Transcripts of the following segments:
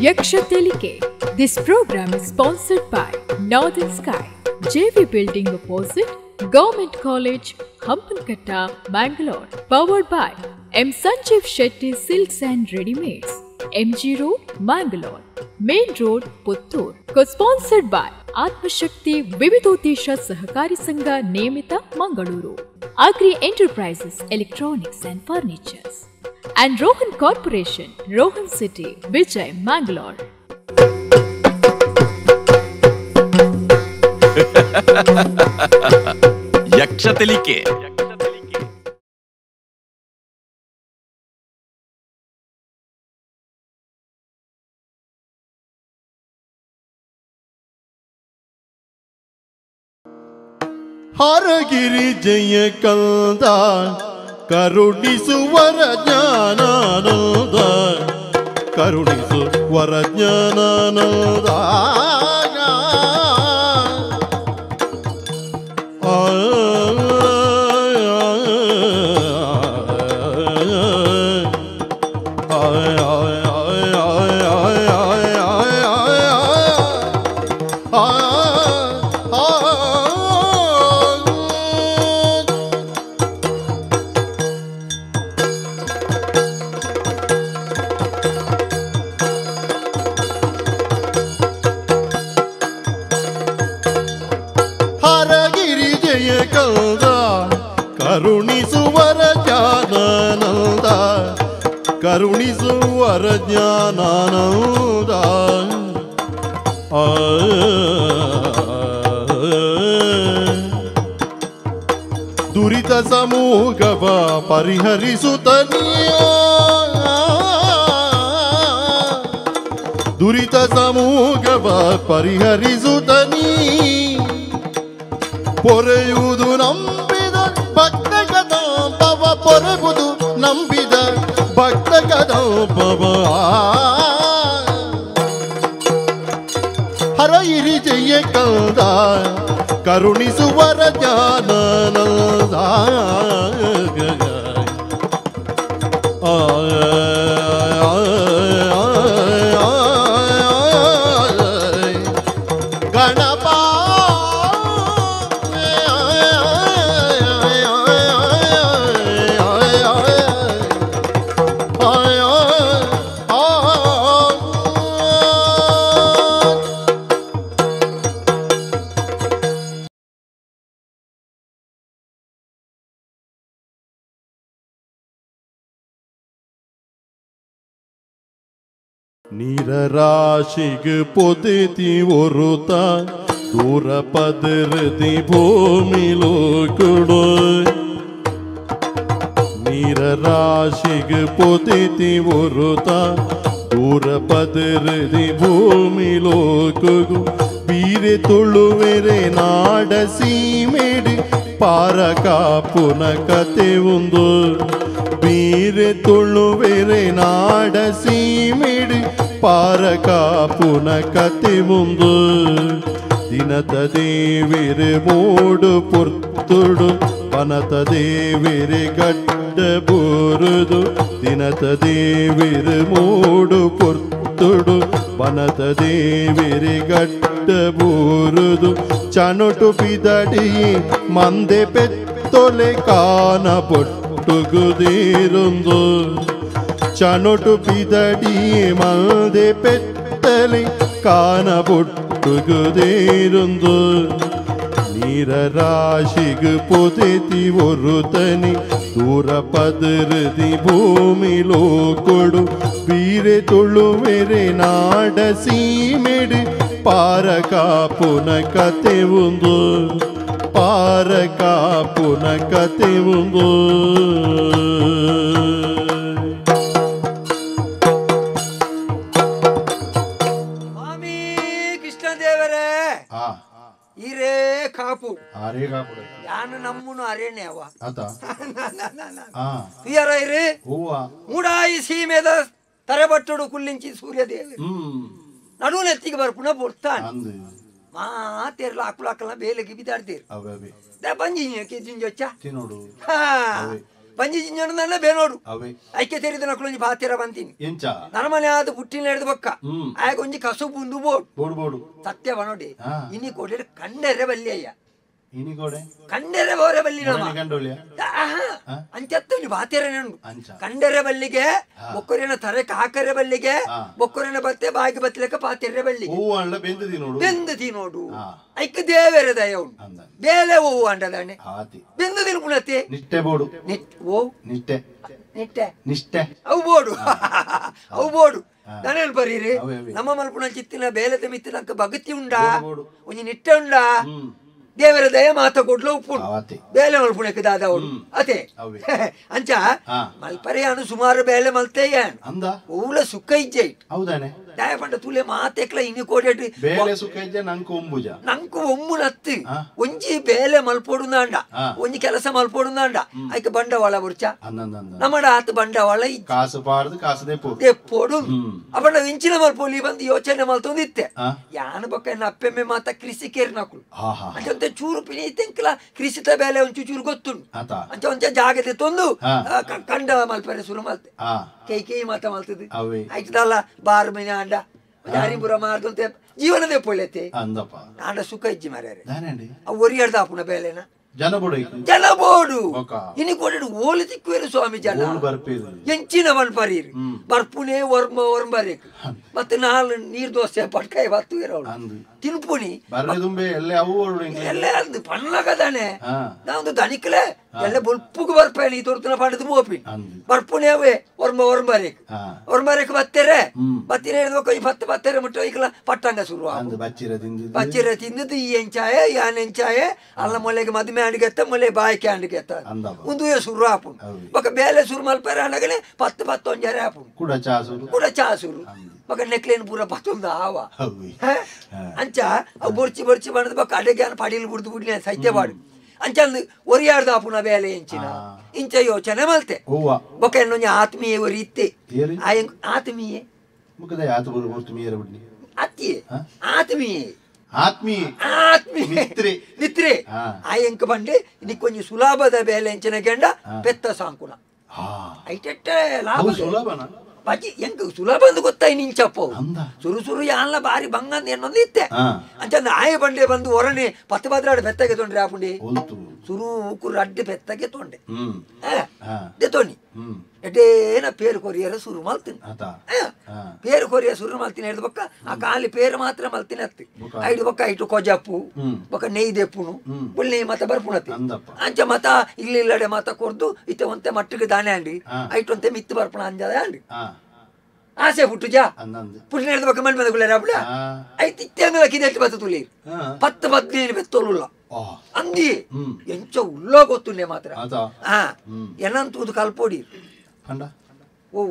Yakshathelike. This program is sponsored by Northern Sky, JV Building opposite Government College, Hampankata, Bangalore. Powered by M. Sanjeev Shetty Silks and Readymades, MG Road, Bangalore. Main Road, Puttur. Co-sponsored by Atmashakti Vividotesha Sahakari Sangha Niyamita, Mangaluru. Agri Enterprises, Electronics and Furnitures. And Rohan Corporation, Rohan City, Vijay, Mangalore. Yakshathelike. Haragiri ಜಯ ಕಂದ ಕರುಣಿಸುವರ ಜ್ಞಾನಾನಂದ ಕರುಣಿಸುವರ ಜ್ಞಾನಾನಂದ ಕರುಣಿಸುವರ ಜ್ಞಾನಾನಂದ ದುರಿತ ಸಮೂಹವ ಪರಿಹರಿಸುತ್ತನಿಯ ದುರಿತ ಸಮೂಹವ ಪರಿಹರಿಸುತ್ತನಿ ಪೊರೆಯುವುದು ನಂಬಿದ ಭಕ್ತ ಕದಂಬವ ಪೊರೆಬುದು ನಂಬಿದ ಭಕ್ತ ಕದಂಬವ ಹರಯಿರಿ ಜಯ ಕಂದ ಕರುಣಿಸುವರ ಜ್ಞಾನಾನಂದ ಗಣಪ ನೀರರಾಶಿಗೆ ಪೊದೆತಿ ಒರುತ ದೂರ ಪದರದಿ ಭೂಮಿಲೋ ಕೊಡೋ ನೀರರಾಶಿಗೆ ಪೊದೆತಿ ಒರುತ ದೂರ ಪದರದಿ ಭೂಮಿಲೋ ಕೊಗು ಬೀರೆ ತುಳುವೆರೆ ನಾಡ ಸೀಮೆಡಿ ಪಾರ ಕಾಪುನ ಕತೆ ಒಂದು ಬೀರೆ ತುಳುವೆರೆ ನಾಡ ಸೀಮೆಡಿ ಪಾರ ಕಾಪುನ ಕತೆ ಒಂದು ದಿನತ ದೇವಿರೆ ಮೋಡು ಪುರ್ತುಡು ಪನತ ದೇವಿರೆ ಗಡ್ಡ ಬೂರುದು ದಿನತ ದೇವಿರೆ ಮೋಡು ಪುರ್ತುಡು ಪನತ ದೇವಿರೆ ಗಡ್ಡ ಬೂರುದು ಚನೊಟು ಪಿದಡಿ ಮಂದೆ ಪೆತ್ತೊಲೆ ಕಾನ ಪೊಟ್ಟುಗುದಿರುಂದು ಚನೊಟು ಪಿದಡಿ ಮಂದೆ ಪೆತ್ತಲೆ ಕಾನ ಪೊಟ್ಟುಗುದಿರುಂದು ನೀರರಾಶಿಗೆ ಪೊದೆತಿ ಒರುತನಿ ದೂರ ಪದರದಿ ಭೂಮಿಲೋ ಕೊಡು ಬೀರೆ ತುಳುವೆರೆ ನಾಡ ಸೀಮೆಡಿ ಪಾರ ಕಾಪುನ ಕತೆ ಒಂದು ಪಾರ ಕಾಪುನ ಕತೆ ಒಂದು ಸ್ವಾಮಿ ಕೃಷ್ಣದೇವರೇ ಇರೇ ಕಾಪು ಅರೆ ಕಾಪು ಯಾನು ನಮ್ಮನು ಅರೇನೆ ಅವ ಆತ ಇಯರ ಇರಿ ಹೂವ ಮೂಡಾಯಿ ಸೀಮೆದ ತರೆಬಟ್ಟುಡು ಕುಲ್ಲಿಂಚಿ ಸೂರ್ಯದೇವಿ ನಡುನೆತ್ತಿಗೆ ಬರ ಪುನಃ ಬರ್ತಾನೆ ಮಾತೇರ್ಲ ಆಕುಲ ಹಾಕಲ್ಲ ಬೇಲೆಗೆ ಬಿದ್ದಾಡ್ತೀರಿ ಅವೇ ದೇ ಬಂಜಿ ಜಿಂಜೊಚ್ಚ ತಿನ್ನೋಡು ಬಂಜಿ ಜಿಂಜನ ಬೇನೋಡು ಅವೇ ಐಕ್ಯ ತೆರಿದ ನಕ್ಲೊಂಜಿ ಪಾತಿರ ಬಂತೀನಿ ಎಂಚ ನರಮನೆ ಆದ ಪುಟ್ಟಿನ ಹಿಡಿದು ಬೊಕ್ಕ ಆಗ ಒಂಜಿ ಕಸು ಬುಂದು ಬೋಡು ಬೋಡು ಬೋಡು ಸತ್ಯ ಬನೋಡಿ ಇನಿ ಕೊಡಿ ಕಂಡರೆ ಬಲ್ಲಿ ಅಯ್ಯ ಇನಿ ಕೋಡೆ ಕಂಡರೆ ಬೋರೆ ಬಲ್ಲಿ ನಮ್ಮ ಕಂಡೋಳಿಯ ಅಂಚತ್ತ ಪಾತಿರನೇ ಉಂಟು ಅಂಚ ಕಂಡರೆ ಬಲ್ಲಿಗೆ ಬೊಕ್ಕರಿನ ತರೆ ಕಾಕರೆ ಬಲ್ಲಿಗೆ ಬೊಕ್ಕರಿನ ಬತ್ತೆ ಬಾಗಿ ಬತ್ತಲೆಕ್ಕ ಪಾತಿರೆ ಬಲ್ಲಿಗೆ ಹೂವು ಅಂಡ ಬೆಂದು ತಿನ್ನೋಡು ಬೆಂದು ತಿನ್ನೋಡು ಐಕ ದೇವರ ದಯ ಉಂಟು ಬೇಲೆ ಹೂವು ಅಂಡದಾನೆ ಬೆಂದು ತಿನ್ ಪುಣತೆ ನಿಟ್ಟೆ ಬೋಡು ಓ ನಿಟ್ಟೆ ನಿಟ್ಟೆ ನಿಷ್ಠೆ ಅವು ಬೋಡು ಅವು ಬೋಡು ನಾನೇನು ಬರೀರಿ ನಮ್ಮ ಮಲ್ಪುಣ ಚಿತ್ತಿನ ಬೇಲದ ಮಿತ್ತಿನ ಭಗತಿ ಉಂಡಾ ಒಂಜಿ ನಿಟ್ಟೆ ಉಂಡಾ ದೇವರ ದಯ ಮಾತ ಕೊಡ್ಲು ಉಪ್ಪು ಬೇಲೆ ಮಲ್ಪುಣಕ್ಕೆ ದಾದ ಅವಳು ಅತೆ ಅಂಚ ಮಲ್ಪರೆಯಾನು ಸುಮಾರು ಬೇಲೆ ಮಲ್ತೇಯ ಊಳ ಸುಖ ಇಜ್ಜೆ ಹೌದಾನೆ ದಯ ಪಂಡ ತುಲೆ ಮಾತೆಕ್ಲ ಇನ್ನು ಕೋಡೆಟ್ ಬೇಲೆ ಸುಖ ಇಜ್ಜೆ ನಂಕು ಒಂಬುಜ ನಂಕು ಒಮ್ಮು ನತ್ತು ಒಂಜಿ ಬೇಲೆ ಮಲ್ಪೊಡುಂದಾಂಡ ಒಂಜಿ ಕೆಲಸ ಮಲ್ಪೊಡುಂದಾಂಡ ಐಕ ಬಂಡವಾಳ ಬುರ್ಚ ನಮ್ಮಡ ಆತ ಬಂಡವಾಳ ಕಾಸು ಪಾಡ್ದು ಕಾಸು ದೆಪ್ಪೋಡು ಅಪಂಡ ವೆಂಚಿನ ಮಲ್ಪೊಲಿ ಬಂದು ಯೋಚನೆ ಮಲ್ತೊಂದಿತ್ತೆ ಯಾನ ಬೊಕ್ಕ ಎನ್ನ ಅಪ್ಪೆಮ್ಮೆ ಮಾತ ಕೃಷಿ ಕೇರ್ ನಕುಲು ಅಂಚ ಚೂರು ಪಿನಿ ತೆಂಕಲ ಕೃಷಿತ ಬೇಲೆ ಒಂಚು ಚೂರು ಗೊತ್ತುಂಡು ಅಂಚ ಒಂಚ ಜಾಗತೆ ತೊಂದು ಕಂಡ ಮಲ್ಪರೆ ಶುರು ಮಲ್ತೆ ಕೈ ಮಾತ ಮಲ್ತದೆ ಆಯ್ತದಲ್ಲ ಬಾರ್ ಮನೆ ಆಂಡ ಯಾರಿಬುರ ಮಾರ್ದಂತೆ ಜೀವನದೇ ಪೊಳ್ಳೆತೆ ಆಂಡ ಸುಖ ಇಜ್ಜಿ ಮಾರ್ಯಾರೆ ಅವು ಒರಿಯಾಡ್ದ ಆಪುನ ಬೇಲೆನ ಜನ ಬೋಡು ಇನಿ ಕೊಡು ಓಲಿ ತಿಕ್ಕುವೇರು ಸ್ವಾಮಿ ಜನ ಎಂಚಿನ ಮಲ್ಪರೀರಿ ಬರ್ಪುನೇ ವರ್ಮ ವರ್ಮರೇಕ್ ಮತ್ತೆ ನಾಲ್ ನೀರ್ ದೋಸೆ ಪಟ್ಕಾಯಿ ಬತ್ತುವೇರು ಅವಳು ತಿನ್ಪುನಿ ಎಲ್ಲ ಅಂದು ಪಣ್ಣಗದಾನೆ ನಾವೊಂದು ದನಿಕ್ಲೆ ಎಲ್ಲ ಬುಲ್ಪುಗ್ ಬರ್ಪೇನಿ ತೋರ್ತನ ಪಡೆದು ಮೋಪಿ ಬರ್ಪುನೇ ಅವೇ ವರ್ಮ ವರ್ಮರೇಕ್ ವರ್ಮರೇಕ್ ಬತ್ತೇರೆ ಬತ್ತಿನ ಹಿಡಿದು ಬತ್ತೆ ಬತ್ತೇರೆ ಮುಟ್ಟ ಈಗಲ ಪಟ್ಟಂಗ ಶುರು ಬಚ್ಚಿರ ತಿಂದದ್ದು ಈ ಎಂಚಾಯ ಯಾನ್ ಎಂಚಾಯ ಅಲ್ಲ ಮೊಲೆಗೆ ಮದುವೆ ಅಂಡಿಗೆತ್ತ ಮೊಲೆ ಬಾಯ್ಕೆ ಅಂಡಿಗೆತ್ತ ಒಂದು ಶುರು ಆಪು ಬೊಕ ಬೇಲೆ ಶುರು ಮಲ್ಪೇರ ಅಂಡಗನೆ ಪತ್ತು ಒಂಜರೆ ಆಪು ಕೂಡ ಚಾಸುರು ಬೊಕ ನೆಕ್ಲೇನ್ ಪೂರ ಪತ್ತೊಂದು ಆವ ಅಂಚ ಅವು ಬೊರ್ಚಿ ಬಣ್ಣದ ಬೊಕ ಅಡೆಗೆ ಪಡಿಲು ಬಿಡ್ದು ಬಿಡ್ಲಿ ಸೈತ್ಯ ಬಾಡು ಅಂಚಂದು ಒರಿಯಾಡ್ದ ಆಪುನ ಬೇಲೆ ಎಂಚಿನ ಇಂಚ ಯೋಚನೆ ಮಲ್ತೆ ಬೊಕ ಇನ್ನೊಂದು ಆತ್ಮೀಯ ಒರಿ ಇತ್ತೆ ಆತ್ಮೀಯ ಅತ್ತಿಯೇ ಆತ್ಮೀಯ ನಿತ್ರೆ ಆ ಎಂಕ ಬಂಡೆ ನಿಕ್ಕೊಂಜಿ ಸುಲಭದ ಬೇಲೆ ಎಂಚಿನ ಕೆಂಡ ಪೆತ್ತ ಸಾಂಕುಣ ಐಟೆಟ್ಟ ಲಾಭ ಬಜಿ ಎಂಕ ಸುಲಭ ಅಂದು ಗೊತ್ತಾಯಿ ನಿಂಚಪ್ಪ ಸುರು ಯಾನ್ಲ ಬಾರಿ ಬಂಗಂದ ಏನೊಂದು ಇತ್ತೆ ಅಂಚಂದ ಆಯ ಬಂಡೆ ಬಂದು ಹೊರನೆ ಪತ್ತು ಬದ್ರಾಡು ಬೆತ್ತಗೆ ತೊಂಡ್ರೆ ಆಪುಂಡಿ ಸುರು ಕುರು ಅಡ್ಡೆ ಬೆತ್ತಗೆ ತೊಂಡೆ ತೊಂಡಿ ಎಡೇನ ಪೇರು ಕೊರಿಯರ ಸುರು ಮಲ್ತೀನಿ ಪೇರು ಕೊರಿಯ ಸುರು ಮಲ್ತೀನಿ ಹಿಡಿದು ಬೊಕ್ಕ ಆ ಖಾಲಿ ಪೇರು ಮಾತ್ರ ಮಲ್ತೀನಿ ಹತ್ತಿ ಐದು ಬೊಕ್ಕ ಐಟು ಕೊಜಪ್ಪು ಬೊಕ್ಕ ನೆಯ್ದೆಪ್ಪುನು ಬುಳ್ಳಿ ಮತ ಬರ್ಪುಣತಿ ಅಂಚ ಮತ ಇಲ್ಲಿಲ್ಲಡೆ ಮತ ಕೊರ್ದು ಇತ್ತೆ ಒಂತೆ ಮಟ್ಟಿಗೆ ದಾನೆ ಅಂಡಿ ಐಟೊಂತೆ ಮಿತ್ತು ಬರ್ಪುಣ ಅಂಜದ ಅಂಡಿ ಆಸೆ ಪುಟ್ಟು ಜಾ ಪುಟ್ಟಿನ ಹಿಡಿದು ಬೊಕ್ಕ ಮಣ್ಣು ಬಂದ ಗುಳ್ಳೆ ಬಿಡ ಐತಿ ಇತ್ತೆ ಅಂದ್ರೆ ಕಿದೆಟ್ಟು ಬತ್ತ ತುಳಿ 10-15 ಬೆತ್ತೋಲುಲ್ಲ ಅಂದಿ ಎಂಚ ಉಲ್ಲ ಗೊತ್ತುಂಡೆ ಮಾತ್ರ ಏನಂತೂದು ಕಲ್ಪೋಡಿ ಓ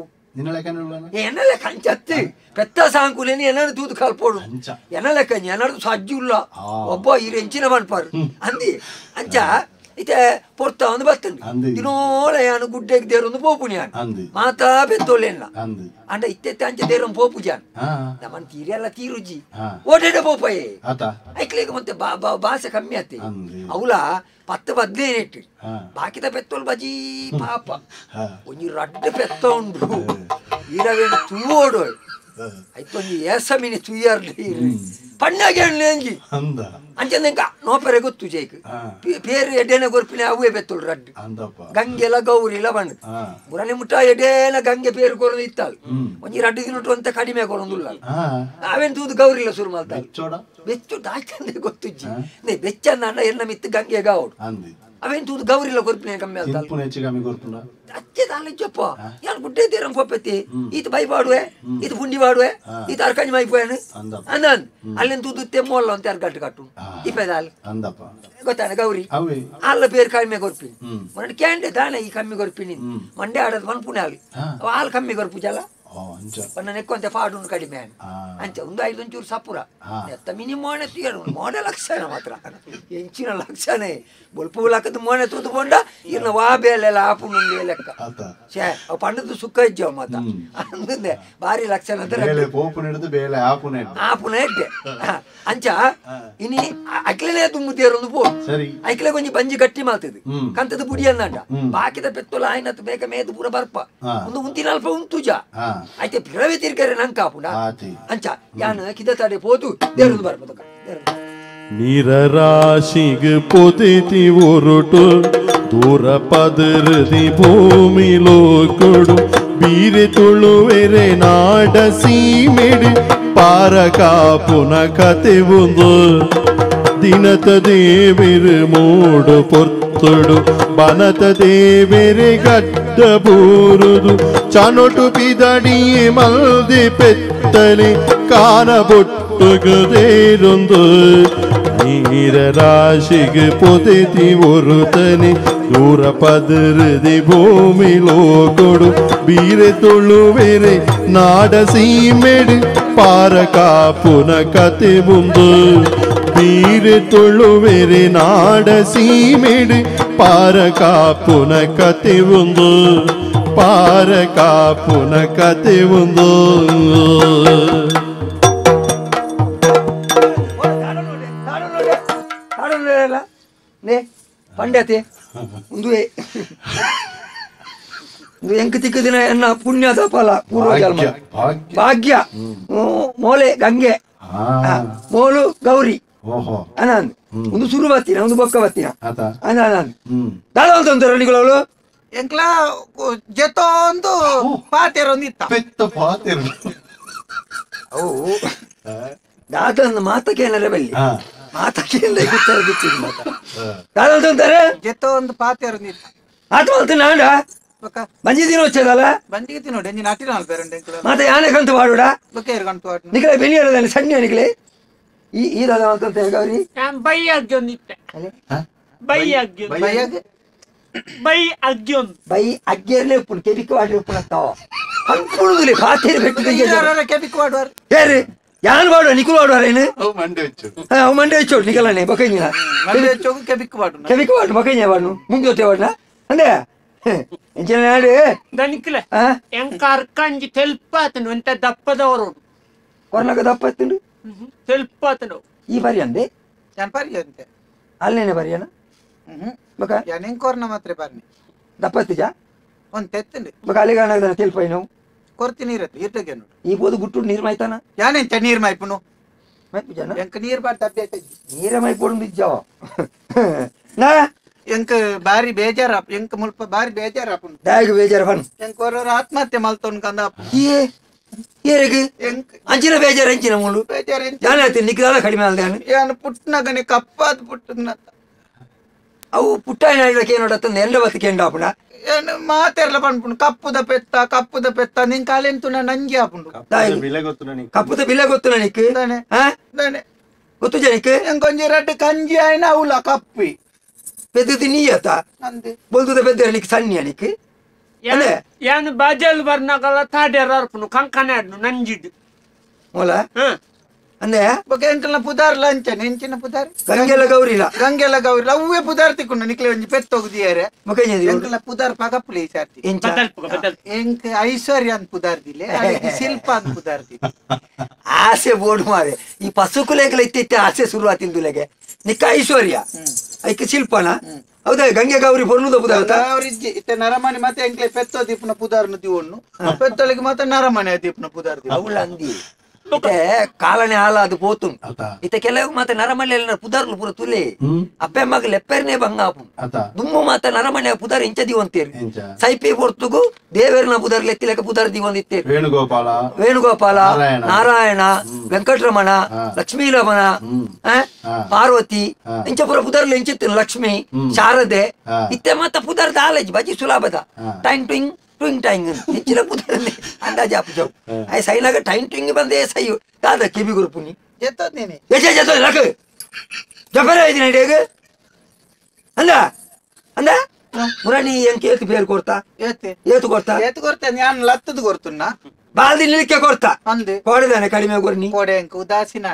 ಎನ್ನಲೆ ಕಂಚತ್ತಿ ಪೆತ್ತ ಸಾಂಕುಲೇನಿ ಎನ್ನ ತೂದು ಕಲ್ಪೋಡು ಎನ್ನಲೆ ಕಂಜಿ ಎನ್ನದು ಸಜ್ಜುಲ್ಲ ಒಬ್ಬ ಈ ಎಂಚಿನ ಮನ್ಪಾರು ಅಂದಿ ಅಂಚ ಇತ್ತೆ ಪೊರ್ತ ಒಂದು ಬರ್ತಂಡಿ ದಿನೋಳ ಯಾನು ಗುಡ್ಡೆಗೆ ದೇರೊಂದು ಪೋಪುನಿ ಮಾತಾ ಬೆತ್ತೋಲೆಲ್ಲ ಅಂಡ ಇತ್ತೆ ಅಂಚ ದೇರೊಂದು ಪೋಪು ಜಾನ್ ನಮ್ಮನ್ ತೀರೆಲ್ಲ ತೀರುಜಿ ಓಡೇಡೆ ಪೋಪಯೇ ಐಕ್ಲಿಗೆ ಮತ್ತೆ ಭಾಷೆ ಕಮ್ಮಿ ಆತಿ ಅವಳ 10-15 ಬಾಕಿದ ಪೆತ್ತೋಲ್ ಬಜಿ ಪಾಪ ಒಂಜಿ ರಡ್ಡ ಪೆತ್ತ ಉಂಡು ಈರವೇನು ತೂವೋಡು ಐತೊಂಜಿ ಏಸಮಿನಿ ತುಯ್ಯಾರ್ಲಿ ಪಣ್ಣಾಗೆ ಅಂಜಿ ಅಂಚಂದೆಂಕ ನೋಪೆರೆ ಗೊತ್ತು ಜೈಕ್ ಪೇರು ಎಡೇನ ಗೊರ್ಪಿನ ಅವೇ ಬೆತ್ತೋಳು ರಡ್ಡು ಗಂಗೆಲ ಗೌರಿಲ ಬಂಡ್ ಬುರನೆ ಮುಟ್ಟ ಎಡೇನ ಗಂಗೆ ಪೇರು ಕೊರೊಂದು ಇತ್ತಲ್ ಒಂಜಿ ರಡ್ಡು ದಿನಟ್ಟು ಅಂತ ಕಡಿಮೆ ಕೊರೊಂದುಲ್ಲ ಅವೇನ್ ತೂದು ಗೌರಿಲ ಶುರು ಮಾಡ್ತಾಳೆ ಬೆಚ್ಚು ದಾಯ್ತಂದೆ ಗೊತ್ತುಜ್ಜಿ ನೇ ಬೆಚ್ಚಂದ ಎನ್ನ ಮಿತ್ತು ಗಂಗೆ ಗಾವಡು ಅವೇನ್ ತೂದು ಗೌರಿಲ ಗೊರ್ಪಿನ ಕಮ್ಮಿ ಆಗ್ತಾಳೆ ಅಚ್ಚೆ ತಾಳಿಚ್ಚಪ್ಪ ಯಾರು ಗುಡ್ಡೆ ತೀರಂ ಪೊಪ್ಪೆತ್ತಿ ಈತ ಬೈ ಬಾಡುವೆ ಈತ ಪುಂಡಿ ಬಾಡುವೆ ಈತ ಅರ್ಕಂಜಿ ಮೈಪೋಯನು ಅಂದನ್ ಅಲ್ಲೆನ್ ತೂದು ತೆಮ್ಮೋಲ್ಲ ಅಂತ ಯಾರು ಗಟ್ಟು ಕಟ್ಟು ಇಪ್ಪೆದಾಲ್ ಗೊತ್ತಾನೆ ಗೌರಿ ಅಲ್ಲ ಪೇರು ಕಮ್ಮಿ ಗೊರ್ಪಿ ಮನೆ ಕ್ಯಾಂಡೆ ತಾನೆ ಈ ಕಮ್ಮಿ ಗೊರ್ಪಿನಿ ಮಂಡೆ ಆಡೋದು ಮನ್ಪುಣೆ ಅಲ್ಲಿ ಹಾಲು ಕಮ್ಮಿ ಗೊರ್ಪುಜಲ್ಲ ಪಂಡ ನೆಕ್ಕೊಂತೆ ಪಾಡು ಕಡಿಮೆ ಅಂಚ ಒಂದು 5 ಒಂಚೂರು ಸಪುರ ಎತ್ತ ಮಿನಿ ಮೋನೆ ತೀರು ಮೋನೆ ಲಕ್ಷಣ ಮಾತ್ರ ಎಂಚಿನ ಲಕ್ಷಣ ಬೊಲ್ಪು ಲಕ್ಕದ ಮೋನೆ ತೂದುಕೊಂಡ ಇನ್ನ ವಾ ಬೇಲೆಲ್ಲ ಆಪುಂಡು ಲೆಕ್ಕ ಛೇ ಅವು ಪಂಡದು ಸುಕ್ಕ ಇಜ್ಜವ ಮಾತ ಅಂದೆ ಭಾರಿ ಲಕ್ಷಣ ಆಪುನ ಇದ್ದೆ ಅಂಚ ಇನಿ ಅಕ್ಲೆನೇ ತುಂಬುತ್ತೀರ ಒಂದು ಪೋ ಐಕ್ಲೆ ಕೊಂಚ ಬಂಜಿ ಗಟ್ಟಿ ಮಾತದು ಕಂತದ ಬುಡಿ ಅಂದಂಡ ಬಾಕಿದ ಪೆತ್ತೋಲ ಆಯ್ನತ್ತು ಬೇಕ ಮೇದು ಪೂರ ಬರ್ಪ ಒಂದು ಉಂತಿನ ಅಲ್ಪ ಉಂತುಜ అయితే పిరవే తిరిగారు నంక కాపుడా అంచా యాను కిదతడే పోతు దేరుదు బర్పదక నీరరాశిగు పొదితి ఒరుటు దూర పదరుది భూమిలోకొడు బీరె ತುಳುವೆರೆ ನಾಡ ಸೀಮೆಡು ಪಾರಕಾಪುನ ಕತೆ ಒಂದು ದಿನತ ದೇವರು ಮೂಡು ಪೊರ್ತುಡು ಬನತ ದೇವರೆ ಗಡ್ಡ ಬೂರುದು ಚನೊಟು ಪಿದಡಿಯೇ ಮಲ್ದೆ ಪೆತ್ತಲೆ ಕಾನಬೊಟ್ಟುಗದೇರೊಂದು ನೀರ ರಾಶಿಗೆ ಪೊದೆತಿ ಒರುತನೆ ದೂರ ಪದರದಿ ಭೂಮಿಲೋಕೊಡು ಬೀರೆ ತುಳುವೆರೆ ನಾಡ ಸೀಮೆಡು ಪಾರಕಾಪುನ ಕತೆ ಮುಂದು ಬೀರೆ ತುಳುವೆರೆ ನಾಡ ಸೀಮೆಡು ಪಾರಕಾಪುನ ಕತೆ ಒಂದು ಪಾರಕಾಪುನ ಕತೆ ಒಂದು ಪಂಡ್ಯತೆ ಒಂದು ಎಂಕ ತಿಕ್ಕದಿನ ಎನ್ನ ಪುಣ್ಯದ ಫಲ ಪೂರ್ವ ಜನ್ಮ ಭಾಗ್ಯ ಮೋಲೆ ಗಂಗೆ ಮೋಲು ಗೌರಿ ಅನಂದ್ ಒಂದು ಸುರು ಬತ್ತಿನ ಒಂದು ಬೊಕ್ಕ ಬತ್ತಿನ ಅನಂದ್ ದಾಳ ಅಂತ ಅಂತಾರೆ ನಿಗಳು ಎಂಕ್ಲ ಜೆತೋ ಒಂದು ಪಾತೆರೊಂದು ಇತ್ತ ಅವು ದಾದನ ಮಾತಕೇನರ ಬೆಳ್ಳಿ ಮಾತಕೇಂದ ಉತ್ತರ ಬಿಚ್ಚಿದ ಮಾತ ದಾಳ ಅಂತ ಅಂತಾರೆ ಜೆತೋ ಒಂದು ಪಾತೆರೊಂದು ಇತ್ತ ಆತ ಅಂತ ನಾಡ ಬಂಜಿದಿನ వచ్చేదಲ್ಲ ಬಂದಿಗೆ ನೋಡಿ ಎಂಜಿನ ಅಟ್ಟಿನ ಅಲ್ಪೇರಂಡೆ ಮತ್ತೆ ಯಾನೆ ಕಂತು ಮಾಡುಡ ಬಕೇರ್ ಕಂತು ಆಟ ನಿಕಲೆ ಬೆನಿಯರದಲ್ಲಿ ಸಣ್ಣ ನಿಕಲೆ ಈ ದಾದ ಅಂತ ಗೌರಿ ಬೈ ಅಗ್ಯೊಂದಿತ್ತೆ ಬೈ ಅಗ್ಯ ಬೈ ಅಗ್ಯೊಂದ್ ಬೈ ಅಗ್ಯರ್ಲೆ ಉಪ್ಪು ಕೆಬಿಕ ವಾಡಿ ಉಪ್ಪು ಅಂತಾವ ಅನ್ಕೊಳ್ಳುದಿಲ್ಲ ಖಾತೆ ಬೆಟ್ಟಿಗೆ ಯಾರ ಕೆಬಿಕ ವಾಡುವಾರ ಯಾರು ಯಾನ್ ವಾಡುವ ನಿಕುಲ್ ವಾಡುವಾರ ಏನು ಅವು ಮಂಡೆ ಹೆಚ್ಚು ಅವು ಮಂಡೆ ಹೆಚ್ಚು ನಿಕಲನೆ ಬಕೈನ ಮಂಡೆ ಹೆಚ್ಚು ಕೆಬಿಕ ವಾಡು ಕೆಬಿಕ ವಾಡು ಬಕೈನ ವಾಡು ಮುಂಜೋತೆ ವಾಡ್ನ ಅಂದೆ ಎಂಚಿನ ನಾಡು ದನಿಕಲೆ ಎಂಕಾರ್ಕಂಜಿ ತೆಲ್ಪಾತನು ಎಂತ ದಪ್ಪದವರು ಕೊರ್ನಕ ದಪ್ಪ ಎತ್ತುಂಡು ತೆಲ್ಪಾತನು ಈ ಬಾರಿ ಅಂದೆ ಯಾನ್ ಪಾರಿ ಅಂತೆ ಅಲ್ಲೇನೆ ಬಾರಿಯನ ಬಕ ಯಾನ್ ಕೊರ್ನ ಮಾತ್ರ ಪಾರ್ನಿ ದಪ್ಪ ಎತ್ತಿಜ ಒಂದ್ ತೆತ್ತಂಡು ಬಕ ಅಲ್ಲಿಗಾಣದ ತೆಲ್ಪೈ ನಾವು ಕೊರ್ತಿ ನೀರತ್ತು ಇರ್ತಗೆ ನೋಡು ಈ ಬೋದು ಗುಟ್ಟು ನೀರು ಮಾಯ್ತಾನ ಯಾನೆಂತ ನೀರ್ ಮಾಯ್ಪುನು ಮಾಯ್ಪು ಜನ ಎಂಕ ನೀರ್ ಬಾರ್ ತಪ್ಪೆ ನೀರ ಮಾಯ್ಪೋಡು ಬಿಜ್ಜಾವ ನಾ ಎಂಕ ಬಾರಿ ಬೇಜಾರ ಎಂಕ ಮುಲ್ಪ ಬಾರಿ ಬೇಜಾರಪ್ಪುಂಡು ದಾಯಿಗೆ ಬೇಜಾರ ಬನ್ ಎಂಕ ಹೊರ ಆತ್ಮಹತ್ಯೆ ಮಲ್ತೊನ್ ಕಂದ ಏರಿಗೆ ಅಂಚಿನ ಬೇಜಾರ ಅಂಚಿನ ಮೂಲು ಬೇಜಾರ ಜಾನ ಆಯ್ತು ನಿಕ್ಕಿದಾಲ ಕಡಿಮೆ ಅಲ್ದೆ ಏನು ಪುಟ್ಟನಗನೆ ಕಪ್ಪಾದ ಪುಟ್ಟನ ಅವು ಪುಟ್ಟ ಏನಾಡಕ್ಕೆ ಏನೋಡತ್ತಂದು ಎಂಡ ಬತ್ತಿಗೆ ಎಂಡಾಪುಣ ಏನು ಮಾತೆರ್ಲ ಪನ್ಪುಂಡು ಕಪ್ಪುದ ಪೆತ್ತ ನಿನ್ ಕಾಲೆಂತುನ ನಂಜಿ ಆಪುಂಡು ಕಪ್ಪುದ ಬಿಲೆ ಗೊತ್ತು ನನಕ್ಕೆ ಗೊತ್ತು ಜನಕ್ಕೆ ಎಂಕೊಂಜಿ ರಡ್ಡು ಕಂಜಿ ಆಯ್ನ ಅವಲ ಕಪ್ಪಿ పెద్దది నీయత బొల్దుద పెద్ద నీకు సన్ని నీకు యాను బాజల్ వర్నగల తాడెరర్పును కంకనాడ్ను నంజిడ్ మొల ಅಂದೆ ಬಗೆ ಎಂಕಲ್ನ ಪುದಾರ್ ಲಂಚನೆ ಎಂಚಿನ ಪುದಾರ್ ಗಂಗೆಲ ಗೌರಿ ಅವ್ವೆ ಪುದಾರ್ ತಿಕ್ಕೊಂಡು ನಿಕ್ಲೆ ಒಂಜಿ ಪೆತ್ತೋಗದಿಯಾರೆ ಬಗೆ ಎಂಕಲ್ನ ಪುದಾರ್ ಪಗ ಪ್ಲೇಸ್ ಆರ್ತಿ ಎಂಕ ಐಶ್ವರ್ಯ ಅಂತ ಪುದಾರ್ ದಿಲೆ ಶಿಲ್ಪ ಅಂತ ಪುದಾರ್ ದಿಲೆ ಆಸೆ ಬೋರ್ಡ್ ಮಾರೆ ಈ ಪಸುಕುಲೆಗಳ ಇತ್ತೆ ಆಸೆ ಶುರುವಾತಿಂದುಲೆಗೆ ನಿಕ್ಕ ಐಶ್ವರ್ಯ ಐಕೆ ಶಿಲ್ಪನ ಹೌದಾ ಗಂಗೆ ಗೌರಿ ಪೊರ್ನುದ ಪುದಾರ್ ಗೌರಿಜ್ಜಿ ಇತ್ತೆ ನರಮನೆ ಮತ್ತೆ ಎಂಕ್ಲೆ ಪೆತ್ತೋ ದೀಪನ ಪುದಾರ್ನ ದಿವೊನ್ನು ಪೆತ್ತೊಳಿಗೆ ಮತ್ತೆ ನರಮನೆ ದೀಪನ ಪುದಾರ್ ದಿವ ಅವಳ ಅಂದಿ ಇತ್ತೆ ಕಾಲನೆ ಹಾಲ ಅದು పోతుంది ಇತ್ತೆ ಕೆಲವು ಮಾತ ನರಮನೆಯಲ್ಲಿ ಪುದಾರ್ಲು ಪೂರ ತುಲೆ ಅಪ್ಪೆ ಮಗ ಲೆಪ್ಪೆರ್ನೆ ಬಂಗಾಪು ದುಮ್ಮು ಮಾತ ನರಮನೆ ಪುದಾರ್ ಇಂಚ ದಿವಂತೇರು ಸೈಪಿ ಪೊರ್ತುಗು ದೇವೇರ್ನ ಪುದಾರ್ ಲೆತ್ತಿಲೆಕ ಪುದಾರ್ ದಿವಂದಿತ್ತೇರು ವೇಣುಗೋಪಾಲ ನಾರಾಯಣ ವೆಂಕಟರಮಣ ಲಕ್ಷ್ಮೀರಮಣ ಪಾರ್ವತಿ ಇಂಚ ಪುರ ಪುದಾರ್ಲು ಇಂಚಿತ್ತು ಲಕ್ಷ್ಮಿ ಶಾರದೆ ಇತ್ತೆ ಮಾತ ಪುದಾರ್ ದಾಲೇಜ್ ಬಜಿ ಸುಲಭದ ಟೈಮ್ ಟ್ವಿಂಗ್ ಟ್ವಿಂಗ್ ಟೈಂಗ್ ಹೆಚ್ಚಿನ ಪುದಾರಲ್ಲಿ ಅಂದಾಜು ಆಪು ಆಯ್ ಸೈನಾಗ ಟೈಮ್ ಟ್ವಿಂಗ್ ಬಂದೇ ಸೈ ದಾದ ಕಿಬಿ ಗುರುಪುನಿ ಎತ್ತೋದೇನೆ ಜೆತ್ತೋ ಲಕ ಜಫರ ಐದಿನ ಹಿಡಿಯಾಗ ಅಂದ ಅಂದ ಮುರಾನಿ ಎಂಕ ಏತು ಬೇರು ಕೊಡ್ತಾ ಏತು ಕೊಡ್ತಾ ನಾನು ಲತ್ತದ ಕೊರ್ತುನ್ನ ಬಾಲ್ದಿ ನಿಲ್ಕೆ ಕೊಡ್ತಾ ಅಂದು ಕೊಡದಾನೆ ಕಡಿಮೆ ಕೊರ್ನಿ ಕೋಡೆ ಅಂಕ ಉದಾಸೀನ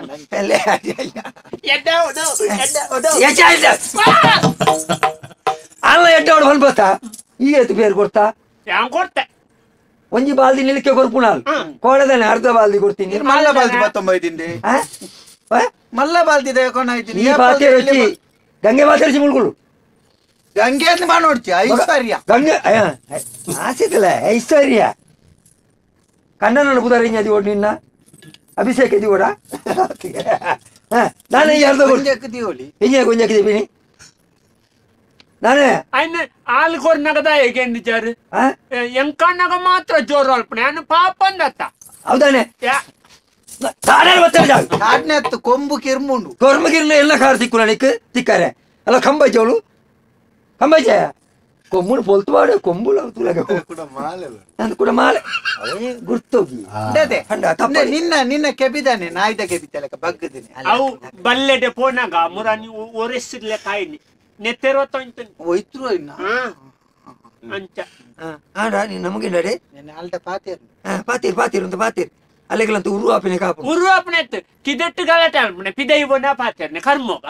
ಅಲ್ಲ ಎಡ್ಡೋಡು ಹೊಲ್ಬತ್ತಾ ಈ ಎತ್ತು ಬೇರೆ ಕೊಡ್ತಾ ಕೊಡ್ತೆ ಒಂಜಿ ಬಾಲ್ದಿ ನಿಲ್ಕೆ ಕೊರ್ಪುಣಾಲ್ ಕೊಡದಾನೆ ಅರ್ಧ ಬಾಲ್ದಿ ಕೊಡ್ತೀನಿ ಮಲ್ಲ ಬಾಲ್ದಿ 19 ಮಲ್ಲ ಬಾಲ್ದಿ ದೇಕೊಂಡಾಯ್ತೀನಿ ಈ ಪಾತೆ ರುಚಿ ಗಂಗೆ ಮಾತಾಡಿಸಿ ಮುಳ್ಗಳು ಗಂಗೆ ಅಂತ ಮಾಡೋಡ್ತಿ ಐಶ್ವರ್ಯ ಗಂಗೆ ಆಸಿತಲ್ಲ ಐಶ್ವರ್ಯ ಕಣ್ಣನ ಬುಧಾರಿ ಓಡ್ ನಿನ್ನ ಅಭಿಷೇಕ್ ಎದಿ ಓಡ ನಾನೇ ಯಾರ್ದು ದಿವಳಿ ಹಿಂಗೆ ಗೊಂಜಾಕಿದ್ದೀನಿ ನಾನೇ ఆయన ఆలుగొన్నగదా ఎగండిచారు ఎంకన్నగ మాత్రం జోరు అల్పనే ఆయన పాపందత్త ಹೌದಾನೆ ಆಡ್ನೆತ್ತು ಕೊಂಬು ಕಿರ್ಮುಂಡು ಕೊರ್ಮಗಿರ್ನ ಎಲ್ಲ ಕಾರ್ ತಿಕ್ಕು ನನಕ್ಕೆ ತಿಕ್ಕಾರೆ ಅಲ್ಲ ಕಂಬೈಚವಳು ಕಂಬೈಚ ಕೊಮ್ಮುಡು ಪೊಲ್ತು ಮಾಡು ಕೊಂಬುಲ ನಂದು ಕೂಡ ಮಾಲೆ ಗುರ್ತೋಗಿ ನಿನ್ನ ಕೆಬಿದಾನೆ ನಾಯ್ದ ಕೆಬಿತಲಕ ಬಗ್ಗದಿನಿ ಅವು ಬಲ್ಲೆಡೆ ಪೋನಾಗ ಮುರಾನಿ ಒರೆಸಿರ್ಲೆ ಕಾಯಿನಿ ನೆತ್ತೆರೋತ ಒಯ್ತ್ರು ಇನ್ನ ಅಂಚ ಆಡ ನೀನು ನಮಗೆ ನಡೆ ಆಲ್ಟ ಪಾತೇರು ಪಾತೀರ್ ಅಂತ ಪಾತೀರ್ ಅಲ್ಲಿಗಲಂತ ಉರುವಾಪಿನ ಕಾಪು ಉರುವಾಪನೆತ್ ಕಿದೆಟ್ಟು ಗಲಾಟೆ ಅಲ್ಪನೆ ಪಿದೈ ಬೋನ ಪಾತೇರ್ನೆ ಕರ್ಮೋಗ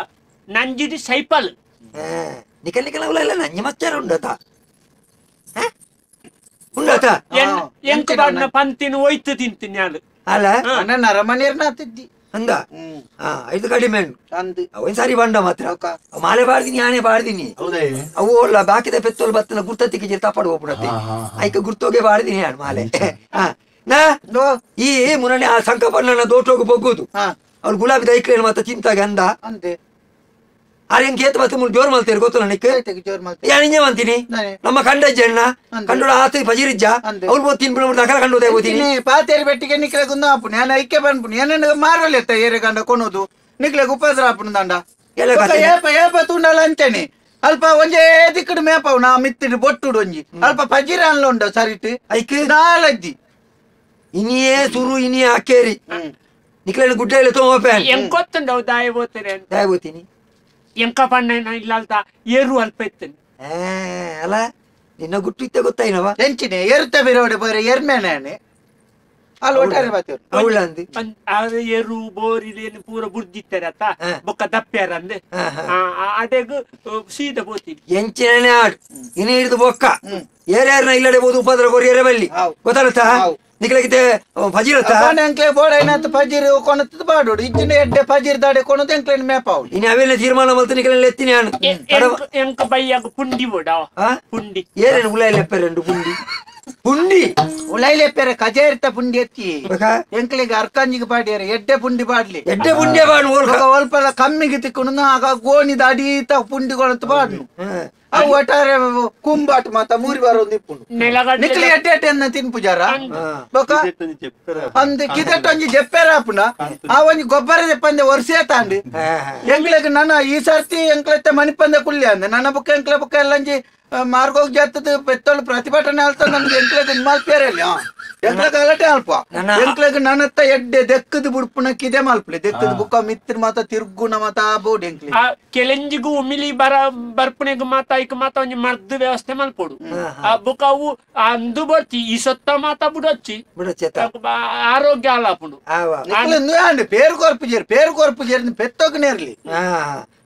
ನಂಜಿಡಿ ಸೈಪಲ್ ನಿಕಲಿಕಲ ನಂಜಿ ಮಚ್ಚಾರ ಉಂಡತ ಉಂಡತ ಎಂಕ ಬಾಡ್ನ ಪಂತಿನ ಒಯ್ತು ತಿಂತೀನಿ ಅದು ಅಲ್ಲ ನನ್ನ ನರಮನೇರ್ನ ತಿದ್ದಿ ಅಂದ ಇದು ಕಡಿಮೆ ಅಂದು ಒಂದ್ಸಾರಿ ಬಂಡ ಮಾತ್ರ ಮಾಲೆ ಬಾಡ್ದಿನಿ ಆನೆ ಬಾಡ್ದಿನಿ ಅವು ಅಲ್ಲ ಬಾಕಿದ ಪೆತ್ತೋಲ್ ಬತ್ತನ ಗುರ್ತತಿಗೆ ತಪಾಡು ಹೋಗ್ಬಿಡತ್ತೆ ಐಕ ಗುರ್ತೋಗೆ ಬಾಡ್ದಿನಿ ಆಡು ಮಾಲೆ ನಾ ಈ ಮುರನೆ ಆ ಸಂಕಪಣ್ಣ ದೋಟೋಗ ಬಗ್ಗುದು ಅವ್ಳು ಗುಲಾಬಿ ದೈಕ್ಲೇನು ಮತ್ತೆ ಚಿಂತಾಗ ಅಂದ ಅಂತೆ ಆರ್ಯನ್ ಕೇತ ಮತ್ತೆ ಮುಲ್ ಜೋರ್ ಮಲ್ತೇರು ಗೊತ್ತು ನನಗೆ ಯಾನಿಂಜೆ ಅಂತೀನಿ ನಮ್ಮ ಕಂಡಜ್ಜ ಅಣ್ಣ ಕಂಡೋಡ ಆತ ಪಜಿರಿಜ್ಜ ಅವ್ಳು ಬೋದು ತಿನ್ಬಿಡ್ಬಿಟ್ಟು ಅಕಲ ಕಂಡು ಓದ್ತೀನಿ ಪಾತೇರಿ ಬೆಟ್ಟಿಗೆ ನಿಕ್ಲೆ ಗುಂದ ಆಪುಣಿ ನಾನು ಐಕ್ಯ ಬಂದ್ಪುಣಿ ಏನ ಮಾರಲಿ ಎತ್ತ ಏರೆ ಗಂಡ ಕೊನೋದು ನಿಕ್ಲೆ ಉಪದ್ರ ಆಪುಣಿ ದಂಡ ಏಪ ತುಂಡಲ್ಲ ಅಂತೇನೆ ಅಲ್ಪ ಒಂಜೇ ದಿಕ್ಕಡು ಮೇಪವು ನಾ ಮಿತ್ತಿಡು ಬೊಟ್ಟುಡು ಒಂಜಿ ಅಲ್ಪ ಪಜಿರ ಅನ್ಲ ಉಂಡ ಸರಿಟ್ ಐಕ್ ನಾಲಜ್ಜಿ ಇನಿಯೇ ಸುರು ಇನಿಯೇ ಅಕ್ಕೇರಿ ನಿಕ್ಲೆ ಗುಡ್ಡ ಇಲ್ಲ ತೋಪೆ ಎಂಕೊತ್ತುಂಡವು ದಾಯ ಬೋತಾರೆ ದಾಯ ಬೋತೀನಿ ಎಂಕ ಪಣ್ಣ ಇಲ್ಲಲ್ತ ಏರು ಅಲ್ಪ ಇತ್ತೇನೆ ಅಲ್ಲ ನಿನ್ನ ಗುಟ್ಟು ಇತ್ತೆ ಗೊತ್ತಾಯಿನವ ಎಂಚಿನೆ ಏರುತ್ತ ಬಿರೋಡೆ ಬರೀ ಎರ್ಮೇನೆ ಅಲ್ಲಿ ಒಟ್ಟಾರೆ ಬಾತೇರು ಅವಳ ಅಂದಿ ಅದು ಏರು ಬೋರಿಲೇನು ಪೂರ ಬುರ್ದಿತ್ತಾರೆ ಅತ್ತ ಬೊಕ್ಕ ದಪ್ಪ್ಯಾರ ಅಂದೆ ಅಡೆಗು ಸೀದ ಬೋತೀನಿ ಎಂಚಿನೇ ಆಡು ಇನ್ನು ಹಿಡಿದು ಬೊಕ್ಕ ಏರ್ಯಾರನ ಇಲ್ಲಡೆ ಬೋದು ಉಪದ್ರ ಕೊರಿ ಎರೆ ಬಲ್ಲಿ ಗೊತ್ತಾಗುತ್ತಾ ನಿಕ್ಲಗಿತೆ ಫಜೀರತ್ತ ಎಂಕ್ಲೆ ಬೋಡ ಏನಾತ ಫಜೀರ್ ಕೊನತ ಬಾಡೋಡು ಇಜ್ಜಿನ ಎಡ್ಡೆ ಫಜೀರ್ ದಾಡೆ ಕೊನದ ಎಂಕ್ಲೆನ್ ಮೇಪಾವಳು ಇನ್ನು ಅವೆಲ್ಲ ತೀರ್ಮಾನ ಮಲ್ತ ನಿಕ್ಲೆಲ್ಲ ಎತ್ತಿನಿ ನಾನು ಎಂಕ ಬೈಯಾಗ ಪುಂಡಿ ಬೋಡ ಪುಂಡಿ ಏರೇನು ಉಲಾಯಿ ಲೆಪ್ಪೆ ರೆಂಡು ಪುಂಡಿ ಪುಂಡಿ ಉಲಾಯಿ ಲೆಪ್ಪೆರೆ ಕಜೇರಿತ ಪುಂಡಿ ಎತ್ತಿ ಎಂಕ್ಲೆಗೆ ಅರ್ಕಂಜಿಗೆ ಬಾಡಿಯಾರ ಎಡ್ಡೆ ಪುಂಡಿ ಬಾಡ್ಲಿ ಎಡ್ಡೆ ಪುಂಡಿ ಬಾಡು ಸ್ವಲ್ಪ ಕಮ್ಮಿಗೆ ತಿಕ್ಕೊಂಡು ಆಗ ಗೋಣಿದ ಅಡೀತ ಪುಂಡಿ ಕೊನತ ಬಾಡ್ನು ಅವು ಒಟ್ಟಾರೆ ಕುಂಬಾಟ ಮಾತ ಮೂರಿ ಬರೋದು ನಿಪ್ಪುಂಡು ನಿಕ್ಲಿ ಎಡ್ಡೆ ಎಡ್ಡೆ ತಿನ್ ಪೂಜಾರ ಅಂದ್ ಕಿದೆಟ್ ಒಂಜಿ ಜೆಪ್ಪೆರ ಆಪುನ ಆ ಒಂಜಿ ಗೊಬ್ಬರ ಜೆಪ್ಪಂದೆ ವರ್ಷೆ ತಾಂಡಿ ಎಂಕ್ಲೆಗ್ ನನ್ನ ಈ ಸರ್ತಿ ಎಂಕ್ಲೆತ್ತೆ ಮಣಿಪಂದೆ ಕುಲ್ಯ ಅಂದೆ ನನ್ನ ಬುಕ್ಕ ಎಂಕ್ಲೆ ಬುಕ್ಕ ಎಲ್ಲಂಜಿ ಮಾರ್ಗೋಗ್ ಜತ್ತದ ಪೆತ್ತೋಳು ಪ್ರತಿಭಟನೆ ಆಲ್ತ ನನ್ಗೆ ಎಂಕ್ಲೆಗ್ ಮಲ್ಪೇರಲ್ಲಿ ಎಂಕ್ಲೆ ಗಲಾಟೆ ಅಲ್ಪ ಎಂಕ್ಲೆಗ್ ನನ್ನತ್ತ ಎಡ್ಡೆ ದೆಕ್ಕದ ಬುಡ್ಪುನ ಕಿದೆ ಮಲ್ಪಲೆ ದೆಕ್ಕದ ಬುಕ್ಕ ಮಿತ್ರ ಮಾತ ತಿರ್ಗುನ ಮಾತ ಬೋಡ್ ಎಂಕ್ಲೆ ಕೆಲೆಂಜಿಗೂ ಉಮಿಲಿ ಬರ್ಪಣೆಗೂ ಮಾತ ಐಕ ಮಾತ ಒಂಜಿ ಮರ್ದ ವ್ಯವಸ್ಥೆ ಮಲ್ಪೋಡು ಆ ಬುಕ್ಕ ಅವು ಅಂದು ಬರ್ತಿ ಈ ಸೊತ್ತ ಮಾತ ಬುಡಚ್ಚಿ ಆರೋಗ್ಯ ಅಲಾಪುಡು ಪೇರು ಕೊರ್ಪು ಜೇರ್ ಪೆತ್ತೋಗ ನೇರ್ಲಿ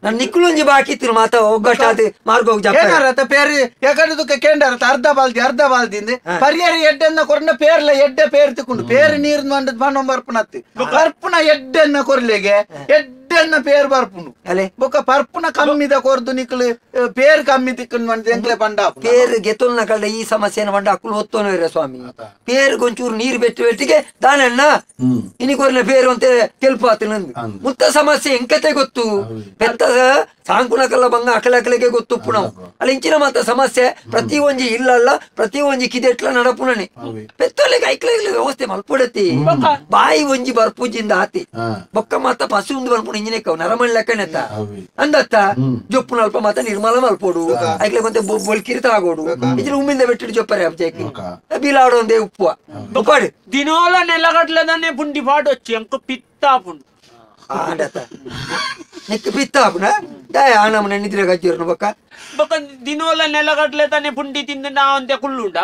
ನಾನು ನಿಕ್ಕುಲೊಂಜಿ ಬಾಕಿ ಇತ್ತಿರು ಮಾತ ಒಗ್ಗಟ್ಟಾದ ಮಾರ್ಗೋಗ್ ಏನಾರತ ಪೇರು ಯಾಕಂದ್ರೆ ಕೇಂಡಾರತ ಅರ್ಧ ಬಾಲ್ದಿ ಪರಿಯಾರ ಎಡ್ಡೆನ್ನ ಕೊರ್ನ ಪೇರ್ಲ ಎಡ್ಡೆ ಪೇರು ತಿಕ್ಕೊಂಡು ಪೇರು ನೀರ್ ಮಂಡದ್ ಮಣ್ಣು ಬರ್ಪುನತ್ತಿ ಬರ್ಪುನ ಎಡ್ಡೆನ್ನ ಕೊರ್ಲೆಗೆ ಎಡ್ಡೆನ್ನ ಪೇರು ಬರ್ಪುನು ಬೊಕ್ಕ ಪರ್ಪುನ ಕಮ್ಮಿದ ಕೊರ್ದು ನಿಕ್ಲು ಪೇರು ಕಮ್ಮಿ ತಿಕ್ಕೊಂಡು ಮಂಡ್ ಎಂಕ್ಲೆ ಬಂಡ ಪೇರು ಗೆತೊಲ್ನ ಕಳ್ಳ ಈ ಸಮಸ್ಯೆನ ಬಂಡ ಅಕ್ಕಲು ಹೊತ್ತೋನವ್ರೆ ಸ್ವಾಮಿ ಪೇರು ಗೊಂಚೂರು ನೀರು ಬೆಟ್ಟಿಗೆ ದಾನಣ್ಣ ಇನಿ ಕೊರ್ಲೆ ಪೇರು ಅಂತ ಕೆಲ್ಪು ಆತ ನಂದು ಮುತ್ತ ಸಮಸ್ಯೆ ಎಂಕತೆ ಗೊತ್ತು ಪೆತ್ತ ಸಾಂಕುಣಕಲ್ಲ ಬಂಗ ಅಕಲಕ್ಕೆ ಗೊತ್ತು ಪುಣವು ಅಲ್ಲಿ ಇಂಚಿನ ಮಾತ ಸಮಸ್ಯೆ ಪ್ರತಿ ಒಂಜಿ ಇಲ್ಲಲ್ಲ ಪ್ರತಿ ಒಂಜಿ ಕಿದೆಟ್ಲ ನಡಪುಣನೆ ಪೆತ್ತೊಲೆಗೆ ಐಕ್ಲೆಗ್ಲ ವ್ಯವಸ್ಥೆ ಮಲ್ಪೊಡತಿ ಬಾಯಿ ಒಂಜಿ ಬರ್ಪುಜಿಂದ ಆತಿ ಬೊಕ್ಕ ಮಾತ ಪಸು ಉಂದು ಬರ್ಪುಣ ಇಂಜಿನೆಕ್ಕವು ನರಮಣ್ ಲೆಕ್ಕನೆತ್ತ ಅಂದತ್ತ ಜೊಪ್ಪುನ ಅಲ್ಪ ಮಾತ ನಿರ್ಮಲ ಮಲ್ಪೋಡು ಐಕ್ಲೆ ಮತ್ತೆ ಬೊಲ್ಕಿರಿತ ಆಗೋಡು ಇದ್ರ ಉಮ್ಮಿಂದ ಬೆಟ್ಟಿಡು ಜೊಪ್ಪರೆ ಅಬ್ಜೆಕಿ ಬೀಲಾಡೊಂದೇ ಉಪ್ಪುವ ಬೊಪ್ಪಾಡು ದಿನೋಲ ನೆಲಗಡ್ಲದನೆ ಪುಂಡಿ ಪಾಡೊಚ್ಚಿ ಅಂಕ ಪಿತ್ತ ಪುಂಡು ನಿಕ್ಕ ಪಿತ್ತ ಆಪುನ ದಾಯ ಆನಮನ ನಿದ್ರೆ ಗಜ್ಜಿರ್ನು ಬೊಕ್ಕ ಬೊಕ್ಕ ದಿನೋಲ ನೆಲಗಟ್ಲೆ ತಾನೆ ಪುಂಡಿ ತಿಂದ ನಾವು ಅಂತ ಕುಳ್ಳುಂಡ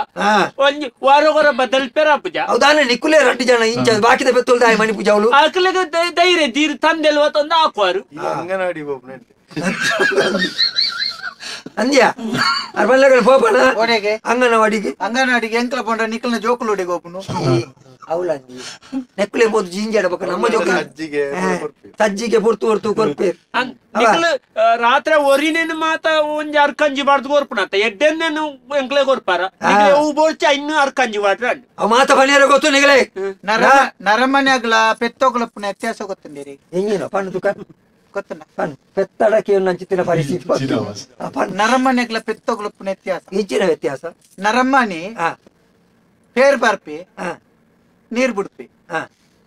ಒಂಜಿ ವಾರಗೊರ ಬದಲ್ಪೆರ ಪೂಜಾ ಹೌದಾನೆ ನಿಕ್ಕುಲೇ 2 ಜನ ಇಂಚ ಬಾಕಿದ ಬೆತ್ತೋಲ್ ದಾಯ ಮಣಿ ಪೂಜಾ ಅವಳು ಆಕಲೆಗೆ ಧೈರ್ಯ ದೀರ್ ತಂದೆಲ್ವತ್ತೊಂದು ಹಾಕುವಾರು ಅಂಗನವಾಡಿ ಹೋಗ್ನೆ ಅಂದ್ಯ ಅರ್ಬಲ್ಲಗಳು ಹೋಗೋಣ ಅಂಗನವಾಡಿಗೆ ಎಂಕಲ ಪಂಡ ನಿಕ್ಕಲ್ನ ಜೋಕುಲೋಡಿಗೆ ಹೋಗ್ನು ಅವಳಂದಿ ನೆಕ್ಕಲೆ ಬೋದು ಜಿಂಜಾಡ ಬಕ್ಕ ನಮ್ಮ ಜೋಕ ಸಜ್ಜಿಗೆ ಪುರ್ತು ಕೊರ್ಪೆ ರಾತ್ರಿ ಒರಿನೇನು ಮಾತ ಒಂಜಿ ಅರ್ಕಂಜಿ ಬಾರ್ದು ಕೊರ್ಪುನತ್ತ ಎಡ್ಡೆನ್ನೇನು ಎಂಕ್ಲೆ ಕೊರ್ಪಾರ ಅವು ಬೋಳ್ಚ ಇನ್ನು ಅರ್ಕಂಜಿ ಬಾಟ್ರ ಅವ ಮಾತ ಬನ್ನಿರ ಗೊತ್ತು ನಿಗಲೇ ನರಮನೆಗ್ಲ ಪೆತ್ತೋಗ್ಲಪ್ಪನ ವ್ಯತ್ಯಾಸ ಗೊತ್ತಂದಿರಿ ಹೆಂಗಿನ ಪಣ್ಣು ತುಕ ಗೊತ್ತನ ಪೆತ್ತಡಕ್ಕೆ ನಂಚಿತ್ತಿನ ಪರಿಸ್ಥಿತಿ ನರಮನೆಗ್ಲ ಪೆತ್ತೋಗ್ಲಪ್ಪನ ವ್ಯತ್ಯಾಸ ಹೆಚ್ಚಿನ ವ್ಯತ್ಯಾಸ ನರಮ್ಮನಿ ಪೇರ್ ಬರ್ಪಿ ನೀರ್ ಬಿಡ್ಪಿ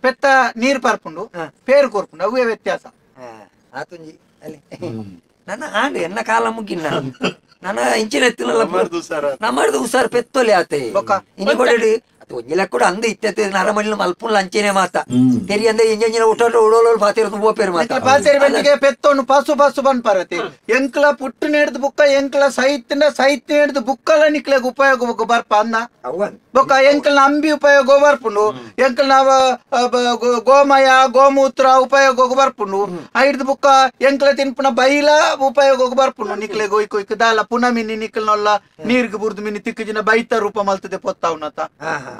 ಪೆತ್ತ ನೀರ್ ಪಾರ್ಪುಂಡು ಪೇರು ಕೋರ್ಪುಂಡು ಅವೇ ವ್ಯತ್ಯಾಸ ಆತುಂಜಿ ಅಲ್ಲಿ ನನ್ನ ಆಂಡ್ ಎನ್ನ ಕಾಲ ಮುಗಿನ ನನ್ನ ಇಂಚಿನ ಎತ್ತಿನಲ್ಲ ನಮ್ಮದು ಉಸಾರ್ ಪೆತ್ತೊಲೆ ಆತೆ ಇನ್ನು ಕೊಡಿ ಒಂಜಿಲ ಕೂಡ ಅಂದ ಇತ್ತೆ ನರಮಣಿನ ಮಲ್ಪುನ್ ಲಂಚನೆ ಮಾತ ತೆರಿ ಅಂದ ಎಂಜಿನ ಊಟ ಉಡೋಲು ಪಾತಿರೋದು ಬೋಪೇರು ಮಾತ ಪಾತಿರ ಬೆಟ್ಟಿಗೆ ಪೆತ್ತೋನು ಪಾಸು ಬನ್ ಪಾರತಿ ಎಂಕ್ಲ ಪುಟ್ಟು ನೆಡ್ದು ಬುಕ್ಕ ಎಂಕ್ಲ ಸೈತ್ ನೆಡ್ದು ಬುಕ್ಕಲ ನಿಕ್ಲೆಗ್ ಉಪಯೋಗ ಬರ್ಪ ಅಂದ ಬೊಕ್ಕ ಎಂಕಲ್ನ ಅಂಬಿ ಉಪಯೋಗ ಬರ್ಪುಂಡು ಎಂಕಲ್ನ ಗೋಮಯ ಗೋಮೂತ್ರ ಉಪಯೋಗ ಬರ್ಪುಂಡು ಐಡ್ದು ಬುಕ್ಕ ಎಂಕ್ಲ ತಿನ್ಪುನ ಬೈಲ ಉಪಯೋಗ ಬರ್ಪುಂಡು ನಿಕ್ಲೆ ಕೊಯ್ಕು ದಾಲ ಪುನಃ ಮಿನಿ ನಿಕ್ಲನೊಲ್ಲ ನೀರ್ಗೆ ಬುರ್ದು ಮಿನಿ ತಿಕ್ಕಜಿನ ಬೈತ ರೂಪ ಮಲ್ತದೆ ಪೊತ್ತಾವ್ನತ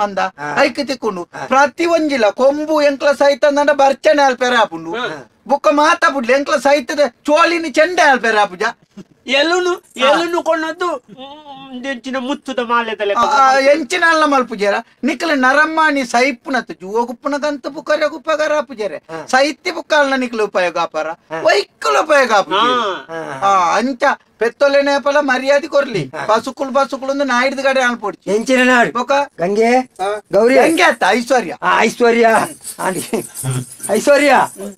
ಅಂದ ಐಕ್ ತಿಕ್ಕೊಂಡು ಪ್ರತಿ ಒಂಜಿಲ ಕೊಂಬು ಎಂಕ್ಲ ಸಹಿತ ಅಂದ ಬರ್ಚನೆ ಅಲ್ಪೇರ ಆಪುಂಡು ಬುಕ್ಕ ಮಾತಾ ಬಿಡ್ಲಿ ಎಂಕ್ಲ ಸಹಿತದ ಚೋಳಿನಿ ಚೆಂಡೆ ಅಲ್ಪೇರ ಆಪುಜ ಎಲುನು ಕೊಂಡದ್ದು ಎಂಚಿನ ಮುತ್ತುದ ಮಾಲೆದಲೆ ಎಂಚಿನ ಅಲ್ಲ ಮಲ್ಪುಜೇರ ನಿಕ್ಲ ನರಮ್ಮನಿ ಸೈಪುನತ ಜೂಗುಪ್ಪನದಂತ ಬುಕ್ಕರ ಉಪಕಾರ ಆಪುಜೇರೆ ಸೈತ್ಯ ಬುಕ್ಕಲ್ನ ನಿಕ್ಲ ಉಪಯೋಗ ಆಪಾರ ವೈಕಲ್ ಉಪಯೋಗ ಆಪುಜ ಅಂಚ ಪೆತ್ತೊಲೆನೆ ಪಲ ಮರ್ಯಾದೆ ಕೊರ್ಲಿ ಬಸುಕುಳು ನಾಯ್ದು ಗಡೆ ಅನ್ಪೊಡ್ಚಿ ಎಂಚಿನ ನಾಡು ಬೊಕ್ಕ ಗಂಗೆ ಗೌರಿ ಗಂಗೆ ಆತ ಐಶ್ವರ್ಯ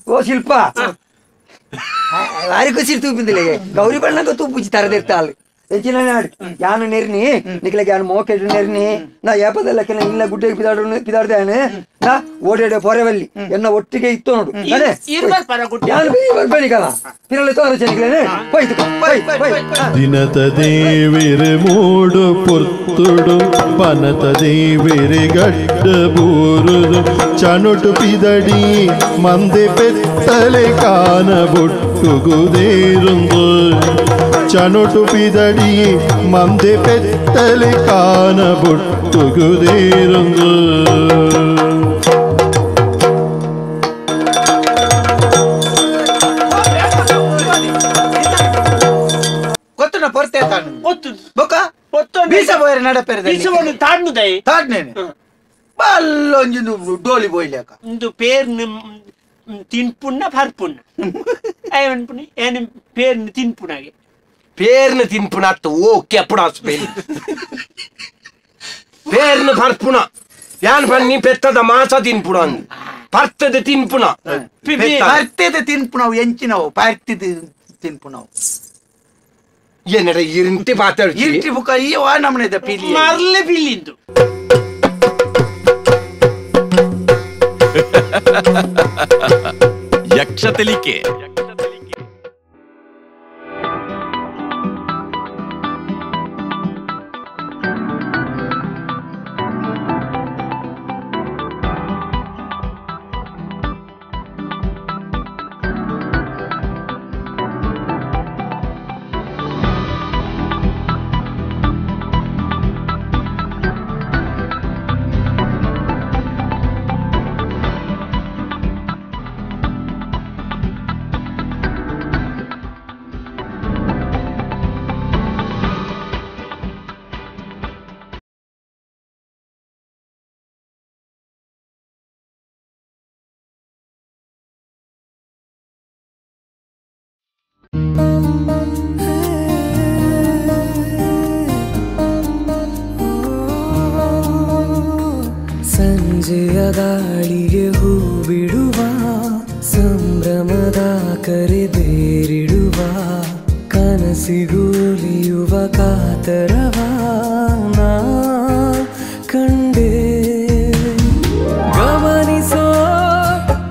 ಓ ಶಿಲ್ಪ ವಾರಿಗೂ ಸಿರ್ ತೂಪಿಂದಿಲ್ಲ ಗೌರಿ ಬಣ್ಣಕ್ಕೆ ತೂಪುಜಿ ತರದಿರ್ತಾಳು ಹೆಚ್ಚಿನ ನಾಡು ಯಾನು ನೆರ್ನಿ ನಿಕ್ಲೆಗೆ ಯಾನು ಮೋಕೆಟ್ ನೆರ್ನಿ ನಾ ಯಾಪದಲ್ಲಕ್ಕೆ ಇಲ್ಲ ಗುಡ್ಡೆಗೆ ಪಿದಾಡ್ದೇನೆ ನಾ ಓಡಾಡ ಪೊರೆವಲ್ಲಿ ಎನ್ನ ಒಟ್ಟಿಗೆ ಇತ್ತು ನೋಡು ಬನಿಕಲ್ಲ ಪಿರಲಿ ತೋರಿಸೇನೆ ದಿನತ ದೇವಿರೆ ಮೂಡು ಪುರ್ತುಡು ಪನತ ದೇವಿರೆ ಗಡ್ಡ ಬೂರುದು ಚನುಟು ಪಿದಡಿ ಮಂದೆ ಪೆತ್ತಲೆ ಕಾನ ಬೊಟ್ಟುಗುದೇರುಂದು ಚನುಟು ಪಿದಡಿ ಮಂದೆ ಪೆತ್ತಲೆ ಕಾನ ಬೊಟ್ಟುಗುದೇರುಂದು ಗೊತ್ತನ ಪೊರ್ತೆ ಬೊಕ್ಕ ಬೀಸ ಬೋಯರೆ ನಡಪೆರೆ ತಾಡ್ನೇನೆ ಬಲ್ಲೊಂಜಿ ಡೋಲಿ ಬೋಯ್ಲಾಕ ಇಂದು ಪೇರ್ನು ತಿನ್ಪುಣ್ಣ ಪರ್ಪುಣ್ಣ ಅಯ್ಯನ್ಪುಣಿ ಏನು ಪೇರ್ನು ತಿನ್ಪುಣಾಗೆ పేరును తిన్పున ఓకే అప్పుడు హాస్పిటల్ పేరును పర్పున యాన్ పన్ని పెత్తద మాస తిన్పున పర్తది తిన్పున పర్తది తిన్పునవు ఎంచినవు పర్తది తిన్పునవు ಏನಡ ಇರಿಂಟಿ ಮಾತಾಡ್ತಿ ಇರಿಂಟಿ ಬುಕ ಈ ವಾ ನಮ್ಮನೆದ ಪಿಲಿ ಮರ್ಲೆ ಪಿಲಿಂದು ಯಕ್ಷತೆಲಿಕೆ ಸಂಜೆಯ ಗಾಳಿಗೆ ಹೂ ಬಿಡುವ ಸಂಭ್ರಮದ ಕರೆದೇರಿಡುವ ಕನಸಿಗುಲಿಯುವ ಕಾತರವ ನಾ ಕಂಡೆ ಗಮನಿಸೋ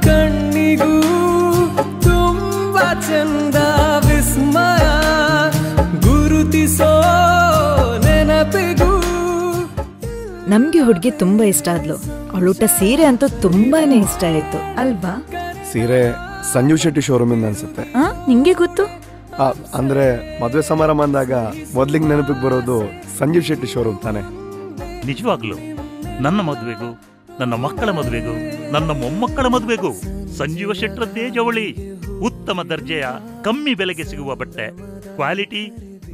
ಕಣ್ಣಿಗೂ ನಮ್ಗೆ ಹುಡುಗಿ ತುಂಬಾ ಇಷ್ಟ ಆದ್ಲು. ಅವಳುಟ ಸೀರೆ ಅಂತೂ ತುಂಬಾನೇ ಇಷ್ಟ ಆಯ್ತು ಅಲ್ವಾ? ಸೀರೆ ಸಂಜೀವ್ ಶೆಟ್ಟಿ ಶೋರೂಮ್ ಇಂದ ಅನ್ಸುತ್ತೆ. ನಿಂಗೆ ಗೊತ್ತು? ಅಂದ್ರೆ ಮದುವೆ ಸಮಾರಂಭ ಅಂದಾಗ ಮೊದ್ಲಿಗೆ ನೆನಪಿಗೆ ಬರೋದು ಸಂಜೀವ್ ಶೆಟ್ಟಿ ಶೋರೂಮ್ ತಾನೆ. ನಿಜವಾಗ್ಲು ನನ್ನ ಮದುವೆಗೂ, ನನ್ನ ಮಕ್ಕಳ ಮದುವೆಗೂ, ನನ್ನ ಮೊಮ್ಮಕ್ಕಳ ಮದುವೆಗೂ ಸಂಜೀವ ಶೆಟ್ಟರದ್ದೇ ಜವಳಿ. ಉತ್ತಮ ದರ್ಜೆಯ ಕಮ್ಮಿ ಬೆಲೆಗೆ ಸಿಗುವ ಬಟ್ಟೆ, ಕ್ವಾಲಿಟಿ,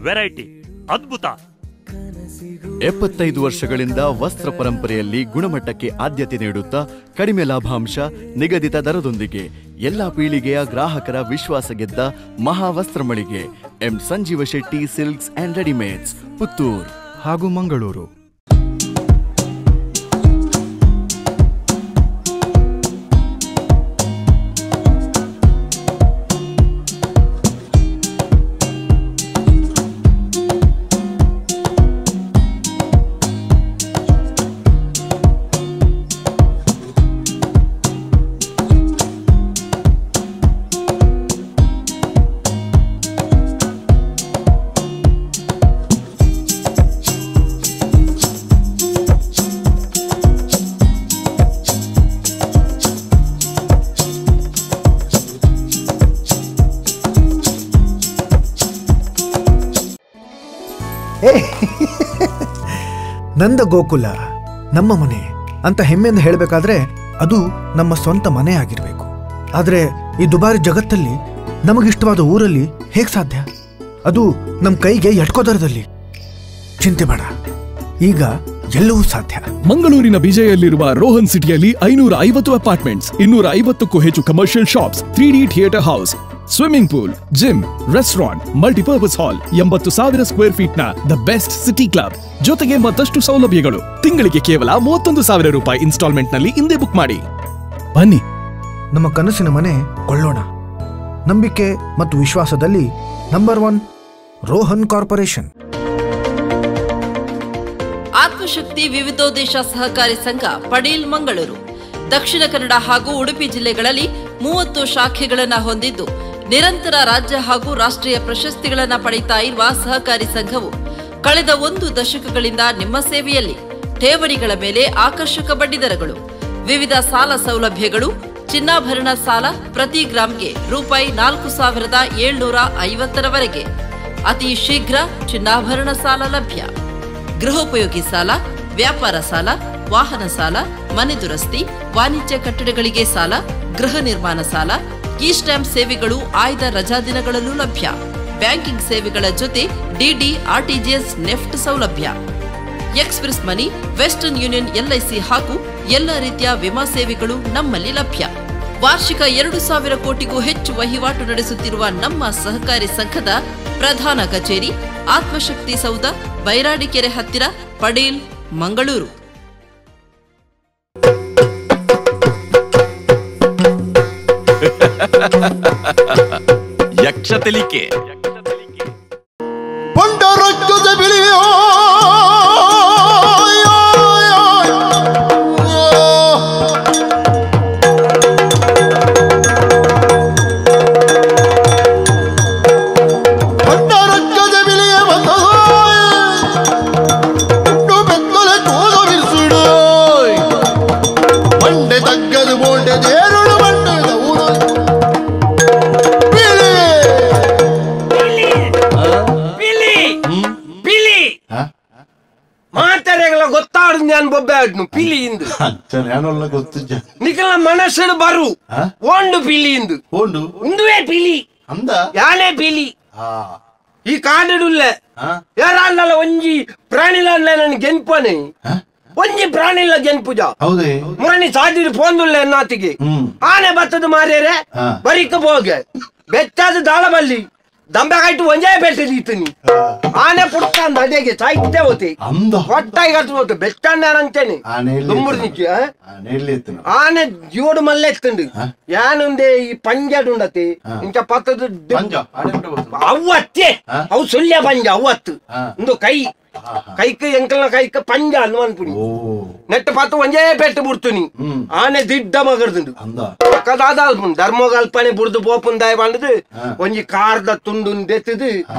ವೆರೈಟಿ, ಅದ್ಭುತ. 75 ವರ್ಷಗಳಿಂದ ವಸ್ತ್ರ ಪರಂಪರೆಯಲ್ಲಿ ಗುಣಮಟ್ಟಕ್ಕೆ ಆದ್ಯತೆ ನೀಡುತ್ತಾ ಕಡಿಮೆ ಲಾಭಾಂಶ, ನಿಗದಿತ ದರದೊಂದಿಗೆ ಎಲ್ಲಾ ಪೀಳಿಗೆಯ ಗ್ರಾಹಕರ ವಿಶ್ವಾಸ ಗೆದ್ದ ಮಹಾವಸ್ತ್ರ ಮಳಿಗೆ M Sanjeeva Shetty silks and readymades, Puttur ಹಾಗೂ ಮಂಗಳೂರು. ನಂದ ಗೋಕುಲ ನಮ್ಮ ಮನೆ ಅಂತ ಹೆಮ್ಮೆಯಿಂದ ಹೇಳಬೇಕಾದ್ರೆ ಅದು ನಮ್ಮ ಸ್ವಂತ ಮನೆ ಆಗಿರಬೇಕು. ಆದರೆ ಈ ದುಬಾರಿ ಜಗತ್ತಲ್ಲಿ ನಮಗಿಷ್ಟವಾದ ಊರಲ್ಲಿ ಹೇಗೆ ಸಾಧ್ಯ? ಅದು ನಮ್ಮ ಕೈಗೆ ಎಟ್ಕೋದರದಲ್ಲಿ. ಚಿಂತೆ ಬೇಡ, ಈಗ ಎಲ್ಲವೂ ಸಾಧ್ಯ. ಮಂಗಳೂರಿನ ಬಿಜೆಯಲ್ಲಿರುವ ರೋಹನ್ ಸಿಟಿಯಲ್ಲಿ 550 ಅಪಾರ್ಟ್ಮೆಂಟ್ಸ್, 250ಕ್ಕೂ ಹೆಚ್ಚು commercial shops, 3D theatre house, swimming pool, gym, restaurant, multipurpose hall, 80,000 square feet ನ ದ ಬೆಸ್ಟ್ ಸಿಟಿ ಕ್ಲಬ್, ಜೊತೆಗೆ ಮತ್ತಷ್ಟು ಸೌಲಭ್ಯಗಳು. ತಿಂಗಳಿಗೆ ಕೇವಲ 31,000 ರೂಪಾಯಿ ಇನ್ಸ್ಟಾಲ್ಮೆಂಟ್ ನಲ್ಲಿ ಹಿಂದೆ ಬುಕ್ ಮಾಡಿ. ಬನ್ನಿ, ನಮ್ಮ ಕನಸಿನ ಮನೆ ಕೊಳ್ಳೋಣ. ನಂಬಿಕೆ ಮತ್ತು ವಿಶ್ವಾಸದಲ್ಲಿ ನಂಬರ್ 1 ರೋಹನ್ ಕಾರ್ಪೊರೇಷನ್. ಆತ್ಮಶಕ್ತಿ ವಿವಿಧೋದ್ದೇಶ ಸಹಕಾರಿ ಸಂಘ ಪಡೀಲ್ ಮಂಗಳೂರು ದಕ್ಷಿಣ ಕನ್ನಡ ಹಾಗೂ ಉಡುಪಿ ಜಿಲ್ಲೆಗಳಲ್ಲಿ 30 ಶಾಖೆಗಳನ್ನು ಹೊಂದಿದ್ದು ನಿರಂತರ ರಾಜ್ಯ ಹಾಗೂ ರಾಷ್ಟ್ರೀಯ ಪ್ರಶಸ್ತಿಗಳನ್ನು ಪಡೆಯುತ್ತಾ ಇರುವ ಸಹಕಾರಿ ಸಂಘವು ಕಳೆದ 1 ದಶಕಗಳಿಂದ ನಿಮ್ಮ ಸೇವೆಯಲ್ಲಿ. ಠೇವಣಿಗಳ ಮೇಲೆ ಆಕರ್ಷಕ ಬಡ್ಡಿದರಗಳು, ವಿವಿಧ ಸಾಲ ಸೌಲಭ್ಯಗಳು, ಚಿನ್ನಾಭರಣ ಸಾಲ ಪ್ರತಿ ಗ್ರಾಂಗೆ ರೂಪಾಯಿ 4,750ರವರೆಗೆ, ಅತಿ ಶೀಘ್ರ ಚಿನ್ನಾಭರಣ ಸಾಲ ಲಭ್ಯ. ಗೃಹೋಪಯೋಗಿ ಸಾಲ, ವ್ಯಾಪಾರ ಸಾಲ, ವಾಹನ ಸಾಲ, ಮನೆ ದುರಸ್ತಿ, ವಾಣಿಜ್ಯ ಕಟ್ಟಡಗಳಿಗೆ ಸಾಲ, ಗೃಹ ನಿರ್ಮಾಣ ಸಾಲ, ಇ ಸ್ಟ್ಯಾಂಪ್ ಸೇವೆಗಳು ಆಯ್ದ ರಜಾ ದಿನಗಳಲ್ಲೂ ಲಭ್ಯ. ಬ್ಯಾಂಕಿಂಗ್ ಸೇವೆಗಳ ಜೊತೆ ಡಿಡಿ, ಆರ್ಟಿಜಿಎಸ್, ನೆಫ್ಟ್ ಸೌಲಭ್ಯ. ಎಕ್ಸ್ಪ್ರೆಸ್ ಮನಿ, ವೆಸ್ಟರ್ನ್ ಯೂನಿಯನ್, ಎಲ್ಐಸಿ ಹಾಗೂ ಎಲ್ಲ ರೀತಿಯ ವಿಮಾ ಸೇವೆಗಳು ನಮ್ಮಲ್ಲಿ ಲಭ್ಯ. ವಾರ್ಷಿಕ 2,000 ಕೋಟಿಗೂ ಹೆಚ್ಚು ವಹಿವಾಟು ನಡೆಸುತ್ತಿರುವ ನಮ್ಮ ಸಹಕಾರಿ ಸಂಘದ ಪ್ರಧಾನ ಕಚೇರಿ ಆತ್ಮಶಕ್ತಿ ಸೌಧ, ಬೈರಾಡಿಕೆರೆ ಹತ್ತಿರ, ಪಡೀಲ್, ಮಂಗಳೂರು. ಯಕ್ಷತೆಲಿಕೆ ಪಿಲಿಯಿಂದ ನಿಖಲ ಮನಸ್ಸು ಬರು ಒಂದು ಪಿಲಿಯಿಂದ ಒಂದುವೇ ಪಿಲಿ ಅಂದ ಯಾನೇ ಪಿಲಿ ಈ ಕಾಡುಲ್ಲ ಯಾರಲ್ಲ ಒಂಜಿ ಪ್ರಾಣಿಲ ನನ್ ಗೆನ್ಪನೆ ಒಂಜಿ ಪ್ರಾಣಿಲ ಗೆನ್ಪುಜ ಮುರಣಿ ಸಾದಿರು ಪೋಂದುಲ್ಲ ಎನ್ನಾತಿಗೆ ಆನೆ ಬತ್ತದ ಮಾರ್ಯಾರೆ ಬರಿಕ ಹೋಗೆ ಬೆಚ್ಚಾದ ದಾಳಬಲ್ಲಿ ದಂಬೆಗಾಯ್ತು ಒಂಜೇ ಬೆಟ್ಟದೀತನಿ ಆನೆ ಪುಟ್ಟ ನಡೆಗೆ ಸಾಯ್ತೇ ಹೋತಿ ಹೊಟ್ಟಾಗಿ ಕಟ್ಬೋದು ಬೆಚ್ಚಣ್ಣ ಅಂತೇನೆ ದುಂಬುರ್ನಿಕ್ಕಿ ಆನೆ ಜೋಡು ಮಲ್ಲೆ ಎತ್ತಂಡು ಯಾನುಂದೆ ಈ ಪಂಜಡ್ ಉಂಡತಿ ಇಂಚ ಪತ್ತದ ಅವತ್ತೇ ಅವು ಸುಳ್ಯ ಪಂಜ ಅವತ್ತು ಒಂದು ಕೈಕ ಎಂಕಲ್ನ ಕೈಕ ಪಂಜ ಅನ್ವನ್ಪುನಿ ನೆಟ್ಟ ಪತ್ತು ಒಂಜೇ ಪೆಟ್ಟು ಬುಡ್ತುನಿ ಆನೆ ದಿಡ್ಡ ಮಗರ್ದುಂಡು ಕದಾದ ಧರ್ಮೋಗಲ್ಪನೆ ಬುಡ್ದು ಪೋಪುಂದಾಯ ಬಂಡದು ಒಂಜಿ ಕಾರ್ದ ತುಂಡು ಬೆತ್ತದು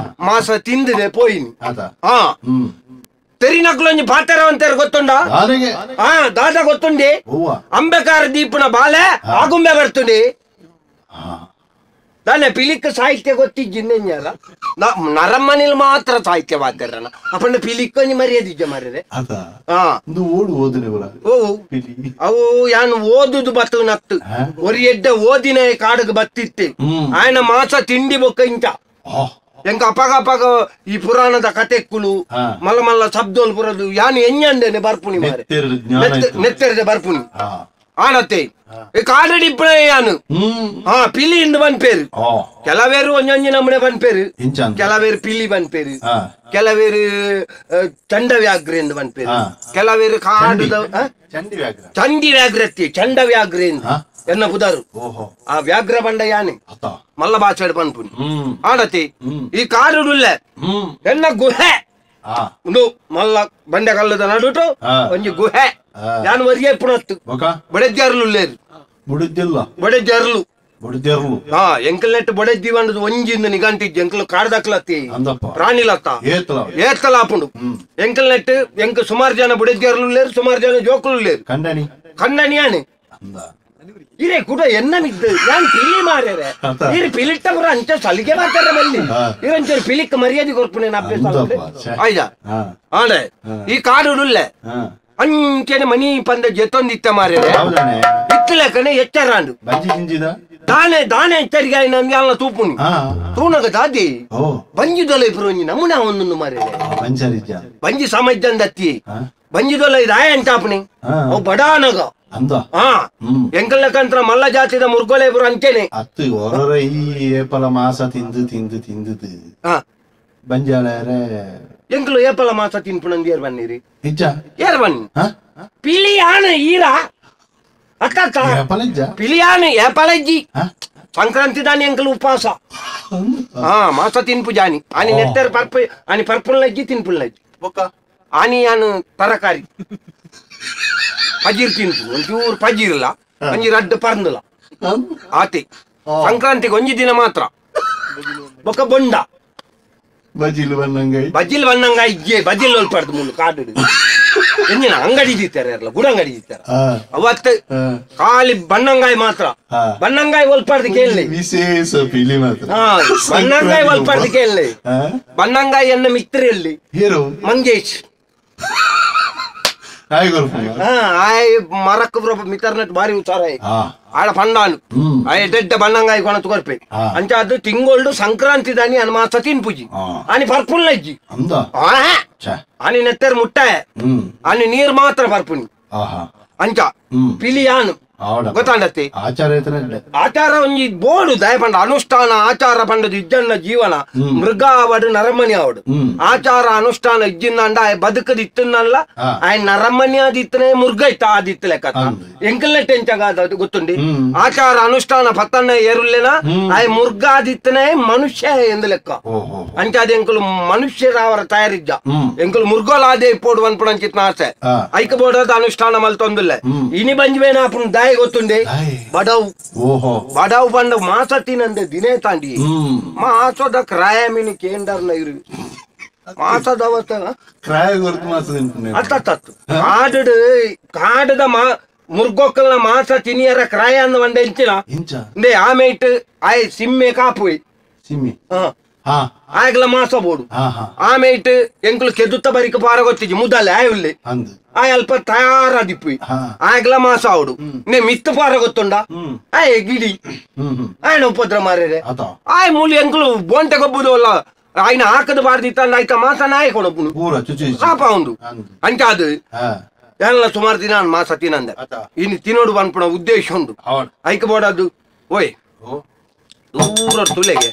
ಮಾಸ ತಿಂದಿದೆ ಪೋಯಿನಿ ತೆರಿನಕ್ಲೊಂಜಿ ಪಾತೆರ ಅಂತಾರೆ ಗೊತ್ತುಂಡ? ಹಾ ದಾದ ಗೊತ್ತುಂಡಿ. ಅಂಬೆಕಾರ ದೀಪನ ಬಾಲೆ ಆಗುಂಬೆ ಬರ್ತುಂಡಿ. దాని పిలిక్ సాహిత్య కొత్తి జిన్నెంజాల నరమ్మనిల్ మాత్ర సాహిత్య వాద్యరన అప్పుడు పిలిక్కొని మర్యాదిజ్జ మర్రే అవు యాన్ ఓదుదు బతునత్తు ఒరి ఎడ్డ ఓదిన కాడకు బత్తిత్తి ఆయన మాస తిండి బొక్క ఇంట ಎಂಕ ಅಪಗ ಅಪಗ ಈ ಪುರಾಣದ ಕಥೆಕ್ಕುಲು ಮಲ್ಲ ಮಲ್ಲ ಶಬ್ದೋಲ್ ಪುರದು ಯಾನ್ ಎಂಜಂಡೆ ಬರ್ಪುನಿ ಮಾರೆ ನೆತ್ತೆರದೆ ಬರ್ಪುನಿ ಆನತ್ತೆ ಕಾಡಡಿ ಯಾನು ಪಿಲಿ ಇಂದು ಬಂದ್ಪೇರು ಕೆಲವೇರು ಒಂಜೊಂಜಿ ನಮ್ಮನೆ ಬಂದ್ಪೇರು ಕೆಲವೇರು ಪಿಲಿ ಬಂದ್ಪೇರು ಕೆಲವೇರು ಚಂಡ ವ್ಯಾಘ್ರ ಎಂದು ಬಂದ್ಪೇರು ಕೆಲವೇರು ಕಾಡುದ ಚಂಡಿ ವ್ಯಾಘ್ರತ್ತಿ ಚಂಡ ವ್ಯಾಘ್ರ ಎಂದು ಎನ್ನ ಬುಧರು ಆ ವ್ಯಾಘ್ರ ಬಂಡ ಯಾನೆ ಮಲ್ಲ ಬಾಚಾಡ್ ಬಂದ್ಪುನಿ ಆಡತಿ ಈ ಕಾಡುಡುಲ್ಲ ಎನ್ನ ಗುಹೆ ಮಲ್ಲ ಬಂಡೆ ಕಲ್ಲದ ನಡುಟು ಒಂಜಿ ಗುಹೆ ಯಾನ್ ವರಿಗೆ ಪುಣತ್ತು ಬೊಡೆಜ್ಜರ್ಲು ಲೇರು ಬೊಡೆಜ್ಜರ್ಲು ಎಂಕಲ್ ನೆಟ್ಟು ಬೊಡೆಜ್ಜಿ ಬಂದದು ಒಂಜಿಂದ ನಿಗಂತಿಜ್ಜಿ ಎಂಕಲ್ ಕಾಡ್ದಕ್ಲತ್ತಿ ಪ್ರಾಣಿಲತ್ತ ಏತ್ತಲಾಪುಂಡು ಎಂಕಲ್ ನೆಟ್ಟು ಎಂಕ ಸುಮಾರು ಜನ ಬೊಡೆಜ್ಜರ್ಲು ಲೇರು ಸುಮಾರು ಜನ ಜೋಕುಲು ಲೇರು ಕಣ್ಣನಿ ಯಾನೆ ಇರೇ ಕೂಡ ಎನ್ನ ಮಿದ್ದು ಯಾನ್ ಪಿಲಿ ಮಾರ್ಯಾರೆ ಇರು ಪಿಲಿಟ್ಟ ಪುರ ಅಂಚ ಸಲಿಗೆ ಮಾತಾರ ಬಲ್ಲಿ ಇರಂಚೂರು ಪಿಲಿಕ್ ಮರ್ಯಾದೆ ಕೊರ್ಪುನೆ ಅಭ್ಯಾಸ ಆಯ್ತಾ ಆಡೆ ಈ ಕಾಡುಡುಲ್ಲೆ ಅಂಚೆನೆ ಮನಿ ಪಂದ ಜೊತ್ತೊಂದಿತ್ತ ಮಾರ್ಯಾರೆ ಇತ್ತಲೆಕ್ಕನೆ ಎಚ್ಚರಾಂಡು ದಾನೆ ದಾನೆ ಎಚ್ಚರಿಕೆ ನಮ್ಗೆ ಎಲ್ಲ ತೂಪುನಿ ತೂನಗ ದಾದಿ ಬಂಜಿದೊಲ ಇಬ್ರು ಒಂಜಿ ನಮೂನೆ ಒಂದೊಂದು ಮಾರ್ಯಾರೆ ಬಂಜಿ ಸಮಜ್ಜಂದತ್ತಿ ಬಂಜಿದೊಲ ಇದು ಆಯ ಅಂಚಾಪುನಿ ಅವು ಬಡಾನಗ ಎಂಕಲ್ನಕಂತ್ರ ಮಲ್ಲ ಜಾತಿದ ಮುರ್ಗೊಲೇಬ್ರು ಅಂಚೆನೆ ಈ ಏಪಲ ಮಾಸ ತಿಂದು ತಿಂದು ತಿಂದು ಬಂಜಾಳೆ ಎಂಕಲು ಏಪಲ ಮಾಸ ತಿನ್ಪುಣಂದು ಏರ್ ಬನ್ನಿರಿ ಏರ್ ಬನ್ನಿ ಪಿಲಿಯಾನ ಈರ ಅಕ್ಕ ಪಿಲಿಯಾನ ಏಪಲಜ್ಜಿ ಸಂಕ್ರಾಂತಿ ದಾನಿ ಎಂಕಲು ಉಪವಾಸ ಮಾಸ ತಿನ್ಪು ಜಾನಿ ಆನಿ ನೆಟ್ಟರ್ ಪರ್ಪು ಆನಿ ಪರ್ಪುಲ್ನಜ್ಜಿ ತಿನ್ಪುಲ್ನಜ್ಜಿ ಆನಿ ಯಾನು ತರಕಾರಿ ಪಜೀರ್ ತಿಂತು ಒಂಚೂರು ಪಜೀರಿಲ್ಲ ಒಂಜಿ ರಡ್ಡು ಪರ್ಂದಿಲ್ಲ ಆತಿ ಸಂಕ್ರಾಂತಿಗೆ ಒಂಜಿ ದಿನ ಮಾತ್ರ ಬೊಕ್ಕ ಬೊಂಡ ಬಜಿಲ್ ಬನ್ನಂಗಾಯಿ ಇಜ್ಜೆ ಬಜಿಲ್ ಒಲ್ಪಡ್ದು ಮುಂದೆ ಕಾಡು ಎಂಜಿನ ಅಂಗಡಿ ದೀತಾರೆ ಅಲ್ಲ ಗುಡ ಅಂಗಡಿ ದೀತಾರೆ ಅವತ್ತು ಖಾಲಿ ಬನ್ನಂಗಾಯಿ ಮಾತ್ರ ಬನ್ನಂಗಾಯಿ ಒಲ್ಪಡ್ದು ಕೇಳಲಿ ವಿಶೇಷ ಪಿಲಿ ಮಾತ್ರ ಬನ್ನಂಗಾಯಿ ಒಲ್ಪಡ್ದು ಕೇಳಲಿ ಬನ್ನಂಗಾಯಿ ಎನ್ನ ಮಿತ್ರಯಲ್ಲಿ ಮಂಗೇಶ್ ಮರಕ್ ಮಿತರ್ನಟ್ ಬಾರಿ ಉಚಾರ ಆಡ ಪಂಡಾನು ಆಯ ದೊಡ್ಡ ಬಣ್ಣಂಗಾಯಿ ಕೊಣ ತುಗೊರ್ಪೆ ಅಂಚ ಅದು ತಿಂಗೊಳ್ಡು ಸಂಕ್ರಾಂತಿ ದಾನಿ ಅನ್ ಮಾಸ ತಿನ್ಪುಜಿ ಆನಿ ಪರ್ಪುಲ್ನಜ್ಜಿ ಆನಿ ನೆತ್ತರ್ ಮುಟ್ಟಾಯ ಆನಿ ನೀರ್ ಮಾತ್ರ ಪರ್ಪುನಿ ಅಂಚ ಪಿಲಿಯಾನು ಗೊತ್ತಾಂಡತ್ತೆ ಆಚಾರ ಒಂಜಿ ಬೋಡು ದಯ ಪಂಡ ಅನುಷ್ಠಾನ ಆಚಾರ ಪಂಡದು ಇಜ್ಜನ್ನ ಜೀವನ ಮೃಗ ಅವಡು ನರಮನಿ ಅವಡು ಆಚಾರ ಅನುಷ್ಠಾನ ಇಜ್ಜಿಂದ ಬದುಕದ ಇತ್ತನ್ನಲ್ಲ ಆಯ್ನ ನರಮನಿಯಾದ ಇತ್ತನೆ ಮುರ್ಗ ಇತ್ತ ಆದಿತ್ತ ಲೆಕ್ಕ ಎಂಕಲ್ನ ಟೆಂಚಾಗ ಗೊತ್ತುಂಡಿ ಆಚಾರ ಅನುಷ್ಠಾನ ಪತ್ತನ್ನ ಏರುಲ್ಲೆನ ಆಯ್ ಮುರ್ಗ ಆದಿತ್ತನೆ ಮನುಷ್ಯ ಎಂದು ಲೆಕ್ಕ ಅಂಚಾದ ಎಂಕಲು ಮನುಷ್ಯರ ಅವರ ತಯಾರಿಜ್ಜ ಎಂಕಲು ಮುರ್ಗೋಲಾದೆ ಪೋಡು ಅನ್ಪುಣಂಚಿತ್ನ ಆಸೆ ಐಕ ಬೋಡದ ಅನುಷ್ಠಾನ ಮಲ್ತೊಂದಿಲ್ಲ ಇನಿ ಬಂಜ್ವೇನ ಅಪ್ಪನ ದಾಯ ಗೊತ್ತುಂಡೆ ಬಡವ್ ಬಂಡ ಮಾಸ ತಿನ್ನಂದೆ ದಿನೇ ತಾಂಡಿ ಮಾಸದ ಕ್ರಾಯ ಮಿನಿ ಕೇಂದರ್ನ ಇರು ಮಾಸದ ಅವಸ್ಥೆ ಅತ್ತತ್ತು ಕಾಡದ ಮುರ್ಗೊಕ್ಕಲ್ನ ಮಾಸ ತಿನಿಯರ ಕ್ರಾಯ ಅಂದ ಬಂಡ ಇಂಚಿನ ಆಮೇಟ್ ಆಯ್ ಸಿಮ್ಮೆ ಕಾಪುವೆ ಆಗಲ ಮಾಸ ಬೋಡು ಆಮೇಟ್ ಎಂಕ್ಲು ಕೆದುತ್ತ ಬರಿಕ ಪಾರ ಗೊತ್ತಿಜಿ ಮುದಲೆ ಆಯುಲ್ಲೆ ಆಯ್ ಅಲ್ಪ ತಯಾರಾದಿಪ್ಪು ಆಗಲ ಮಾಸ ಅವಡು ನೇ ಮಿತ್ತು ಪಾರ ಗೊತ್ತುಂಡ ಆಯ್ ಗಿಡಿ ಆಯ್ನ ಉಪದ್ರ ಮಾರ್ರೆ ಆಯ್ ಮೂಲಿ ಎಂಕ್ಲು ಬೋಂಟೆ ಗೊಬ್ಬುದು ಅಲ್ಲ ಆಯ್ನ ಹಾಕದ ಬಾರ್ದಿತ್ತಂಡ ಆಯ್ತ ಮಾಸ ನಾಯ ಕೊಡಪ್ಪುನು ಪಾಪ ಉಂಡು ಅಂಚ ಅದು ಎಲ್ಲ ಸುಮಾರು ದಿನ ಮಾಸ ತಿನ್ನಂದ ಇನ್ನು ತಿನ್ನೋಡು ಬಂದ್ಪುಣ ಉದ್ದೇಶ ಉಂಡು ಐಕ ಬೋಡದು ಓಯ್ ದೂರ ತುಲೆಗೆ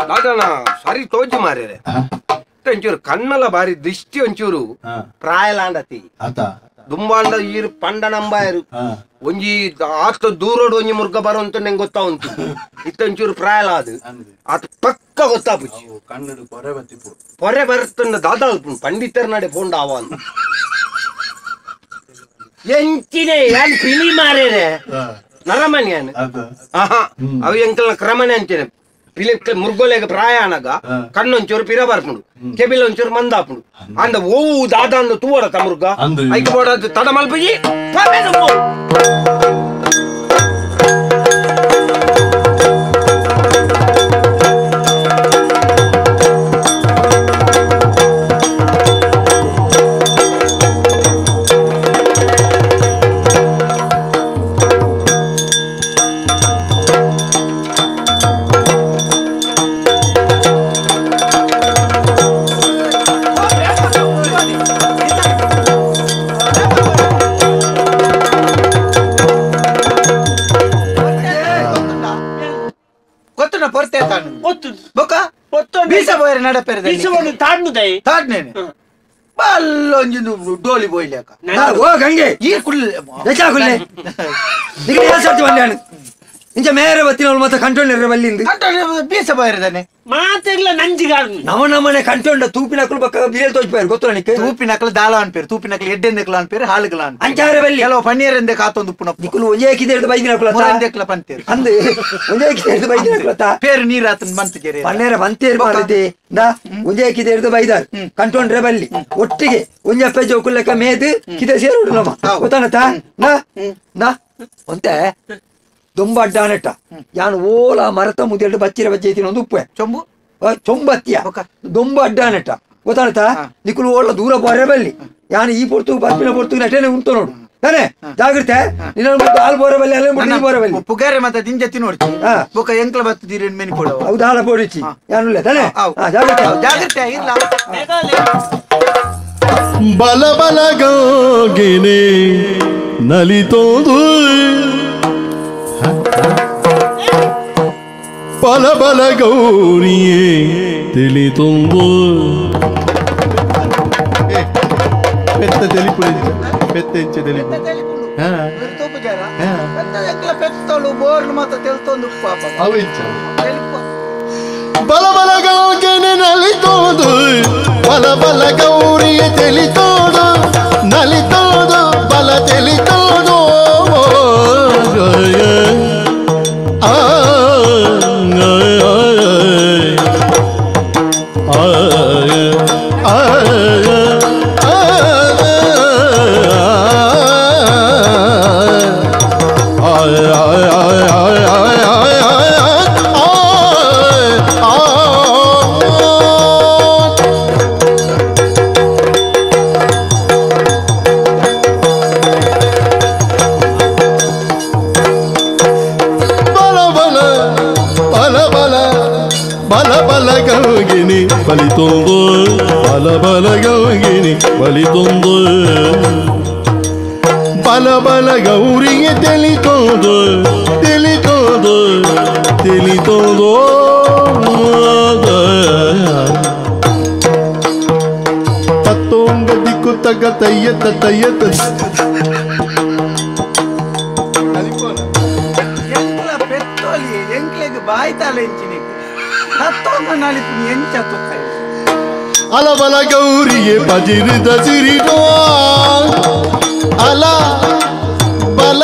ದಾದನ ಸರಿ ತೋಜಿ ಮಾರ್ರೆ ಒಂಚೂರು ಕಣ್ಣಲ್ಲ ಬಾರಿ ದೃಷ್ಟಿ ಒಂಚೂರು ಪ್ರಾಯಲಾಂಡತಿ ದುಂಬಾಂಡ ಈರು ಪಂಡ ನಂಬಾಯರು ಒಂಜಿ ಆತ ದೂರೋಡು ಒಂಜಿ ಮುರ್ಗ ಬರುವಂತ ನಂಗೆ ಗೊತ್ತಾ ಉಂಟು ಇತ್ತೊಂಚೂರು ಪ್ರಾಯಲ ಅದು ಆತ ಪಕ್ಕ ಗೊತ್ತಾಪುಚ್ಚಿ ಪೊರೆ ಬರ್ತಂಡ ದಾದ ಪಂಡಿತರ ನಡೆ ಪೋಂಡ ಅವ ಅಂತ ಎಂಚಿನೆ ಏನ್ ಪಿಲಿ ಮಾರೇನೆ ನರಮನಿಯಾನೆ ಅವು ಎಂಕಲ್ನ ಕ್ರಮನೆ ಅಂಚೆನೆ పిలి మురుగోలేక ప్రయాణగ కన్నొంచూరు పిర బర్పుడు కెబిలొంచూరు మందాపుడు అంద ఓవు దాదాందు తూవడత మురుగ ఐకి పోడ తడమల్పి ಡೋಲಿ ಬೋಯ್ಲೇಕ ಓ ಗಂಗೆ ಈ ಕುಳ್ಳೆ ದಚಾ ಕುಳ್ಳೆ ನಿಗಡಿ ಯಾಸರ್ತಿ ಬಂದಾನು ಇಂಚ ಮೇರೆ ಬತ್ತಿನವಳು ಮತ್ತೆ ಕಂಟ್ರೋಲ್ ಬಲ್ಲಿಂದ ಬೀಸ ಬಾರಿದಾನೆ ಮಾತೆಲ್ಲ ನಂಜಿಗಾರ್ನು ನಮ್ಮನೆ ಕಂಟ್ರೋಲ್ ತೂಪಿನಕಲು ಬಕ್ಕ ಬಿರಿಯಲ್ ತೋಚ್ಪಾರು ಗೊತ್ತಲ್ಲ ನಿಕ್ಕೆ ತೂಪಿನಕಲು ದಾಳ ಅನ್ಪೇರು ತೂಪಿನಕಲು ಎಡ್ಡೆಂದೆಕ್ಲ ಅನ್ಪೇರು ಹಾಳುಗಳ ಅನ್ಪೇರು ಅಂಚಾರೆ ಬಲ್ಲಿ ಕೆಲವು ಪನ್ನೀರೆಂದೆ ಕಾತೊಂದು ಪುನಃ ನಿಕ್ಕಲು ಒಂಜೇಕಿದೆ ಹಿಡಿದು ಬೈದಿನಕಲು ಎಂದೆಕ್ಲ ಪಂತೇರು ಅಂದೆ ಒಂಜೇಕಿದೆ ಹಿಡಿದು ಬೈದಿನಕಲು ಪೇರು ನೀರು ಆತನ ಬಂತಿಗೆರೆ ಪನ್ನೇರ ಬಂತೇರು ಮಾರಿದೆ ನಾ ಒಂಜೇಕಿದೆ ಹಿಡಿದು ಬೈದಾರ್ ಕಂಟ್ರೋಲ್ ಬಲ್ಲಿ ಒಟ್ಟಿಗೆ ಒಂಜಪ್ಪೆ ಜೋಕುಲ್ಲಕ ಮೇದು ಕಿದೆ ಸೇರುಡು ನಮ್ಮ ಗೊತ್ತಾನತ ನಾ ಒಂತೆ ದೊಂಬ ಅಡ್ಡಾನೆಟ್ಟ ಯಾನು ಓಲ ಮರತ ಮುದ್ದೆ ಬಚ್ಚಿರ ಬಜ್ಜೆ ಐತಿನ ಒಂದು ಉಪ್ಪೆ ಚೊಂಬು ಚೊಂಬತ್ತಿಯ ದೊಂಬ ಅಡ್ಡಾನೆಟ್ಟ ಗೊತ್ತಾನತ ನಿಕ್ಕಲು ಓಲ ದೂರ ಬೋರೆ ಬಲ್ಲಿ ಯಾನು ಈ ಪೊರ್ತು ಬರ್ಪಿನ ಪೊರ್ತು ನಟೇನೆ ಉಂಟು ನೋಡು ತಾನೆ ಜಾಗ್ರತೆ ನಿನ್ನ ಹಾಲು ಬೋರೆ ಬಲ್ಲಿ ಅಲ್ಲೇ ಬೋರೆ ಬಲ್ಲಿ ಪುಗಾರೆ ಮತ್ತೆ ದಿಂಜತಿ ನೋಡ್ತಿ ಬೊಕ ಎಂಕ್ಲ ಬತ್ತಿದ್ದೀರಿ ಮೆನಿ ಕೊಡು ಹೌದು ಹಾಲ ಪೋಡಿಚಿ ಯಾನುಲ್ಲ ತಾನೆ ಜಾಗ್ರತೆ ಇಲ್ಲ ಬಲ ಬಲ ಗೋಗಿನೆ ನಲಿತೋದು ಬಲ ಬಲ ಗೌರಿಯೇ ತಿಳಿತೊಂದು ಪೆತ್ತ ತೆಲಿಪು ಪೆತ್ತೆಂಚೆ ತೆಲಿಪು ಪೆತ್ತಳು ಬೋರ್ಲು ಮಾತ್ರ ತೆಲ್ತೊಂದು ಪಾಪ ಬಲ ಬಲ ಗೌರಿಯೇ ನಲಿತೋದು ಬಲ ಬಲ ಗೌರಿಯೇ ತಿಳಿತೋದು ನಲಿತೋದು ಬಲ ತಿಳಿತೋದು ಬಲಿತೊಂದು ಬಲ ಬಲ ಗೌಗಿನಿ ಬಲಿತೊಂದು ಬಲ ಬಲ ಗೌರಿಗೆ ತಿಳಿತೋದು ತಿಳಿತೋದು ತಿಳಿತೋದು ತತ್ತೋಂಗ ದಿಕ್ಕು ತಗ ತಯ್ಯತ ತಯ್ಯತ ಪೆತ್ತೋಲಿ ಎಂಕ್ಲೆಗ್ ಬಾಯ್ತಾಲ ಎಂಚಿನಿ ಅಲಬಲ ಗೌರಿಯೇ ಬಜಿರಿದ ಸಿರಿನೋ ಅಲ ಬಲ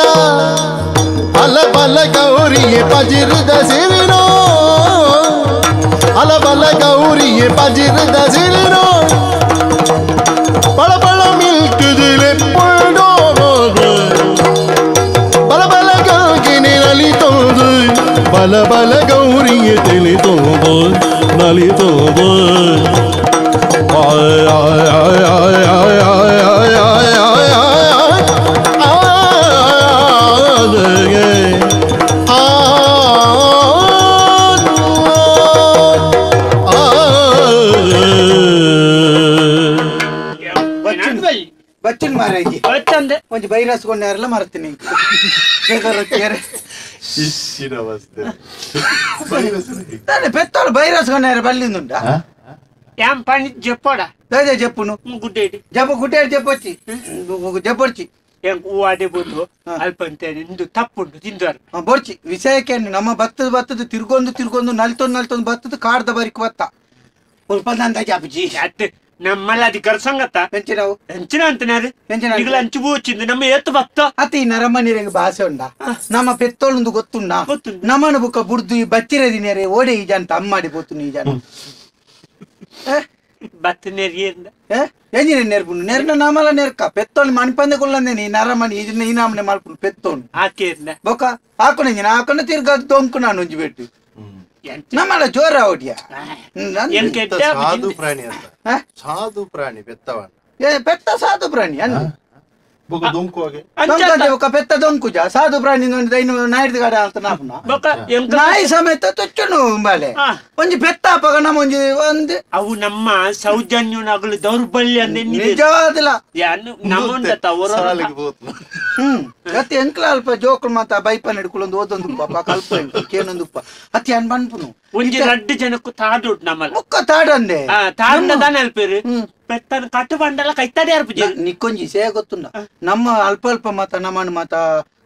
ಅಲ ಬಲ ಗೌರಿಯೇ ಬಜಿರಿದ ಸಿರಿನೋ ಅಲ ಬಲ ಗೌರಿಯೇ ಬಜಿರಿದ ಸಿರಿನೋ ಬಳ ಬಳ ಮಿಲ್ಕುದಿಲೆ ಪುಲ್ಡೋ ಬಲ ಬಲ ಗೌಗಿನಿ ನಲಿತೋದು ಬಲ ಬಲ ಗೌರಿಯೇ ತಿಳಿತೋದು ನಲಿತೋದು ಬಚ್ಚಿನ ಮಾರಾಗಿ ಒಂಜಿ ಬೈರಾಸ್ಕೊಂಡಾರಲ್ಲ ಮರ್ತೀನಿ పెత్తోళ్ళు బైరాసుకున్నారు బల్లిందుంటా ఏం పని చెప్పాడా అదే చెప్పును గుడ్డేటి గుడ్డేటి చెప్పొచ్చి చెప్పొచ్చి ಹೂವಾಡೆ ಬಂದು ಅಲ್ಪಂತೇನೆ ಇಂದು ತಪ್ಪುಂಟು ತಿಂದಾರು ಬೋರ್ಚಿ ವಿಷಯಕ್ಕೆ ನಮ್ಮ ಬತ್ತದ ತಿರ್ಗೊಂದು ನಲ್ತೊಂದು ಬತ್ತದ ಕಾಡ್ದ ಬರಿಕ್ ಬತ್ತ ಸ್ವಲ್ಪ ನಂದ ಜಾಪಜಿ ಅತ್ತೆ నమ్మల్ని అధికార సంగత పెంచినావు పెంచిన అంటున్నారు ಈಗ ಹಂಚು ಬೂಚಿಂದು ನಮ್ಮ ಎತ್ತು ಭಕ್ತ ಅತಿ ನರಮನಿರಂಗ ಭಾಷೆ ಉಂಡ ನಮ್ಮ ಪೆತ್ತೋಳಂದು ಗೊತ್ತುಂಡ ನಮ್ಮನ ಬುಕ್ಕ ಬುಡ್ದು ಈ ಬಚ್ಚಿರ ದಿನೇರೆ ಓಡೆ ಈ ಜನ ಅಮ್ಮಾಡಿ పోతుంది ಈ ಜನ బత్తనేరి ಎಂಜಿನ ನೆರ್ಪುಂಡು ನೆರ್ನ ನಮ್ಮಲ ನೆರ್ಕ ಪೆತ್ತೋಳು ಮಣಿಪಂದೆ ಕೊಲ್ಲಂದೆ ನೀ ನರಮನಿ ಇದನ್ನ ಈ ನಾಮನೆ ಮಾಡ್ಕೊಂಡು ಪೆತ್ತೋಳು ಆಕೇರ್ನ ಬೊಕ ಹಾಕೊಂಡ ಹಾಕೊಂಡ ತಿರ್ಗ ದೊಂಕು ನಾನು ಒಂಜಿ ಬೆಟ್ಟು ನಮ್ಮಲ ಜೋರ ಓಡಿಯ ಸಾಧು ಪ್ರಾಣಿ ಅಂತ ಸಾಧು ಪ್ರಾಣಿ ಬೆತ್ತವ ಪೆತ್ತ ಸಾಧು ಪ್ರಾಣಿ ಅನ್ನ ದುಂಕುವಾಗೆ ఒక పెద్ద దొంకుజ సాధు ప్రాణి నాయుడు గాడ ಅಂತ ನಾಯಿ ಸಮೇತ ತುಚ್ಚುನು ಬಾಲೆ ಒಂಜಿ ಬೆತ್ತ ಪಗನ ಒಂಜಿ ಒಂದು ಅವು ನಮ್ಮ ಸೌಜನ್ಯ ನಗಲು ದೌರ್ಬಲ್ಯ ನಿಜವಾದಿಲ್ಲ ಗತಿ ಎಂಕ್ಲ ಅಲ್ಪ ಜೋಕುಳು ಮಾತ ಬೈಪನ್ ಹಿಡ್ಕೊಳ್ಳೊಂದು ಓದೊಂದು ಪಾಪ ಕಲ್ಪ ಕೇನೊಂದುಪ್ಪ ಅತಿ ಅನ್ ಬನ್ಪುನು ಒಂಜಿ ರಡ್ಡು ಜನಕ್ಕೂ ತಾಡು ನಮ್ಮಲ್ಲ ಮುಕ್ಕ ತಾಡಂದೆ ತಾಡದಾನ ಅಲ್ಪೇರು పెత్తన కట్టు బండల కైతాడే అర్పుజే నికొంజి సే గొత్తుండ ನಮ್ಮ ಅಲ್ಪ ಅಲ್ಪ ಮಾತ ನಮ್ಮನ ಮಾತ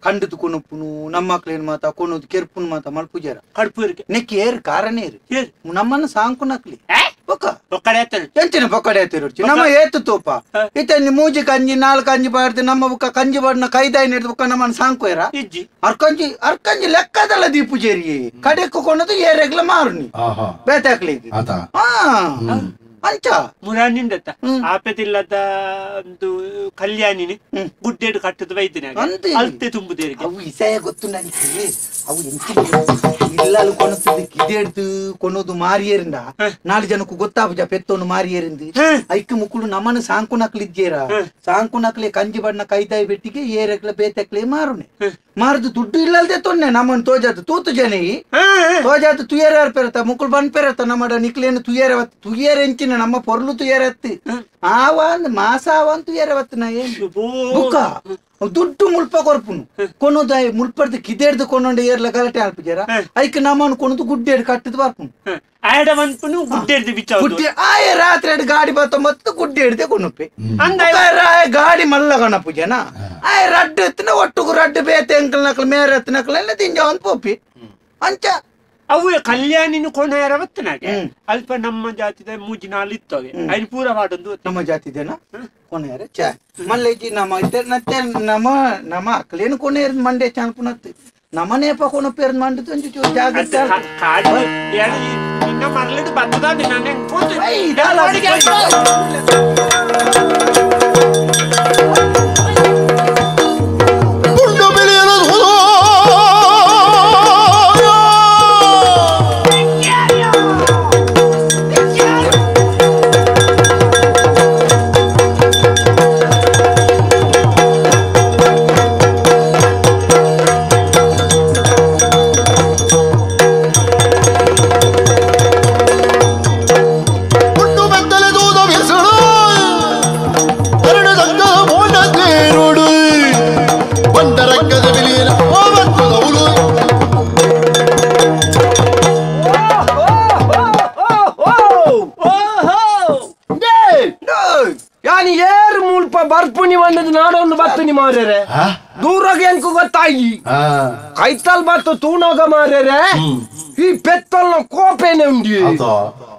ಕಂಡದು ಕೊನುಪುನು ನಮ್ಮ ಮಕ್ಳೇನು ಮಾತ ಕೊನೋದು ಕೆರ್ಪುನು ಮಾತ ಮಲ್ಪುಜಾರ ಕಡ್ಪುರಿಗೆ ನೆಕ್ಕಿ ಏರ್ ಕಾರನೇ ಏರು ನಮ್ಮನ್ನ ಸಾಂಕು ನಕ್ಲಿ ಬೊಕ್ಕ ಬೊಕ್ಕಡೆ ಎತ್ತರು ಎಂಚಿನ ಬೊಕ್ಕಡೆ ಎತ್ತಿರು ನಮ್ಮ ಏತು ತೋಪ ಇತನಿ ಮೂಜಿ ಕಂಜಿ ನಾಲ್ಕು ಕಂಜಿ ಬಾಡ್ದು ನಮ್ಮ ಬುಕ್ಕ ಕಂಜಿ ಬಾಡ್ನ ಕೈದಾಯಿ ನೆಡ್ದು ಬುಕ್ಕ ನಮ್ಮನ್ನ ಸಾಂಕು ಏರ ಅರ್ಕಂಜಿ ಅರ್ಕಂಜಿ ಲೆಕ್ಕದಲ್ಲ ದೀಪುಜೇರಿ ಕಡೆಕ್ಕು ಕೊನದು ಏರೆಗ್ಲ ಮಾರುನಿ ಬೇತಾಕ್ಲಿ ಹಾ ಅಂಚ ಮುರಾನಿಂದತ್ತ ಆಪೆತಿಲ್ಲದ ಒಂದು ಕಲ್ಯಾಣಿನಿ ಗುಡ್ಡೆಡು ಕಟ್ಟದ ವೈದ್ಯನ ಅಲ್ತೆ ತುಂಬುದೇರಿಗೆ ಅವು ಇಸಯ ಗೊತ್ತು ನನಗೆ ಅವು ಇಲ್ಲಲು ಕೊನಸದ ಕಿದೆಡ್ದು ಕೊನೋದು ಮಾರಿಯರಿಂದ ನಾಲ್ಕು ಜನಕ್ಕೂ ಗೊತ್ತಾಪುಜ ಪೆತ್ತೋನು ಮಾರಿಯರಿಂದ ಐಕ್ಕು ಮುಕ್ಕಳು ನಮ್ಮನ್ನು ಸಾಂಕು ನಕ್ಲಿದ್ದೇರ ಸಾಂಕು ನಕ್ಲೆ ಕಂಜಿ ಬಣ್ಣ ಕೈದಾಯಿ ಬೆಟ್ಟಿಗೆ ಏರೆಗ್ಲ ಬೇತಕ್ಲೆ ಮಾರುನೆ ಮಾರ್ದು ದುಡ್ಡು ಇಲ್ಲದೆ ತೊನ್ನೆ ನಮ್ಮನ್ನು ತೋಜಾತು ತೂತು ಜನ ತೋಜಾತು ತುಯೇರ ಪೆರತ ಮುಕ್ಕಳು ಬಂದ್ ಪೆರತ ನಮ್ಮ ನಿಕ್ಲೇನು ತುಯೇರ ಎಂಚಿನ ನಮ್ಮ ಪೊರ್ಲು ತುಯರತ್ತಿ ಆವಂದ್ ಮಾಸ ಆವಂದ್ ತುಯರವತ್ತು ನಾ ಏನು ಬುಕ್ಕ ದುಡ್ಡು ಮುಲ್ಪ ಕೊರ್ಪುನು ಕೊನೋದ ಮುಲ್ಪಡ್ದು ಕಿದೇಡ್ದು ಕೊನೊಂಡು ಏರ್ಲ ಗಲಾಟೆ ಅಲ್ಪಿಜಾರ ಐಕ್ ನಮ್ಮನ್ನು ಕೊನೋದು ಗುಡ್ಡೇಡ್ ಕಟ್ಟದು ಬರ್ಪುನು ಆಯಡವಂತನು ಗುಡ್ಡೇಡ್ದು ಬಿಚ್ಚ ಗುಡ್ಡೆ ಆಯ ರಾತ್ರಿ ಗಾಡಿ ಬತ್ತ ಮತ್ತು ಗುಡ್ಡೇಡ್ದೆ ಕೊನುಪ್ಪೆ ಗಾಡಿ ಮಲ್ಲ ಗಣಪು ಜನ ಆಯ ರಡ್ಡು ಎತ್ತಿನ ಒಟ್ಟುಗು ರಡ್ಡು ಬೇತೆ ಅಂಕಲ್ ನಕಲ್ ಮೇರೆ ಎತ್ತ ನಕಲ್ ಎಲ್ಲ ತಿಂಜ ಒಂದು ಪೋಪಿ ಅಂಚ ಅವು ಕಲ್ಯಾಣಿನ ಕೊನೆಯರವತ್ತನಾಗೆ ಅಲ್ಪ ನಮ್ಮ ಜಾತಿದ ಮೂಜಿ ನಾಲ್ ಇತ್ತವೆ ಐದು ಪೂರ ಮಾಡೊಂದು ನಮ್ಮ ಜಾತಿದೇನಾ ಕೊನೆಯರ ಚ ಮಲ್ಲೆಜಿ ನಮ್ಮ ಮತ್ತೆ ನಮ್ಮ ನಮ್ಮ ಅಕ್ಕಲೇನು ಕೊನೆಯರ್ ಮಂಡೆ ಚಾನ್ಪುನತ್ತು ನಮ್ಮನೇಪ ಕೊನ ಪೇರ್ ಮಂಡಿತು ಒಂಚು ಜಾಗ್ರತೆ ಕಾಡು ನಿನ್ನ ಮರಳಿದು ಬಂದದ ನಾನು ಹೆಂಗ್ ಬರ್ಪುನಿ ಬಂದದ್ದು ನಾಡೊಂದು ಬತ್ತುನಿ ಮಾರ್ಯಾರೆ ದೂರಾಗ ಎಂಕು ಗೊತ್ತಾಗಿ ಕೈತಲ್ ಬತ್ತು ತೂಣೋಗ ಮಾರ್ಯಾರೆ ಈ ಪೆತ್ತಲ್ನ ಕೋಪೆನೆ ಉಂಡಿ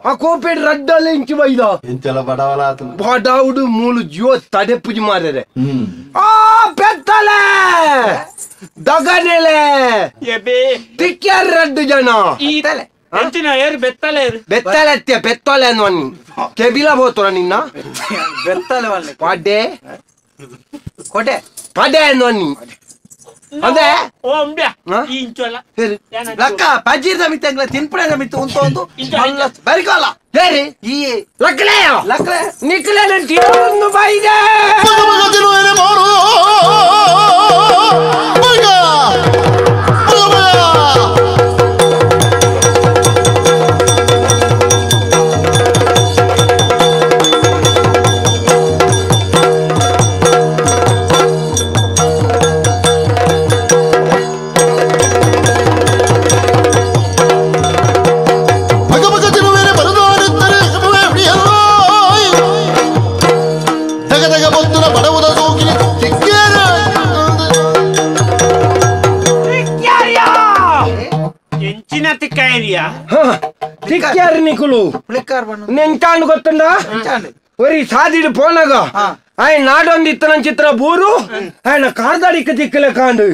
ಆ ಕೋಪೆಡ್ ರಡ್ಡಲ್ಲಿ ಇಂಚು ಬೈದ ಎಂತೆಲ್ಲ ಬಡವಲ ಬಡವುಡು ಮೂಲು ಜೀವ ತಡೆಪುಜಿ ಮಾರ್ಯಾರೆ ಆ ಪೆತ್ತಲೆ ದಗನೆಲೆ ತಿಕ್ಕ್ಯಾರ ರಡ್ಡು ಜನ ಬೆತ್ತಲೆ ಬೆತ್ತಲೆ ಅನ್ನೋನಿ ಕೆಬಿಲ ಬೋತುರ ನಿನ್ನ ಬೆತ್ತಲೆ ಪಡೆ ಕೊಡೆ ಪಡೆ ಅನ್ನೋನಿ ಅದೇ ಲಕ್ಕ ಪಜ್ಜಿದ ಮಿತ್ತಂಗ್ಲ ತಿನ್ಪುಡೆ ಮಿತ್ತು ಉಂಟು ಒಂದು ಬರಿಕೋಲ್ಲ ಹೇರಿ ಈ ಲಕ್ಲೆ ಲಕ್ಲೆ ನಿಕ್ಲೆ ಒಂದು ಬೈದೆ తిక్కారు నీకులు నేను తాను కొత్తండా ಒರಿ ಸಾದಿಡು ಪೋನಾಗ ಆಯ್ ನಾಡೊಂದು ಇತ್ತನ ಚಿತ್ರ ಬೂರು ಆಯ್ನ ಕಾರ್ದಾಡಿಕ ತಿಕ್ಕಲೆ ಕಾಂಡು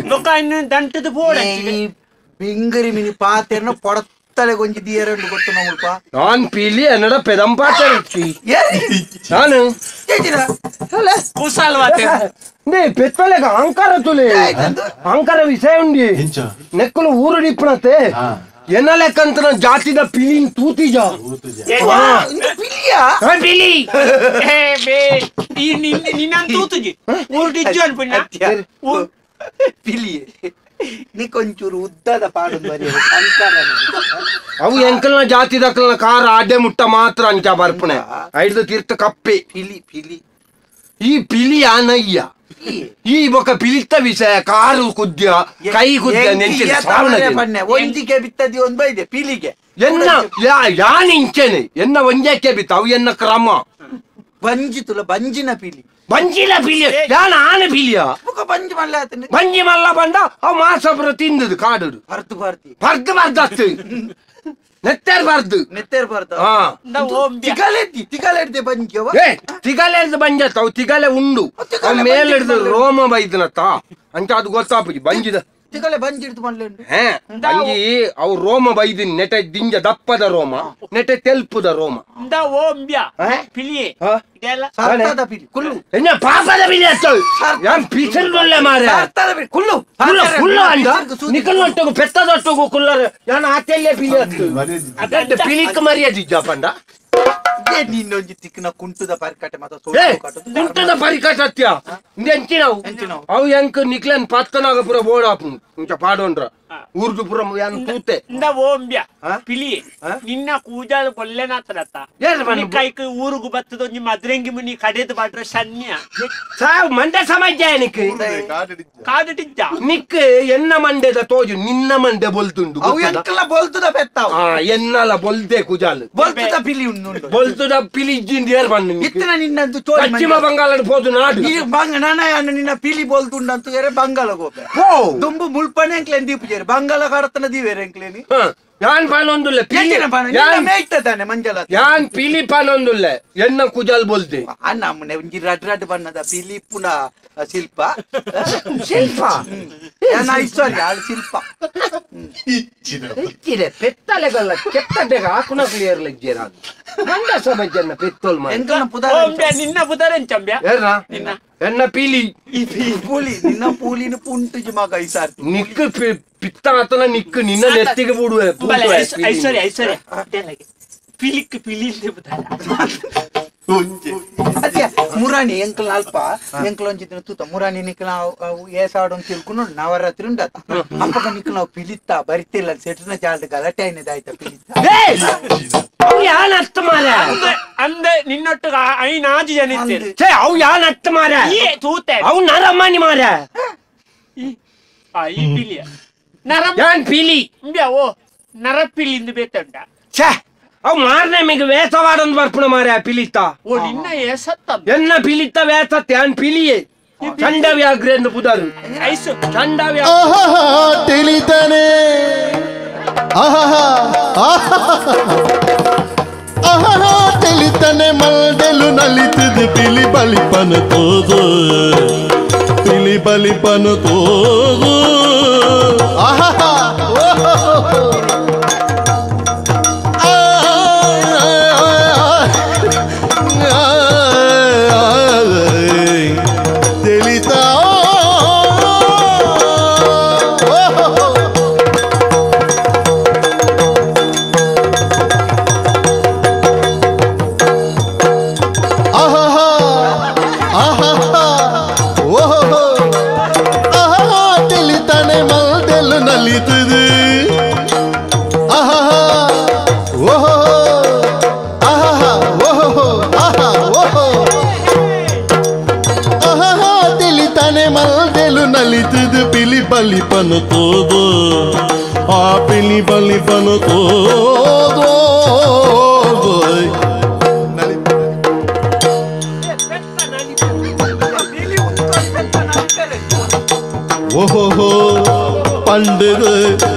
ದಂಟದ ಬೋಡ ಬಿಂಗರಿ ಮಿನಿ ಪಾತೆರ್ನ ಪೊಡತ್ತಲೆ ಗೊಂಜಿ ದಿಯರೆಂಡು ಗೊತ್ತು ನಮ್ಮಲ್ಪ ನಾನ್ ಪೀಲಿ ಅನ್ನಡ ಪೆದಂ ಪಾತೆ ನಾನು ಕುಸಾಲ್ವಾತೆ ನೇ ಪೆತ್ತಲೆಗ ಅಹಂಕಾರ ತುಲೆ ಅಹಂಕಾರ ವಿಷಯ ಉಂಡಿ ನೆಕ್ಕಲು ಊರು ನಿಪ್ಪಣತೆ ಎನ್ನ ಲೆಕ್ಕಂತ ಜಾತಿದ ಪಿಲಿನ್ ತೂತಿಜ ಪಿಲಿ ನಿನ್ನ ತೂತುಜಿ ಊರ್ಡಿಜ್ಜು ಅನ್ಪುಣ್ಣ ಪಿಲಿ ನೀ ಕೊಂಚೂರು ಉದ್ದದ ಪಾಡು ಬರೀ ಅವು ಎಂಕಲ್ನ ಜಾತಿದಕ್ಕಲ್ನ ಕಾರ ಆಡೆ ಮುಟ್ಟ ಮಾತ್ರ ಅಂಚ ಬರ್ಪಣೆ ಐದು ತೀರ್ಥ ಕಪ್ಪೆ ಪಿಲಿ ಪಿಲಿ ಈ ಪಿಲಿಯ ನಯ್ಯ ಈ ಬೊಕ್ಕ ಪಿಲಿತ್ತ ವಿಷಯ ಕಾರು ಕುದ್ಯ ಕೈ ಕುದ್ಯ ಒಂಜಿಗೆ ಬಿತ್ತದಿ ಒಂದು ಬೈದೆ ಪಿಲಿಗೆ ಎನ್ನ ಯಾನ್ ಇಂಚೆನೆ ಎನ್ನ ಒಂಜಕ್ಕೆ ಬಿತ್ತ ಅವು ಎನ್ನ ಕ್ರಮ ಬಂಜಿತುಲ ಬಂಜಿನ ಪಿಲಿ ಬಂಜಿನ ಪಿಲಿಯ ಯಾನ ಆನೆ ಪಿಲಿಯ ಬಂಜಿ ಮಲ್ಲ ಬಂಜಿ ಮಲ್ಲ ಬಂಡ ಅವು ಮಾಸಪುರ ತಿಂದದು ಕಾಡು ಬರ್ದು ಬರ್ತಿ ಬರ್ದು ಬರ್ದತ್ತು ನೆತ್ತೇರ್ ಬರ್ದು ನೆತ್ತೇರ್ ಬರ್ದು ತಿಗಲೆಡ್ದೆ ಬಂಜವ ತಿಗಲೆಡ್ದು ಬಂಜತ್ತ ಅವು ತಿಗಲೆ ಉಂಡು ಅವ್ ಮೇಲೆಡ್ದು ರೋಮ ಬೈದನತ್ತ ಅಂಚ ಅದು ಗೊತ್ತಾಪುಜಿ ಬಂಜಿದ ತಿಗಲೆ ಬಂಜಿಡ್ದು ಮಲ್ಲೆಂಡು ಬಂಜಿ ಅವು ರೋಮ ಬೈದಿನ್ ನೆಟೆ ದಿಂಜ ದಪ್ಪದ ರೋಮ ನೆಟೆ ತೆಲ್ಪುದ ರೋಮ ಪಿಲಿಯೇ ಸರ್ತಾದ ಪಿಲಿ ಕುಲ್ಲು ಎನ್ನ ಪಾಪದ ಪಿಲಿ ಅತ್ತು ಯಾನ್ ಪಿಸಲ್ಗೊಳ್ಳೆ ಮಾರೆ ಸರ್ತಾದ ಪಿಲಿ ಕುಲ್ಲು ಕುಲ್ಲು ಅಂದ ನಿಕಲ್ನೊಟ್ಟಗು ಪೆತ್ತದೊಟ್ಟಗು ಕುಲ್ಲರ ಯಾನ ಆತೆಲ್ಲೇ ಪಿಲಿ ಅತ್ತು ಅದಕ್ಕೆ ಪಿಲಿಕ್ ಮರ್ಯಾದಿಜ್ಜ ಪಂಡ ನೀನೊಂಜಿ ತಿಕ್ಕಿನ ಕುಂಟುದ ಪರಿಕಟೆ ಕುಂಟುದ ಪರಿಕಟ ಅತ್ಯ ಎಂಚಿನವು ಅವು ಎಂಕ್ ನಿಕ್ಲೆನ್ ಪತ್ತನಾಗ ಪುರ ಬೋಡಾಪು ಇಂಚ ಪಾಡೋಂಡ್ರ ಊರ್ದು ಪುರ ಯಾನ್ ತೂತೆ ಪಿಲಿ ನಿನ್ನ ಕೂಜಾದ ಕೊಲ್ಲೆನಾತರತ್ತ ಕೈಕ್ ಊರುಗು ಬತ್ತದ ಒಂಜಿ ಮದ್ರಂಗಿ ಮುನಿ ಕಡೆದು ಬಾಡ್ರ ಸನ್ಯ ಸಾವ್ ಮಂಡೆ ಸಮಾಜ ನಿಕ್ ಕಾದಿಟ್ಟಿದ್ದ ನಿಕ್ ಎನ್ನ ಮಂಡೆದ ತೋಜು ನಿನ್ನ ಮಂಡೆ ಬೊಲ್ತುಂಡು ಅವು ಎಂಕಲ ಬೋಲ್ತುದ ಬೆತ್ತಾವ ಎನ್ನಲ ಬೊಲ್ದೆ ಕುಜಾಲ್ ಬೋಲ್ತುದ ಪಿಲಿ ಉಂಡು ಬೊಲ್ತುದ ಪಿಲಿ ಇಜ್ಜಿಂದ ಏರ್ ಬಣ್ಣ ಇತ್ತನ ನಿನ್ನಂದು ಪಶ್ಚಿಮ ಬಂಗಾಳ ಹೋದು ನಾಡು ನಿನ್ನ ಪಿಲಿ ಬೋಲ್ತುಂಡಂತ ಏರೆ ಬಂಗಾಳ ಹೋಗ ದುಂಬು ಮುಲ್ಪನೆ ಎಂಕ್ಲೇನ್ ದೀಪ ಬಂಗಾಳ ಕಾಡತನ ದೀವೇರೆ ಎಂಕ್ಲೇನಿ ಯಾನ್ ಪಾನೊಂದುಲ್ಲೆ ಮೇಯ್ತಾನೆ ಮಂಜಲ ಯಾನ್ ಪಿಲಿ ಪಾನೊಂದುಲ್ಲೆ ಎನ್ನ ಕುಜಾಲ್ ಬೋಲ್ದೆ ನಮ್ಮನೆ ಒಂಜಿ ರಡ್ ರಡ್ ಬಣ್ಣದ ಪಿಲಿ ಪುನ ಶಿಲ್ಪ ಶಿಲ್ಪ ಐಶ್ವರ್ಯ ಶಿಲ್ಪ ಇಚ್ಚಿದೆ ಪೆತ್ತಲೆಗಲ್ಲ ಕೆತ್ತಡೆಗ ಹಾಕುನ ಕ್ಲಿಯರ್ ಲೆಜ್ಜೇರ ಮಂಡ ಸಬಜ್ಜನ್ನ ಪೆತ್ತೋಲ್ ನಿನ್ನ ಪುದರೆನ್ ಚಂಬ್ಯ ಎನ್ನ ಪೀಲಿ ಪೂಲಿ ನಿನ್ನ ಪೂಲಿನ ಪುಂಟುಜಿ ಮಗ ಈ ಸಾರ್ತಿ ನಿಕ್ಕು ಪಿತ್ತ ಆತನ ನಿಕ್ಕು ನಿನ್ನ ನೆತ್ತಿಗೆ ಬಿಡುವೆ ಐಶ್ವರ್ಯ ಐಶ್ವರ್ಯ ಪಿಲಿಕ್ ಪಿಲಿ ಮುರಾಣಿ ಎಂಕಲ್ ಅಲ್ಪ ಎಂಕಲ್ ಒಂಚಿನ ತೂತ ಮುರಾಣಿ ನಿಕ್ಲ ಏಸಾಡು ಅಂತ ತಿಳ್ಕೊಂಡು ನವರಾತ್ರಿ ಉಂಡತ ಅಪ್ಪಗ ನಿಕ್ಲ ನಾವು ಪಿಲಿತ್ತ ಬರಿತಿಲ್ಲ ಸೆಟ್ನ ಜಾಲ್ದ ಗಲಾಟೆ ಆಯ್ತಾ ಪಿಲಿತ್ತ ಯಾನ್ ಅರ್ಥ ಮಾರ ಅಂದೆ ನಿನ್ನೊಟ್ಟಿಗೆ ಐನಾಜು ಜನ ಇದ್ದೀರಿ ಅವು ಯಾನ್ ಅರ್ಥ ಮಾರ ತೂತೆ ಅವು ನರಮ್ಮನಿ ಮಾರ ಈ ಪಿಲಿಯ ಯಾನ್ ಪಿಲಿ ಓ ನರಪಿಲಿಂದ ಬೇತಂಡ ಅವು ಮಾರನೆ ಮಿಗ ವೇಸವಾಡೊಂದು ಬರ್ಪುಣ ಮಾರ ಪಿಲಿತ್ತ ಓ ನಿನ್ನ ಏಸತ್ತ ಎನ್ನ ಪಿಲಿತ್ತ ವೇಸತ್ತೆ ಯಾನ್ ಪಿಲಿಯೇ ಚಂಡವ್ಯಾಗ್ರ ಎಂದು ಪುದರು ಐಸು ಚಂಡವ್ಯಾ ತಿಳಿತಾನೆ ತಿಳಿತಾನೆ ಮಲ್ಡೆಲು ನಲಿತದು ಪಿಲಿ ಬಲಿಪನ ತೋದು ಪಿಲಿ ಬಲಿಪನ ತೋದು ಬಲಿಪನ ತೋದು ಆ ಪಿಲಿ ಬಲಿಪನ ತೋದು ಓಹೋ പണ്ടത്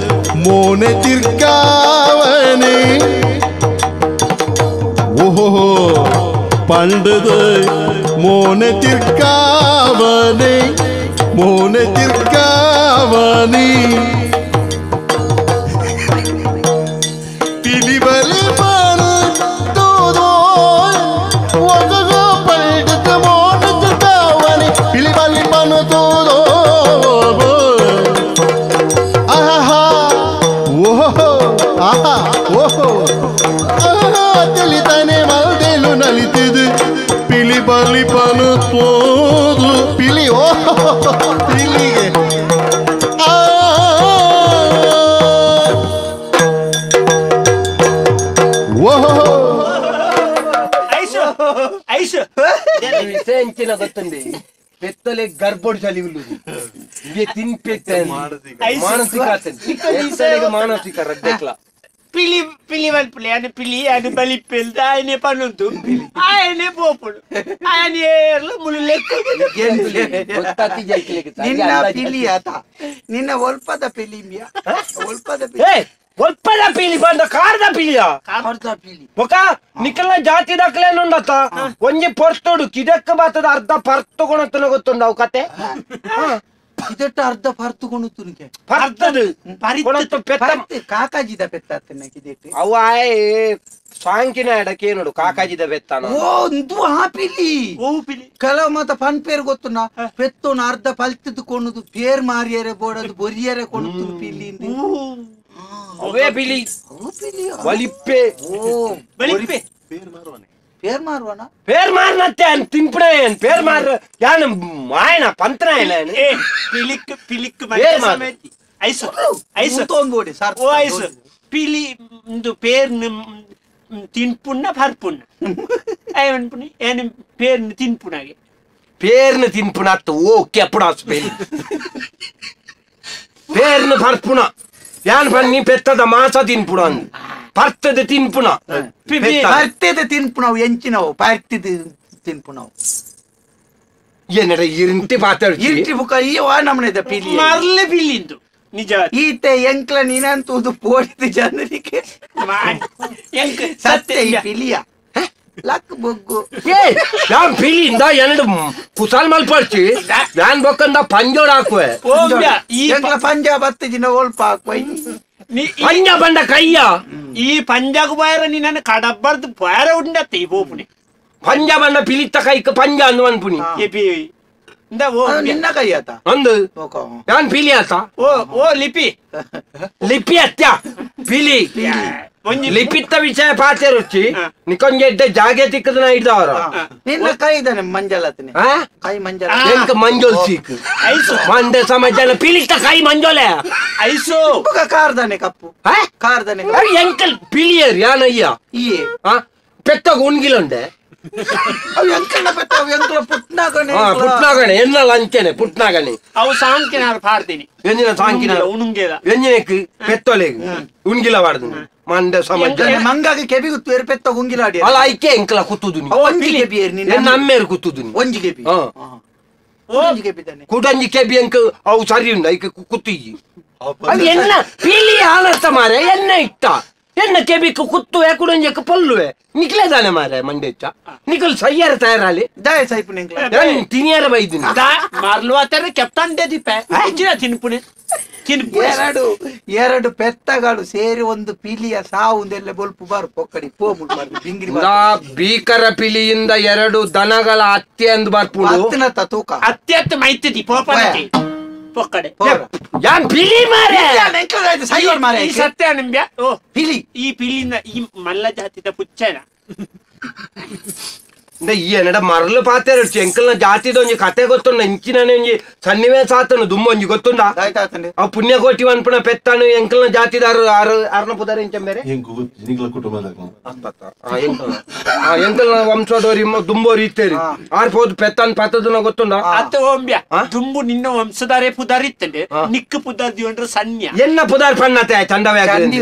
മോനെ തീർക്കാവനെ ഓഹോ പണ്ടത് മോനെ തിർക്കാവനെ പിലിബലി പണു തോതോ ഒകഗോ പണ്ടത് മോനെ തിർക്കാവനെ പിലിബലി പണു തോതോ ಆಹಾ ಓಹೋ ಆಹಾ ಓಹೋ ತಿಳಿತಾನೆ ಮಲ್ದೇಲು ನಲಿತಿದು ಪಿಲಿ ಬಲಿ ಪನು ತೋದು ಪಿಲಿ ಓಹೋ ಪಿಲಿಗೆ ಓಹೋ ಐಸು ವಿಷಯ ಎಂಚಿನ ಗೊತ್ತಂడి పెత్తలే గర్భోడు చలివులు ఇవే తినిపెట్టే మానసిక మానసిక రద్దెట్లా పిలి వల్పులే అని పిలి అని బలిపెళ్తే ఆయనే పనుందు ఆయనే పోపుడు ఆయన ముళ్ళు లెక్క ನಿನ್ನ ಪಿಲಿ ಆತ ನಿನ್ನ ಒಲ್ಪದ ಪಿಲಿ ಒಲ್ಪದ ಪೀಲಿ ಬಂದ ಕಾರ್ದ ಪೀಲಿಯಾ ఒక ನಿಕಲ್ನ ಜಾತಿ ದಾಖಲೆನುಂಡತ್ತ ಒಂಜಿ ಪೊರ್ತೋಡು ಕಿದಕ್ಕ ಬಾತದ ಅರ್ಧ ಪರ್ತುಕೊಣತನ ಗೊತ್ತುಂಡವು ಕತೆ ಇದಟ್ಟ ಅರ್ಧ ಪರ್ತುಕೊಣುತ್ತುನಿಕೆ ಪರ್ತದು ಕಾಕಾಜಿದ ಪೆತ್ತನ್ನ ಕಿದೆಟ್ಟು ಅವ ಸಾಂಕಿನ ಎಡಕ್ಕೆ ನೋಡು ಕಾಕಾಜಿದ ಬೆತ್ತಾನ ಓ ಇದು ಆ ಪಿಲಿ ಕೆಲವು ಮಾತ ಪನ್ ಪೇರು ಗೊತ್ತುನ ಪೆತ್ತೋಣ ಅರ್ಧ ಪಲ್ತಿದ್ದು ಕೊಂಡುದು ಪೇರ್ ಮಾರಿಯರೆ ಬೋಡದು ಬೊರಿಯರೆ ಕೊಂಡುದು ಪಿಲಿ ಅವೇ ಪಿಲಿ ಬಲಿಪ್ಪೆ ಬಲಿಪ್ಪೆ ಪೇರ್ ಮಾರುವನ ಪೇರ್ ಮಾರ್ನತ್ತೆ ಅನ್ ತಿಂಪಡೆ ಪೇರ್ ಮಾರ್ ಯಾನ ಮಾಯನ ಪಂತ್ರ ಪಿಲಿಕ್ ಐಸು ತೋಂಗೋಡಿ ಸರ್ ಓ ಐಸು ಪಿಲಿ ಒಂದು ಪೇರ್ನ ತಿನ್ಪುಣ್ಣ ಪರ್ಪುಣ್ಣ ಏನ್ಪುಣಿ ಏನು ಪೇರ್ನ ತಿನ್ಪುಣಾಗೆ ಪೇರ್ನ ತಿನ್ಪುಣ ಅತ್ತು ಓಕೆ ಅಪ್ಪುಡ ಹಾಸ್ಪೇಲಿ ಪೇರ್ನ ಪರ್ಪುಣ ಯಾನ್ ಬನ್ನಿ ಪೆತ್ತದ ಮಾಸ ತಿನ್ಪುಣ ಅಂದ್ ಪರ್ತದ ತಿನ್ಪುಣ ಪರ್ತದ ತಿನ್ಪುಣವು ಎಂಚಿನವು ಪರ್ತಿದ ತಿನ್ಪುಣವು ಏನಡ ಇರಿಂಟಿ ಮಾತಾಡ್ತಿ ಇರಿಂಟಿ ಬುಕ್ಕ ಈ ವಾ ನಮ್ಮನೆದ ಪಿಲಿ ಮರ್ಲೆ ಪಿಲಿಂದು ನಿಜ ಈತೆ ಎಂಕ್ಲ ನೀನಂತೂದು ಪೋಡಿದ ಜನರಿಗೆ ಸತ್ಯ ಈ ಪಿಲಿಯ ಲಕ್ ಬೊಗ್ಗು ಯಾನ್ ಪಿಲಿಯಿಂದ ಎರಡು ಕುಸಾಲ್ ಮಲ್ಪಡ್ಸಿ ಯಾನ್ ಬೊಕ್ಕಂದ ಪಂಜೋಡ್ ಹಾಕುವೆ ಎಂಕ್ಲ ಪಂಜ ಬತ್ತು ದಿನ ಒಲ್ಪ ಹಾಕುವ ಪಂಜ ಬಂಡ ಕಯ್ಯ ಈ ಪಂಜಾಗ ಬಾಯರ ನೀ ನನ್ನ ಕಡಬರ್ದು ಬಾಯರ ಉಂಡತ್ತೆ ಈ ಬೋಪುಣಿ ಪಂಜ ಬಂಡ ಪಿಲಿತ್ತ ಕೈಕ ಪಂಜ ಅಂದು ಅನ್ಪುನಿ ನಿನ್ನ ಕೈ ಆತ ಒಂದು ಯಾನ್ ಪಿಲಿ ಆತ ಓ ಲಿಪಿ ಲಿಪಿ ಅತ್ಯ ಪಿಲಿ ಲಿಪಿತ್ತ ವಿಷಯ ಪಾಚರುಚ್ಚಿ ನಿಕೊಂಜೆಡ್ಡ ಜಾಗೆ ತಿಕ್ಕದನ ಹಿಡ್ದವರ ನಿನ್ನ ಕೈ ಇದ್ದಾನೆ ಮಂಜಲತ್ನೆ ಕೈ ಮಂಜಲ ಎಂಕ ಮಂಜೋಲ್ ಸೀಕ್ ಮಂದೆ ಸಮಾಜನ ಪಿಲಿತ್ತ ಕೈ ಮಂಜೋಲೆ ಐಸು ಕಾರ್ದಾನೆ ಕಪ್ಪು ಕಾರ್ದಾನೆ ಎಂಕಲ್ ಪಿಲಿಯರ್ ಯಾನಯ್ಯ ಈ ಪೆತ್ತಗ ಉಣ್ಗಿಲುಂಡೆ ಅವು ಎಂಕಲ್ಲ ಪೆತ್ತ ಅವು ಎಂಕಲ ಪುಟ್ನಾಗಣೆ ಪುಟ್ನಾಗಣೆ ಎನ್ನ ಲಂಚನೆ ಪುಟ್ನಾಗಣೆ ಅವು ಸಾಂಕಿನಾರು ಪಾಡ್ತೀನಿ ಎಂಜಿನ ಸಾಂಕಿನ ಉಣುಂಗೆದ ಎಂಜಿನಕ್ಕೆ ಪೆತ್ತೊಲೆಗ್ ಉಣ್ಗಿಲ ವಾಡ್ದು ಮಂಡೆ ಸಮಾಜ ಮಂಗಾಗ ಕೆಬಿಗು ತೇರು ಪೆತ್ತ ಉಂಗಿಲಾಡಿ ಅಲ್ಲ ಐಕೆ ಎಂಕಲ ಕುತ್ತುದು ಒಂಜಿ ಕೆಬಿ ಎನ್ನ ಅಮ್ಮೇರು ಕುತ್ತುದು ಒಂಜಿ ಕೆಬಿ ಒಂಜಿ ಕೆಬಿದಾನೆ ಕುಡಂಜಿ ಕೆಬಿ ಎಂಕ ಅವು ಸರಿ ಉಂಡು ಐಕೆ ಕುತ್ತಿಜಿ ಅದು ಎನ್ನ ಪೀಲಿ ಆನರ್ಥ ಮಾರೆ ಎನ್ನ ಇಟ್ಟ ಎನ್ನ ಕೆಬಿಕ್ ಕುತ್ತುವೆ ಕುಡಂಜಕ್ಕೆ ಪೊಲ್ಲುವೆ ನಿಕ್ಲೇದಾನೆ ಮಾರೆ ಮಂಡೆಚ್ಚ ನಿಕಲ್ ಸಯ್ಯಾರ ತಯಾರಾಲಿ ದಾಯ ಸೈಪುನೆ ತಿನಿಯಾರ ಬೈದಿನಿ ಮಾರ್ಲು ಆತರ ಕೆಪ್ತಾನ್ ದೀಪೆ ಹೆಚ್ಚಿನ ತಿನ್ಪುಣೆ ಎರಡು ಪೆತ್ತಗಳು ಸೇರಿ ಒಂದು ಪಿಲಿಯ ಸಾವುಂದೆಲ್ಲ ಬೊಲ್ಪು ಬಾರು ಪೊಕ್ಕಡಿ ಬಿಂಗಿರಿ ಭೀಕರ ಪಿಲಿಯಿಂದ ಎರಡು ದನಗಳ ಹತ್ಯೆ ಎಂದು ಬರ್ಪುಡು ತೂಕ ಅತ್ಯಂತ ಮೈತಿದಿ ಪೋಪನಕ್ಕೆ ಪೊಕ್ಕಡೆ ಯಾನ್ ಪಿಲಿ ಮಾರೆ ಈ ಸತ್ಯ ನಿಂಬ್ಯ ಓ ಪಿಲಿ ಈ ಪಿಲಿಯಿಂದ ಈ ಮಲ್ಲ ಜಾತಿದ ಪುಚ್ಚನ ಈ ಎನ್ನಡ ಮರಳು ಪಾತ್ರ ಎಂಕಲ್ನ ಜಾತಿದ ಒಂಜಿ ಕತೆ ಗೊತ್ತುಂಡ ಇಂಚಿನ ಒಂಜಿ ಸನ್ನಿವೇಶ ಆತನು ದುಮ್ಮ ಒಂಜಿ ಗೊತ್ತುಂಡ ಅವ್ ಪುಣ್ಯಕೋಟಿ ಅನ್ಪುಣ ಪೆತ್ತಾನು ಎಂಕಲ್ನ ಜಾತಿದಾರ ಅರ್ನ ಪುದಾರ ಇಂಚಂಬೇರೆ ಎಂಕಲ್ನ ವಂಶದವ್ರಿ ದುಂಬೋರಿ ಇತ್ತೇರಿ ಆರ್ಪೋದು ಪೆತ್ತಾನ್ ಪತ್ತದನ ಗೊತ್ತುಂಡ ಅತ್ತ ಓಂಬ್ಯ ದುಂಬು ನಿನ್ನ ವಂಶದಾರೇ ಪುದಾರ್ ಇತ್ತಂಡೆ ನಿಕ್ಕ ಪುದಾರ್ ದಿವಂಡ್ರ ಸನ್ಯ ಎನ್ನ ಪುದಾರ್ ಪಣ್ಣತೆ ಚಂಡವ್ಯಾಗ್ರಿ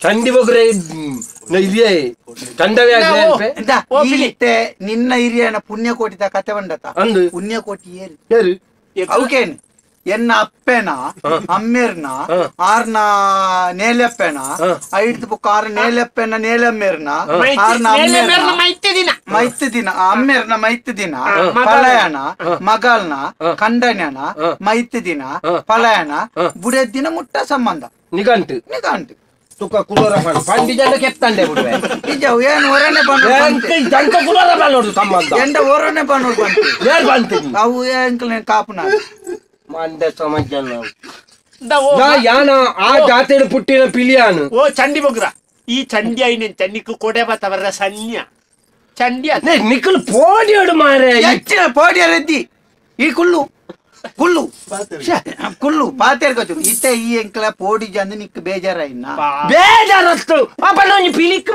ಚಂಡಿ ಬೊಗ್ರೆ ಇದೇ ಚಂಡವೇ ನಿನ್ನ ಹಿರಿಯನ ಪುಣ್ಯಕೋಟಿದ ಕತೆ ಬಂಡತ ಅಂದು ಪುಣ್ಯಕೋಟಿ ಏರು ಅವಕೇನು ಎನ್ನ ಅಪ್ಪೆನ ಅಮ್ಮೇರ್ನ ಆರ್ನ ನೇಲೆಪ್ಪೆನ ಐದು ಬುಕ್ ಆರ್ ನೇಲೆಪ್ಪೆನ ನೇಲಮ್ಮೇರ್ನ ಆರ್ನ ಮೈತ್ ದಿನ ಅಮ್ಮೇರ್ನ ಮೈತ್ ದಿನ ಪಲಯನ ಮಗಲ್ನ ಕಂಡನ್ಯನ ಮೈತ್ ದಿನ ಪಲಯನ ಬುಡೆ ದಿನ ಮುಟ್ಟ ಸಂಬಂಧ ನಿಘಂಟು ನಿಘಂಟು ತುಕ ಕುಲೋರ ಪಂಡಿ ಜನ ಕೆತ್ತಂಡೆ ಬಿಡುವೆ ನಿಜ ಏನು ಹೊರನೆ ಜಂಕ ಕುಲೋರ ಬಾಳೋದು ಸಂಬಂಧ ಎಂಡ ಹೊರನೆ ಬಂದು ಬಂತು ಯಾರು ಬಂತು ಅವು ಎಂಕಲ್ ಕಾಪುನ ಮಂಡೆ ಸಮಾಜ ಯಾನ ಆ ಜಾತಿಯ ಪುಟ್ಟಿನ ಪಿಲಿಯಾನು ಓ ಚಂಡಿ ಬೊಗ್ರ ಈ ಚಂಡಿ ಐನೆ ಚಂಡಿಕು ಕೋಡೆ ಬತ್ತವರ ಸನ್ಯ ಚಂಡಿ ನಿಖಲ್ ಪೋಡಿಯೋಡು ಮಾರೆ ಹೆಚ್ಚಿನ ಪೋಡಿಯರದ್ದಿ ಈ ಕುಳ್ಳು ಕುಳ್ಳು ಕುಳ್ಳು ಪಾತೇರ್ಕೊಚ್ಚು ಇತ್ತೆ ಈ ಎಂಕಲ ಪೋಡಿ ಜಂದು ನಿಕ್ ಬೇಜಾರ ಇನ್ನ ಬೇಜಾರತ್ತು ಅಪ್ಪನ ಪಿಲಿಕ್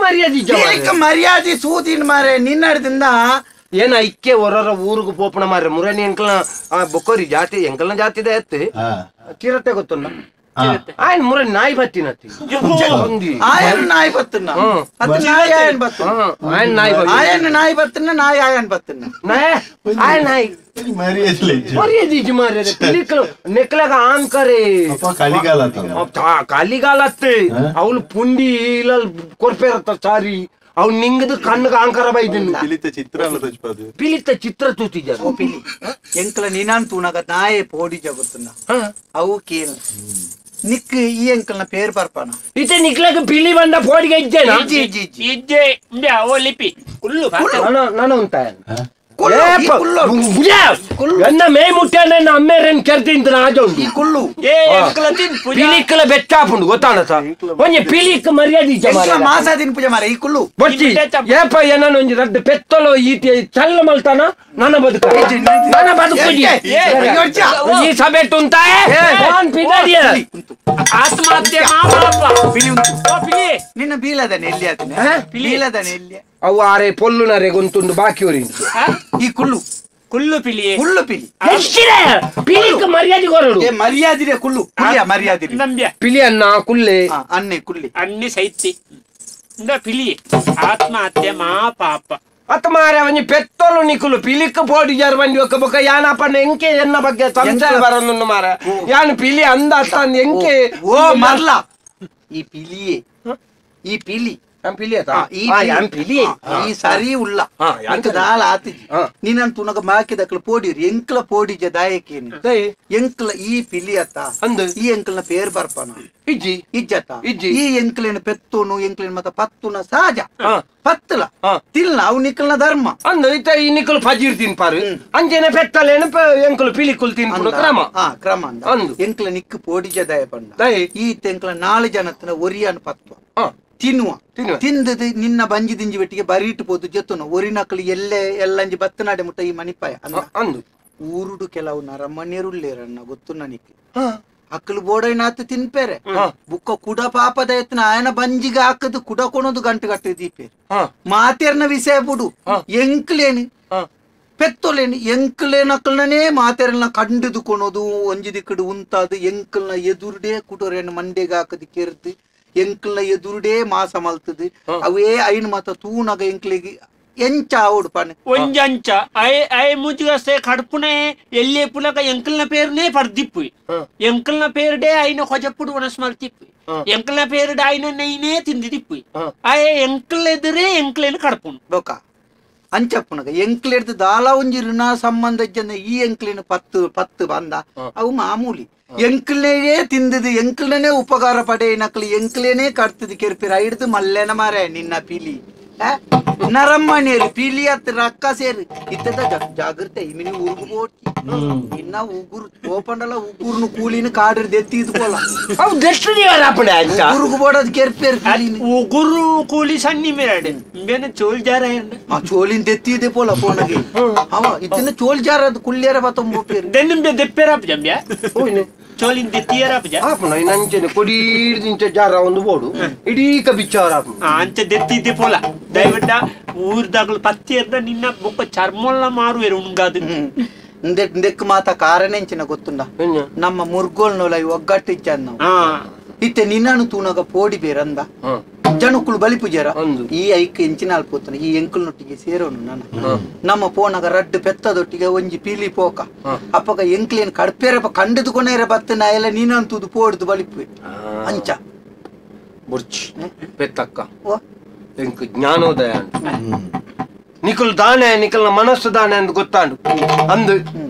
ಮರ್ಯಾದೆ ಸೂತಿನ ಮಾರೆ ನಿನ್ನಡದಿಂದ ಏನ ಇಕ್ಕೆ ಹೊರ ಊರಿಗೆ ಪೋಪಣ ಮಾರ್ರೆ ಮುರನಿ ಎಂಕಲ್ನ ಬೊಕ್ಕೋರಿ ಜಾತಿ ಎಂಕಲ್ನ ಜಾತಿದ ಎತ್ತು ಕಿರತೆ ಗೊತ್ತಲ್ಲ ఆయన ముర నాయి పట్టినట్టి ఆయన నాయి పట్టున్నా అది నాయి ఆయన పట్టున్నా ఆయన నాయి ఆయన నాయి పట్టున్నా నాయి ఆయన పట్టున్నా ఆయన నాయి ಮರ್ಯಾದಿ ಮಾರ್ರೆ ಪಿಲಿಕಲು ನೆಕ್ಲಾಗ ಆನ್ ಕರೆ ಕಾಲಿಗಾಲತ್ತೆ ಅವಳು ಪುಂಡಿ ಇಲ್ಲ ಕೊರ್ಪೇರತ್ತ ಸಾರಿ ಅವ್ ನಿಂಗದು ಕಣ್ಣಗ ಆಂಕರ ಬೈದಿನ ಪಿಲಿತ ಚಿತ್ರ ತೂತಿದ್ದ ಪಿಲಿ ಎಂಕಲ ನೀನಾನ್ ತೂನಗ ನಾಯೇ ಪೋಡಿ ಜಗುತ್ತನ್ನ ಅವು ಕೇಳ ನಿಕ್ ಈ ಎಂಕಲ್ನ ಪೇರು ಬರ್ಪಾನ ಇತ್ತೆ ನಿಕ್ಲಾಗ ಪಿಲಿ ಬಂದ ಪೋಡಿಗೆ ಇಜ್ಜೇನ ಇಜ್ಜೆ ಓ ಲಿಪಿ ಕುಳ್ಳು ನಾನು ಉಂಟಾಯ ಎನ್ನ ಮೇ ಮುಟ್ಟಾನೆ ಅಮ್ಮೇರೇನ್ ಕೆರ್ತಿಂತ ರಾಜೊಂದು ಕುಳ್ಳು ಪಿಲಿಕ್ಕಲ ಬೆಚ್ಚಾಪುಂಡು ಗೊತ್ತಾಣ ಒಂಜಿ ಪಿಲಿಕ್ ಮರ್ಯಾದೆ ಮಾಸಾದಿನ ಪೂಜೆ ಮಾರ ಈ ಕುಳ್ಳು ಬಚ್ಚಿ ಏಪ ಏನೋ ಒಂಜಿ ರಡ್ಡು ಪೆತ್ತಲು ಈತಿ ಚಲ್ಲ ಮಲ್ತಾನ ನನ್ನ ಬದುಕು ನನ್ನ ಬದುಕು ಈ ಸಭೆ ತುಂತಾಯ ಪಿದಾಡಿಯ ಆತ್ಮಹತ್ಯೆ ನಿನ್ನ ಬೀಲದನೆ ಎಲ್ಲಿ ಆತನೆ ಬೀಲದನೆ ಎಲ್ಲಿ ಅವು ಆರೆ ಪೊಲ್ಲುನರೆ ಗೊಂತುಂಡು ಬಾಕಿ ಈ ಕುಳ್ಳು ಕುಳ್ಳು ಪಿಲಿ ಕುಳ್ಳು ಪಿಲಿ ಪಿಲಿಕ್ ಮರ್ಯಾದೆ ಕೊರಡು ಮರ್ಯಾದಿರೆ ಕುಳ್ಳು ಮರ್ಯಾದೆ ಪಿಲಿ ಅನ್ನ ಕುಲ್ಲೆ ಅನ್ನೆ ಕುಳ್ಳಿ ಅನ್ನೆ ಸೈತಿ ಪಿಲಿ ಆತ್ಮಹತ್ಯೆ ಮಾ ಪಾಪ ಅತ್ತ ಮಾರೆ ಅವನಿ ಪೆತ್ತಲು ನಿಕುಲು ಪಿಲಿಕ್ ಪೋಡಿ ಜರ್ ಬಂದಿ ಒಕ್ಕ ಬೊಕ್ಕ ಯಾನಪ್ಪ ಎಂಕೆ ಎನ್ನ ಬಗ್ಗೆ ಸಂಶಯ ಬರನ್ನು ಮಾರ ಯಾನು ಪಿಲಿ ಅಂದ ಅತ್ತ ಎಂಕೆ ಓ ಮರ್ಲ ಈ ಪಿಲಿಯೇ ಈ ಪಿಲಿ ಈ ಸರಿ ಉಳ್ಳ ದಾಳ ಆತಿ ನೀನಂತ ತುನಗ ಮಾಕಿದಕ್ಲ ಪೋಡಿರಿ ಎಂಕ್ಲ ಪೋಡಿಜ ದಾಯಕೇನು ಎಂಕ್ಲ ಈ ಪಿಲಿ ಅತ್ತ ಈ ಎಂಕ್ಲನ ಪೇರ್ ಬರ್ಪನ ಇಜ್ಜಿ ಇಜ್ಜತ್ತ ಈ ಎಂಕ್ಲೇನ ಪೆತ್ತೋನು ಎಂಕ್ಲೇನ ಮತ್ತ ಪತ್ತುನ ಸಹಜ ಪತ್ತಲ ತಿಲ್ನ ಅವು ನಿಕಲ್ನ ಧರ್ಮ ಅಂದ ಇತ ಈ ನಿಕಲ್ ಫಜೀರ್ ತಿನ್ಪಾರು ಅಂಜೇನ ಪೆತ್ತಲೇನ ಎಂಕಲ್ ಪಿಲಿಕುಲ್ ತಿನ್ಪುಡು ಕ್ರಮ ಕ್ರಮ ಅಂದ ಎಂಕ್ಲ ನಿಕ್ಕು ಪೋಡಿಜ ದಾಯ ಪಂಡ ಈ ಎಂಕ್ಲ 4 ಜನತನ ಒರಿಯಾನ ಪತ್ವ ತಿನ್ನುವ ತಿಂದದು ನಿನ್ನ ಬಂಜಿ ದಿಂಜಿ ಬೆಟ್ಟಿಗೆ ಬರೀಟ್ ಪೋದು ಜೊತ್ತನು ಒರಿನಕಲು ಎಲ್ಲಂಜಿ ಬತ್ತನಾಡೆ ಮುಟ್ಟ ಈ ಮಣಿಪಾಯ ಅಂದು ಊರುಡು ಕೆಲವು ನರಮಣ್ಯರುಳ್ಳೇರನ್ನ ಗೊತ್ತು ನನಗೆ ಅಕ್ಕಲು ಬೋಡೈನಾತು ತಿನ್ಪೇರೆ ಬುಕ್ಕ ಕುಡ ಪಾಪದ ಎತ್ತನ ಆಯನ ಬಂಜಿಗೆ ಹಾಕದು ಕುಡ ಕೊಣದು ಗಂಟು ಗಟ್ಟು ದೀಪೇರು ಮಾತೇರ್ನ ವಿಷಯ ಬಿಡು ಎಂಕ್ಲೇನಿ ಪೆತ್ತೋಲೇನಿ ಎಂಕ್ಲೇನಕ್ಕಲ್ನೇ ಮಾತೇರನ್ನ ಕಂಡಿದು ಕೊಣೋದು ಒಂಜಿ ದಿಕ್ಕಡು ಉಂತಾದು ಎಂಕಲ್ನ ಎದುರುಡೇ ಕುಟೋರೇನು ಮಂಡೆಗೆ ಹಾಕದು ಕೆರ್ದು ಎಂಕ್ಲ ಎದುರುಡೇ ಮಾಸ ಮಲ್ತದೆ ಅವೇ ಐನ್ ಮಾತ ತೂನಗ ಎಂಕ್ಲಿಗೆ ಎಂಚ ಆವಡು ಪಾನೆ ಒಂಜಂಚ ಐ ಮುಜಿಗಸೆ ಕಡ್ಪುನೆ ಎಲ್ಲಿ ಪುಲಕ ಎಂಕಲ್ನ ಪೇರ್ನೇ ಪರ್ದಿಪ್ಪು ಎಂಕಲ್ನ ಪೇರ್ಡೆ ಐನ ಕೊಜಪ್ಪುಡು ವನಸ್ ಮಲ್ತಿಪ್ಪು ಎಂಕಲ್ನ ಪೇರ್ಡೆ ಐನ ನೈನೇ ತಿಂದಿದಿಪ್ಪು ಐ ಎಂಕಲ್ ಎದುರೇ ಎಂಕ್ಲೇನು ಕಡ್ಪುನು ಬೊಕ ಅಂಚಪ್ಪುನಗ ಎಂಕ್ಲೆಡ್ದು ದಾಲ ಒಂಜಿ ಋಣ ಸಂಬಂಧ ಜನ ಈ ಎಂಕ್ಲೇನು ಪತ್ತು ಬಂದ ಅವು ಮಾಮೂಲಿ ಎಂಕ್ಲೇ ತಿಂದದು ಎಂಕ್ಲನೇ ಉಪಕಾರ ಪಡೆ ನಕ್ಲಿ ಎಂಕ್ಲೇನೇ ಕಟ್ತದ ಕೆರ್ಪಿರ ಹಿಡ್ದು ಮಲ್ಲೆನ ಮಾರೆ ನಿನ್ನ ಪಿಲಿ ನರಮ್ಮನೇರು ಪಿಲಿ ಹತ್ತು ರಕ್ಕ ಸೇರು ಇತ್ತದ ಜಾಗ್ರತೆ ಇಮಿನಿ ಉರುಗು ಬೋಟಿ ಇನ್ನ ಉಗುರು ಓಪಂಡಲ್ಲ ಉಗುರ್ನು ಕೂಲಿನ ಕಾಡಿರ್ ದೆತ್ತಿ ಇದ್ಕೋಲ್ಲ ಉರುಗು ಬೋಡದ್ ಕೆರ್ಪೇರು ಉಗುರು ಕೂಲಿ ಸಣ್ಣಿ ಮೇರೆ ಬೇನೆ ಚೋಲ್ ಜಾರ ಆ ಚೋಲಿನ ದೆತ್ತಿ ಇದೆ ಪೋಲ ಪೋನಗೆ ಅವ ಇತ್ತಿನ ಚೋಲ್ ಜಾರ ಅದು ಕುಳ್ಳಿಯರ ಬತ್ತೊಂಬ ಪೇರು ದೆನ್ನಿಂಬೆ ದೆಪ್ಪೇರ ಜಂಬ್ಯಾ ಚೋಲಿನ ದೆತ್ತಿಯರ ನಂಚನೆ ಕೊಡೀಡ್ದಿಂಚ ಜಾರ ಒಂದು ಬೋಡು ಇಡೀ ಕಬಿಚ್ಚಾರ ಅಂಚೆ ದೆತ್ತಿದ್ದೆ ಪೋಲ ದಯವಿಟ್ಟ ಊರ್ದಾಗ್ಲು ಪತ್ತಿ ಎದ್ದ ನಿನ್ನ ಬೊಕ್ಕ ಚರ್ಮಲ್ಲ ಮಾರುವೆರು ಉಣ್ಗಾದು ದೆಕ್ ಮಾತ ಕಾರಣ ಎಂಚಿನ ಗೊತ್ತುಂಡ ನಮ್ಮ ಮುರ್ಗೋಲ್ನೊಲ ಒಗ್ಗಟ್ಟಿಚ್ಚ ನಾವು ಇತ್ತೆ ನಿನ್ನನು ತೂನಗ ಪೋಡಿ ಬೇರಂದ ಜನಕ್ಕಳು ಬಲಿ ಪೂಜಾರ ಈ ಐಕ್ ಎಂಚಿನ ಅಲ್ಪೋತಾನೆ ಈ ಎಂಕಲ್ನೊಟ್ಟಿಗೆ ಸೇರೋನು ನಾನು ನಮ್ಮ ಪೋನಾಗ ರಡ್ಡು ಪೆತ್ತದೊಟ್ಟಿಗೆ ಒಂಜಿ ಪೀಲಿ ಪೋಕ ಅಪ್ಪಗ ಎಂಕ್ಲೇನ್ ಕಡ್ಪೇರಪ್ಪ ಕಂಡದು ಕೊನೆಯರ ಬತ್ತನ ಎಲ್ಲ ನೀನಂತುದು ಪೋಡ್ದು ಬಲಿಪುವೆ ಅಂಚ ಬುರ್ಚಿ ಪೆತ್ತಕ್ಕ ಎಂಕ್ ಜ್ಞಾನೋದಯ ನಿಕಲ್ ದಾನೆ ನಿಕಲ್ನ ಮನಸ್ಸು ದಾನೆ ಅಂತ ಗೊತ್ತಾಂಡು ಅಂದು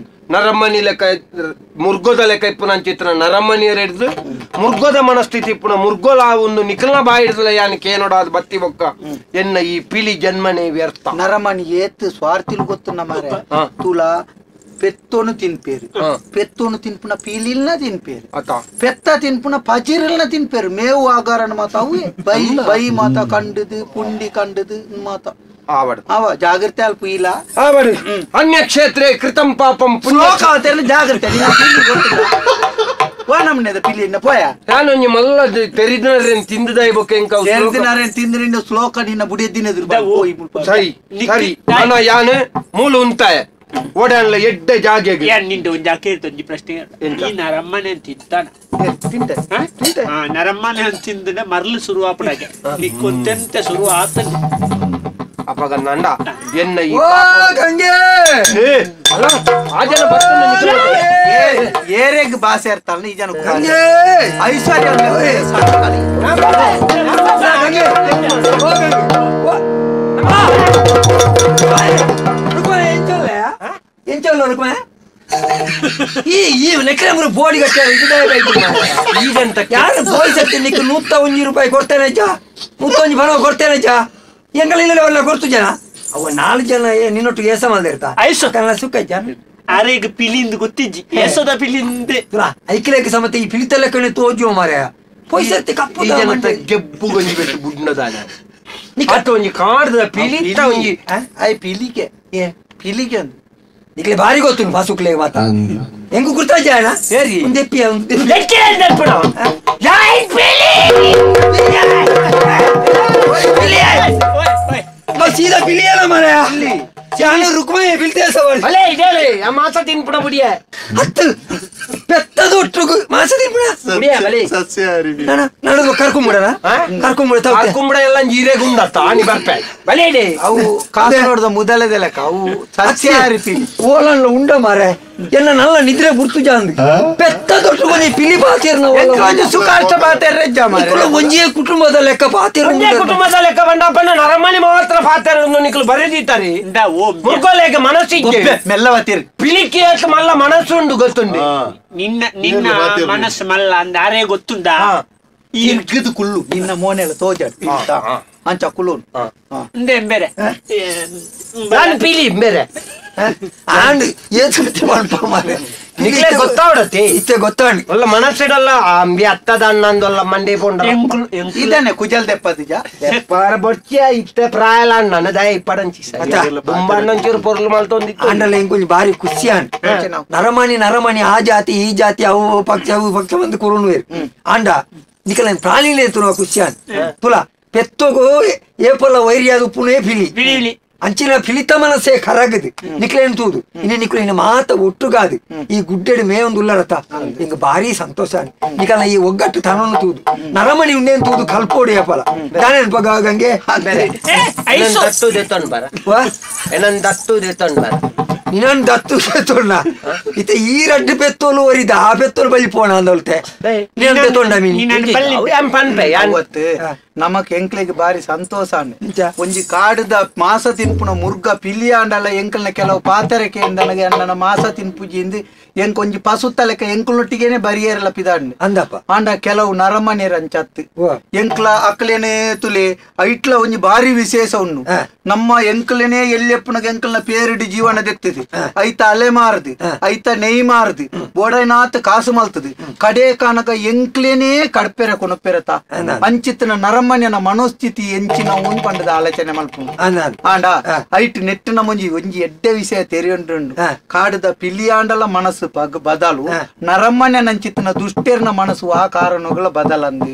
ನರಮ್ಮನಿ ಲೆಕ್ಕ ಮುರ್ಗೋದ ಲೆಕ್ಕ ಇಪ್ಪುನ ಚಿತ್ರ ನರಮ್ಮನಿಯರ್ ಹಿಡಿದು ಮುರ್ಗೋದ ಮನಸ್ಥಿತಿ ಇಪ್ಪುನ ಮುರ್ಗೋಲ ಒಂದು ನಿಕಲ್ನ ಬಾಯಿ ಹಿಡಿದಲ್ಲ ಯಾನಕ್ಕೆ ಏನೋಡಾದ ಬತ್ತಿ ಬೊಕ್ಕ ಎನ್ನ ಈ ಪಿಲಿ ಜನ್ಮನೆ ವ್ಯರ್ಥ ನರಮಣಿ ಏತ್ ಸ್ವಾರ್ಥಿಲ್ ಗೊತ್ತು ನಮ್ಮರೆ ತುಲ పెత్తోను తినిపేరు పెత్తోను తినిపిన పీలిల్న తినిపేరు పెత్త తినిపిన పచిరిల్న తినిపేరు మేవు ఆగారని మాత అవు బై బై మాత కండుదు పుండి కండుదు మాత ఆవడు అవ జాగ్రత్త అల్పు ఇలా ఆవడు అన్య క్షేత్రే కృతం పాపం పుణ్యకావతేన జాగ్రత్త ವಾನಮ್ನೆದ ಪಿಲಿನ ಪೋಯ ನಾನು ಒಂಜಿ ಮಲ್ಲ ತೆರಿದಿನರೇನ್ ತಿಂದದೈ ಬೊಕ್ಕ ಎಂಕ ತೆರಿದಿನರೇನ್ ತಿಂದ್ರಿಂದ ಶ್ಲೋಕ ನಿನ್ನ ಬುಡಿದಿನದ್ರು ಸರಿ ಸರಿ ನಾನು ಯಾನೆ ಮೂಲ ಉಂತಾಯ ಓಡಾನ್ಲ ಎಡ್ಡೆ ಜಾಗೆಗೆ ನಿಂದು ಒಂದು ಜಾಕೆ ಇರ್ತಂಜಿ ಪ್ರಶ್ನೆ ಈ ನರಮ್ಮನೆ ತಿಂತಾನ ನರಮ್ಮನೆ ತಿಂದ್ರೆ ಮರಳು ಶುರು ಆಪಡಾಗೆ ನೀ ಕೊಂತೆಂತ ಶುರು ಆತಂದೆ ಅಪ್ಪಗ ನಂಡ ಎನ್ನ ಈ ಗಂಗೆ ಆ ಜನ ಬರ್ತನೆ ಏರೆಗ್ ಭಾಷೆ ಇರ್ತಾಳ ಈ ಜನ ಗಂಗೆ ಐಶ್ವರ್ಯ ಎಂಚಲ್ಲ ರುಕ್ಮ ಈ ನೆಕ್ರೆ ಬೋಡಿ ಈಗಂತ ಯಾರು ಬೋಯ್ಸತ್ತೆ ನಿಕ್ 101 ರೂಪಾಯಿ ಕೊಡ್ತೇನೆ ಅಜ್ಜ 101 ಬರೋ ಕೊಡ್ತೇನೆ ಅಜ್ಜ ಎಂಗಳಿಲ್ಲ ಒಳ್ಳೆ ಕೊಡ್ತು ಜನ ಅವ 4 ಜನ ನಿನ್ನೊಟ್ಟಿಗೆ ಏಸ ಮಾಡಿರ್ತಾ ಐಸು ಕನ್ನಡ ಸುಕ್ಕ ಜನ ಅರೆಗ್ ಪಿಲಿಂದ ಗೊತ್ತಿಜ್ಜಿ ಎಸೋದ ಪಿಲಿಂದೆ ಐಕ್ಲೇಕ ಸಮತೆ ಈ ಪಿಲಿತಲ್ಲ ಕಣೆ ತೋಜುವ ಮಾರ್ಯ ಪೊಯ್ಸತ್ತೆ ಕಪ್ಪು ಈ ಜನ ಗೆಬ್ಬು ಗಂಜಿ ಬೆಟ್ಟು ಬುಡ್ನದಾನ ಅತ್ತ ಒಂಜಿ ಕಾಡ್ದ ಪಿಲಿತ ಒಂಜಿ ಐ ಪಿಲಿಗೆ ಪಿಲಿಗೆ ಅಂದ್ ನಿಕ್ಲೆ ಬಾರಿ ಗೊತ್ತು ಬಾಸುಕ್ಲೆ ಮಾತ ಹೆಂಗು ಗುರ್ತಾ ಜಾಣ ಸರಿ ಒಂದೆಪ್ಪಿ ಸೀದಾ ಪಿಲಿಯಲ್ಲ ಮಾರ ಚಾಣ ರುಕ್ಮೆ ಬಿಲ್ತೆ ಸವಾಲ್ ಅಲೇ ಇದೇಲೆ ಆ ಮಾಸ ತಿನ್ಪುಡ ಬುಡಿಯ ಹತ್ತು ಪೆತ್ತದ ಒಟ್ಟುಗು ಮಾಸ ತಿನ್ಪುಡ ಬುಡಿಯ ಬಲೆ ಸಸ್ಯಾಹಾರಿ ನಾನು ಕರ್ಕೊಂಬಿಡಣ ಕರ್ಕೊಂಬಿಡ ಎಲ್ಲ ಜೀರೆ ಗುಂದತ್ತ ಆನಿ ಬರ್ಪೆ ಬಲೆ ಇದೆ ಅವು ಕಾಸರಗೋಡದ ಮೊದಲದ ಲೆಕ್ಕ ಅವು ಸಸ್ಯಾಹಾರಿ ಪಿಲಿ ಓಲಲ್ಲ ಉಂಡ ಮಾರೆ ಎಲ್ಲ ನಲ್ಲ ನಿದ್ರೆ ಬುರ್ತು ಜಾಂದ್ ಪೆತ್ತದ ಒಟ್ಟುಗು ನೀ ಪಿಲಿ ಪಾತಿರ್ನ ಓಲ ಸುಖಾರ್ಥ ಪಾತಿರ ರಜ್ಜ ಮಾರೆ ಒಂಜೇ ಕುಟುಂಬದ ಲೆಕ್ಕ ಪಾತಿರ ಒಂಜೇ ಕುಟುಂಬದ ಲೆಕ್ಕ ಬಂಡಪ್ಪನ ನರಮನಿ ಮಾತ್ರ ಪಾತಿರ ನಿಕ್ಲು ಬರೆದಿದ್ದಾರೆ ಮುರ್ಗೋಲೆಗೆ ಮನಸ್ಸಿಗೆ ಮೆಲ್ಲವತ್ತಿರ್ ಪಿಲಿಕಿ ಅಂತ ಮಲ್ಲ ಮನಸ್ಸುಂಡು ಗೊತ್ತುಂಡು ನಿನ್ನ ಮನಸ್ಸು ಮಲ್ಲ ಅಂದಾರೆ ಗೊತ್ತುಂಡ ಇರ್ಗದು ಕುಳ್ಳು ನಿನ್ನ ಮೋನೆಲ್ಲ ತೋಜಾಡ್ ಅಂಚ ಕುಳ್ಳು ಬೇರೆ ನಾನು ಪಿಲಿ ಬೇರೆ ಆಂಡ್ ಏನ್ ಮಾಡ್ಪ ಮಾರೆ ನಿಕ್ಲೆ ಗೊತ್ತಾವಡತಿ ಇತ್ತೆ ಗೊತ್ತಾಂಡ್ ಒಲ್ಲ ಮನಸ್ಸಿಡಲ್ಲ ಅಂಬಿ ಅತ್ತದ ಅಣ್ಣಂದೊಲ್ಲ ಮಂಡಿ ಪೊಂಡ ಇದನ್ನೇ ಕುಜಲ್ ದೆಪ್ಪದಿಜ ಪಾರ ಬೊಚ್ಚ ಇತ್ತೆ ಪ್ರಾಯಲ ಅಣ್ಣನ ದಯ ಇಪ್ಪಡಂಚಿ ತುಂಬ ಅಣ್ಣಂಚೂರು ಪೊರ್ಲು ಮಲ್ತೊಂದಿತ್ತು ಆಂಡಲ್ಲ ಹೆಂಗ್ ಬಾರಿ ಖುಷಿ ಆಂಡ್ ನರಮಣಿ ಆ ಜಾತಿ ಈ ಜಾತಿ ಅವು ಪಕ್ಷ ಬಂದು ಕುರುಣುವೇರು ಆಂಡ ನಿಕಲ ಪ್ರಾಣಿಲೇ ತುನ ಖುಷಿ ಆಂಡ್ ತುಲ ಪೆತ್ತೋಗು ಏಪಲ ವೈರಿಯಾದ ಪುಣೆ ಪಿಲಿ ಅಂಚಿನ ಫಿಲಿತ ಮನಸ್ಸೇ ಕರಗದು ನಿಕ್ಲೇನು ತೂದು ಇನ್ನು ನಿಕ್ಲಿನ ಮಾತ ಒಟ್ಟುಗಾದು ಈ ಗುಡ್ಡೆಡು ಮೇಯೊಂದು ಉಲ್ಲರತ ಹಿಂಗ ಭಾರಿ ಸಂತೋಷ ನಿಕಲ ಈ ಒಗ್ಗಟ್ಟು ತನನ್ನು ತೂದು ನರಮಣಿ ಉಂಡೇನು ತೂದು ಕಲ್ಪೋಡಿ ಅಪ್ಪಲ ನಾನೇನು ಪಗ ಗಂಗೆ ದತ್ತು ದೇತೊಂಡ್ ಬರ ಏನನ್ ದತ್ತು ದೇತೊಂಡ್ ಬರ ನಿನ್ನ ದತ್ತು ಪೆತ್ತೋಳ್ನ ಇತ್ತೆ ಈ ರಡ್ಡು ಪೆತ್ತೋಲು ಒರಿದ ಆ ಪೆತ್ತೋಲು ಬಲಿ ಪೋಣ ಅಂದೊಳ್ತೆ ನೀನು ಪೆತ್ತೊಂಡ ಮೀನು ನಮಕ್ ಎಂಕ್ಲೆಗೆ ಬಾರಿ ಸಂತೋಷ ಒಂಜಿ ಕಾಡದ ಮಾಸ ತಿನ್ಪುನ ಮುರ್ಗ ಪಿಲಿಯಾಂಡಲ್ಲ ಎಂಕಲ್ನ ಕೆಲವು ಪಾತರಕ್ಕೆ ನನಗೆ ನನ್ನ ಮಾಸ ತಿನ್ಪುಜಿಂದು ಎಂಕ್ ಒಂಜಿ ಪಸುತ್ತ ಲೆಕ್ಕ ಎಂಕಲ್ನೊಟ್ಟಿಗೆನೆ ಬರಿಯೇರಲ್ಲ ಪಿದಾಂಡ್ ಅಂದಪ್ಪ ಆಂಡ ಕೆಲವು ನರಮನೆರ ಅಂಚತ್ತು ಎಂಕ್ಲ ಅಕ್ಲೇನೆ ತುಲೆ ಐಟ್ಲ ಒಂಜಿ ಬಾರಿ ವಿಶೇಷ ಉಣ್ಣು ನಮ್ಮ ಎಂಕ್ಲೇನೆ ಎಲ್ಲೆಪ್ಪನಗ ಎಂಕಲ್ನ ಪೇರಿಡಿ ಜೀವನ ದೆತ್ತದು ಐತ ಅಲೆ ಮಾರದು ಐತ ನೆಯ್ ಮಾರದು ಬೋಡನಾತ್ ಕಾಸು ಮಲ್ತದು ಕಡೆ ಕಾನಕ ಎಂಕ್ಲೇನೆ ಕಡ್ಪೆರ ಕೊನಪೆರತ ಅಂಚಿತ್ತನ ನರಮನೆನ ಮನೋಸ್ಥಿತಿ ಎಂಚಿನ ಒಂದ್ ಪಂಡದ ಆಲೋಚನೆ ಮಲ್ಪು ಆಂಡ ಐಟ್ ನೆಟ್ಟಿನ ಮುಂಜಿ ಒಂಜಿ ಎಡ್ಡೆ ವಿಷಯ ತೆರೆಯುಂಡು ಕಾಡದ ಪಿಲಿಯಾಂಡಲ ಮನಸ್ಸು ಬದಲು ನರಮ್ಮನೆ ನಂಚಿತ್ತಿನ ದುಷ್ಟೇರ್ನ ಮನಸ್ಸು ಆ ಕಾರಣಗಳ ಬದಲಂದು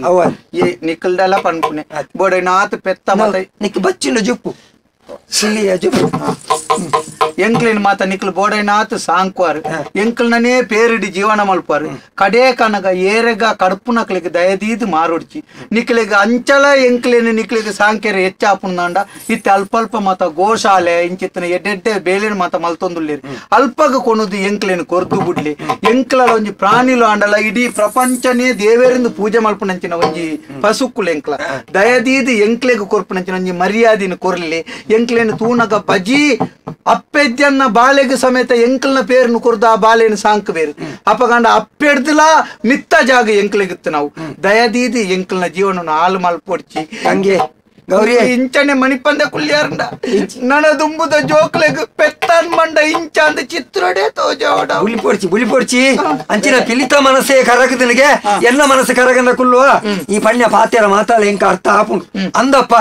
ನಿಕ್ಕಲ್ದೆಲ್ಲ ಪನ್ಪುನೆ ಬೋಡೆ ನಾತ್ ಪೆತ್ತ ಮತ್ತೆ ನಿಕ್ ಬಚ್ಚಿನ ಜುಪ್ಪು ಸಿಲಿಯ ಜುಪ್ಪು ಎಂಕ್ಲಿನ ಮಾತ ನಿಕ್ಲು ಬೋಡೈನಾತ್ ಸಾಂಕ್ವಾರು ಎಂಕ್ಲನೇ ಪೇರಿಡಿ ಜೀವನ ಮಲ್ಪಾರು ಕಡೇ ಕನಗ ಏರೆಗ ಕಡುಪುನಕ್ಲಿಗೆ ದಯದೀದು ಮಾರುಡ್ಚಿ ನಿಕ್ಲಿಗೆ ಅಂಚಲ ಎಂಕ್ಲಿನ ನಿಕ್ಲಿಗೆ ಸಾಂಕ್ಯರ ಹೆಚ್ಚಾಪುಂದಾಂಡ ಇತ್ತೆ ಅಲ್ಪ ಮಾತ ಗೋಶಾಲೆ ಇಂಚಿತ್ತನ ಎಡ್ಡೆಡ್ಡೆ ಬೇಲಿನ ಮಾತ ಮಲ್ತೊಂದುಲ್ಲೇರಿ ಅಲ್ಪಗ ಕೊಣುದು ಎಂಕ್ಲಿನ ಕೊರ್ದು ಬಿಡ್ಲಿ ಎಂಕ್ಲ ಒಂಜಿ ಪ್ರಾಣಿಲು ಆಂಡಲ ಇಡೀ ಪ್ರಪಂಚನೇ ದೇವೇರಿಂದ ಪೂಜೆ ಮಲ್ಪುನಂಚಿನ ಒಂಜಿ ಪಸುಕ್ಕುಲು ಎಂಕ್ಲ ದಯದೀದು ಎಂಕ್ಲೆಗೆ ಕೊರ್ಪುನಂಚಿನ ಒಂಜಿ ಮರ್ಯಾದಿನ ಕೊರ್ಲಿ ಎಂಕ್ಲೇನು ತೂನಗ ಪಜಿ ಅಪ್ಪೆಜ್ಜನ್ನ ಬಾಲೆಗೆ ಸಮೇತ ಎಂಕ್ಲನ ಪೇರ್ನು ಕೊರ್ದು ಆ ಬಾಲೆನ ಸಾಂಕ್ ಬೇರು ಅಪ್ಪಗಂಡ ಅಪ್ಪೆಡ್ದಿಲ ಮಿತ್ತ ಜಾಗ ಎಂಕ್ಲೆಗಿತ್ತು ನಾವು ದಯದೀದಿ ಎಂಕ್ಲನ ಜೀವನ ಹಾಳು ಮಲ್ಪೊಡ್ಚಿ ಹಂಗೆ ಗೌರಿ ಇಂಚನೆ ಮಣಿಪಂದ ಕುಲ್ಯಾರಂಡ ನನ ದುಂಬುದ ಜೋಕ್ಲೆಗ್ ಪೆತ್ತನ್ ಮಂಡ ಇಂಚ ಅಂದ ಚಿತ್ರಡೆ ತೋಜೋಡ ಬುಲಿ ಪೊಡ್ಚಿ ಅಂಚಿನ ಪಿಲಿತ ಮನಸ್ಸೇ ಕರಗದನಿಗೆ ಎಲ್ಲ ಮನಸ್ಸು ಕರಗಂದ ಕುಲ್ಲುವ ಈ ಪಣ್ಯ ಪಾತ್ಯರ ಮಾತಾಡ ಎಂಕ ಅರ್ಥ ಆಪುಂಡು ಅಂದಪ್ಪ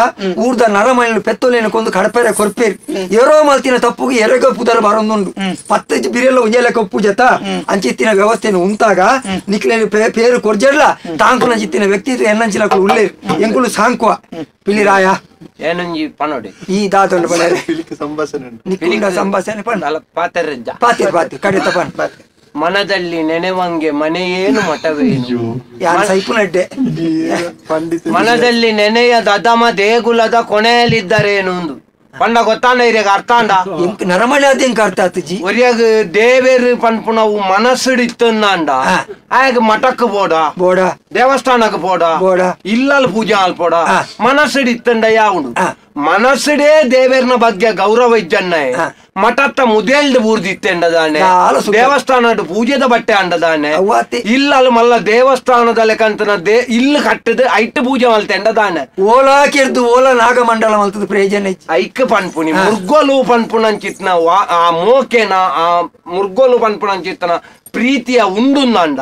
ಊರ್ದ ನರಮೈಲು ಪೆತ್ತೋಲೇನ ಕೊಂದು ಕಡಪೆರೆ ಕೊರ್ಪೇರಿ ಎರೋ ಮಲ್ತಿನ ತಪ್ಪುಗೆ ಎರೆಗ ಪುದರ ಬರೊಂದುಂಡು ಪತ್ತಜ್ಜಿ ಬಿರೆಲ್ಲ ಉಂಜೆಲೆ ಕೊಪ್ಪು ಜತ ಅಂಚಿತ್ತಿನ ವ್ಯವಸ್ಥೆಯನ್ನು ಉಂಟಾಗ ನಿಕ್ಲೇನು ಪೇರು ಕೊರ್ಜಡ್ಲ ತಾಂಕುನ ಚಿತ್ತಿನ ವ್ಯಕ್ತಿತ್ವ ಎನ್ನಂಚಿನ ಉಳ್ಳೇರು ಎಂಕುಲು ಸಾಂಕ್ವ ಪಿಲಿರಾಯ ಏನೊಂಜಿ ಪನೋಡಿ ಈ ದಾತೊಂಡು ಪನರೆ ಸಂಭಾಷಣೆ ಸಂಭಾಷಣೆ ಪಂಡ ಪಾತೆರಜ್ಜ ಪಾತಿ ಕಡಿತ ಪಂಡ ಮನದಲ್ಲಿ ನೆನೆವಂಗೆ ಮನೆಯೇನು ಮಠವೇನು ಸೈಪುನಡ್ಡೆ ಮನದಲ್ಲಿ ನೆನೆಯದ ಅದಮ ದೇಗುಲದ ಕೊನೆಯಲ್ಲಿದ್ದರೇನು ಪಂಡ ಗೊತ್ತಾಂಡ ಇರಿಯಾಗ ಅರ್ಥ ಅಂಡ ನರಮಣಿ ಅದ ಎಂಕ ಅರ್ಥ ಆತಜಿ ಒರಿಯಾಗ ದೇವೇರು ಪನ್ಪುನವು ಮನಸ್ಸಿಡಿತ್ತಂದ ಆಗ ಮಠಕ್ಕೆ ಬೋಡ ದೇವಸ್ಥಾನಕ್ಕೆ ಬೋಡ ಇಲ್ಲಲ್ಲಿ ಪೂಜೆ ಅಲ್ಪೋಡ ಮನಸ್ಸಿಡಿತ್ತಂಡ ಯಾವುದು ಮನಸ್ಸಿಡೇ ದೇವೇರ್ನ ಬಗ್ಗೆ ಗೌರವ ಇಜ್ಜನ್ನ ಮಠತ್ತ ಮುದೇಲ್ದು ಬೂರ್ದಿತ್ತೆಂಡದಾನೆ ದೇವಸ್ಥಾನದ ಪೂಜೆದ ಬಟ್ಟೆ ಅಂಡದಾನೆ ಇಲ್ಲಲ್ಲಿ ಮಲ್ಲ ದೇವಸ್ಥಾನದಲ್ಲಿ ಕಂತನ ಇಲ್ಲಿ ಕಟ್ಟದ ಐಟ್ ಪೂಜೆ ಮಲ್ತೆಂಡದಾನೆ ಓಲಾ ಕೆರ್ದು ಓಲಾ ನಾಗಮಂಡಲ ಮಲ್ತದ ಪ್ರಯೋಜನ ಐಕ್ ಪನ್ಪುನಿ ಮುರ್ಗೋಲು ಪನ್ಪುನಂಚಿತ್ನ ಆ ಮೋಕೆನ ಆ ಮುರ್ಗೋಲು ಪನ್ಪುನಂಚಿತ್ನ ಪ್ರೀತಿಯ ಉಂಡುಂದಂಡ